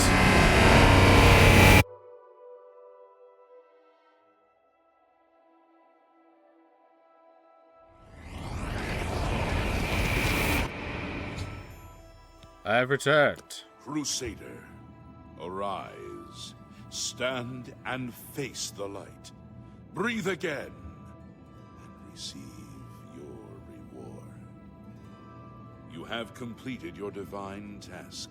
I have returned. Crusader, arise. Stand and face the light. Breathe again and receive your reward. You have completed your divine task.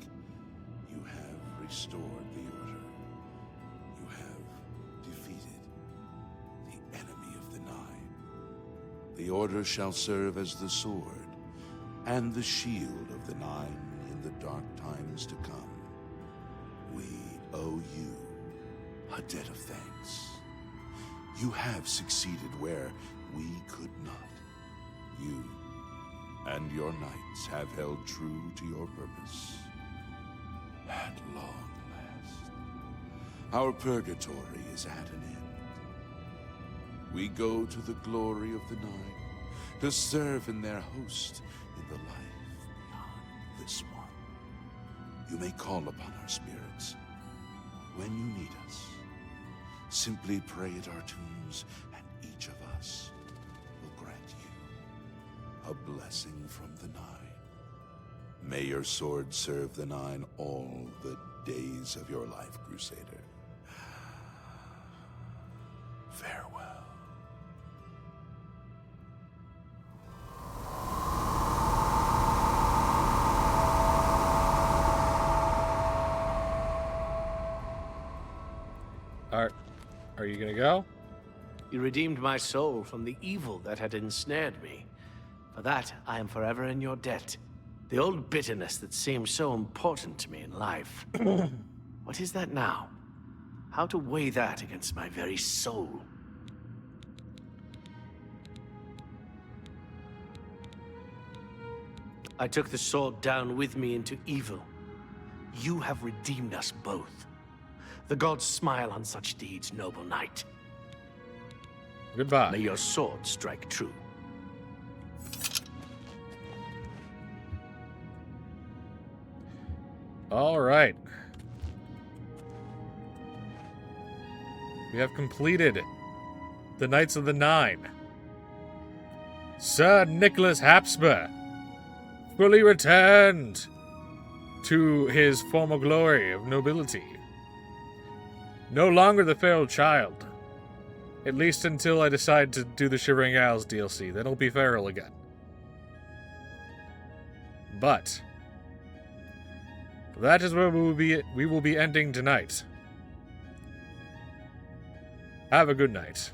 You have restored the order. You have defeated the enemy of the Nine. The order shall serve as the sword and the shield of the Nine in the dark times to come. We owe you a debt of thanks. You have succeeded where we could not. You and your knights have held true to your purpose. At long last, our purgatory is at an end. We go to the glory of the Nine to serve in their host in the life beyond this one. You may call upon our spirits when you need us. Simply pray at our tombs, and each of us will grant you a blessing from the Nine. May your sword serve the Nine all the days of your life, Crusader. Farewell. Are you gonna go? You redeemed my soul from the evil that had ensnared me. For that, I am forever in your debt. The old bitterness that seemed so important to me in life. What is that now? How to weigh that against my very soul? I took the sword down with me into evil. You have redeemed us both. The gods smile on such deeds, noble knight. Goodbye. May your sword strike true. All right. We have completed the Knights of the Nine. Sir Nicholas Habsburg fully returned to his former glory of nobility. No longer the feral child. At least until I decide to do the Shivering Isles DLC. Then he'll be feral again. But that is where we will be ending tonight. Have a good night.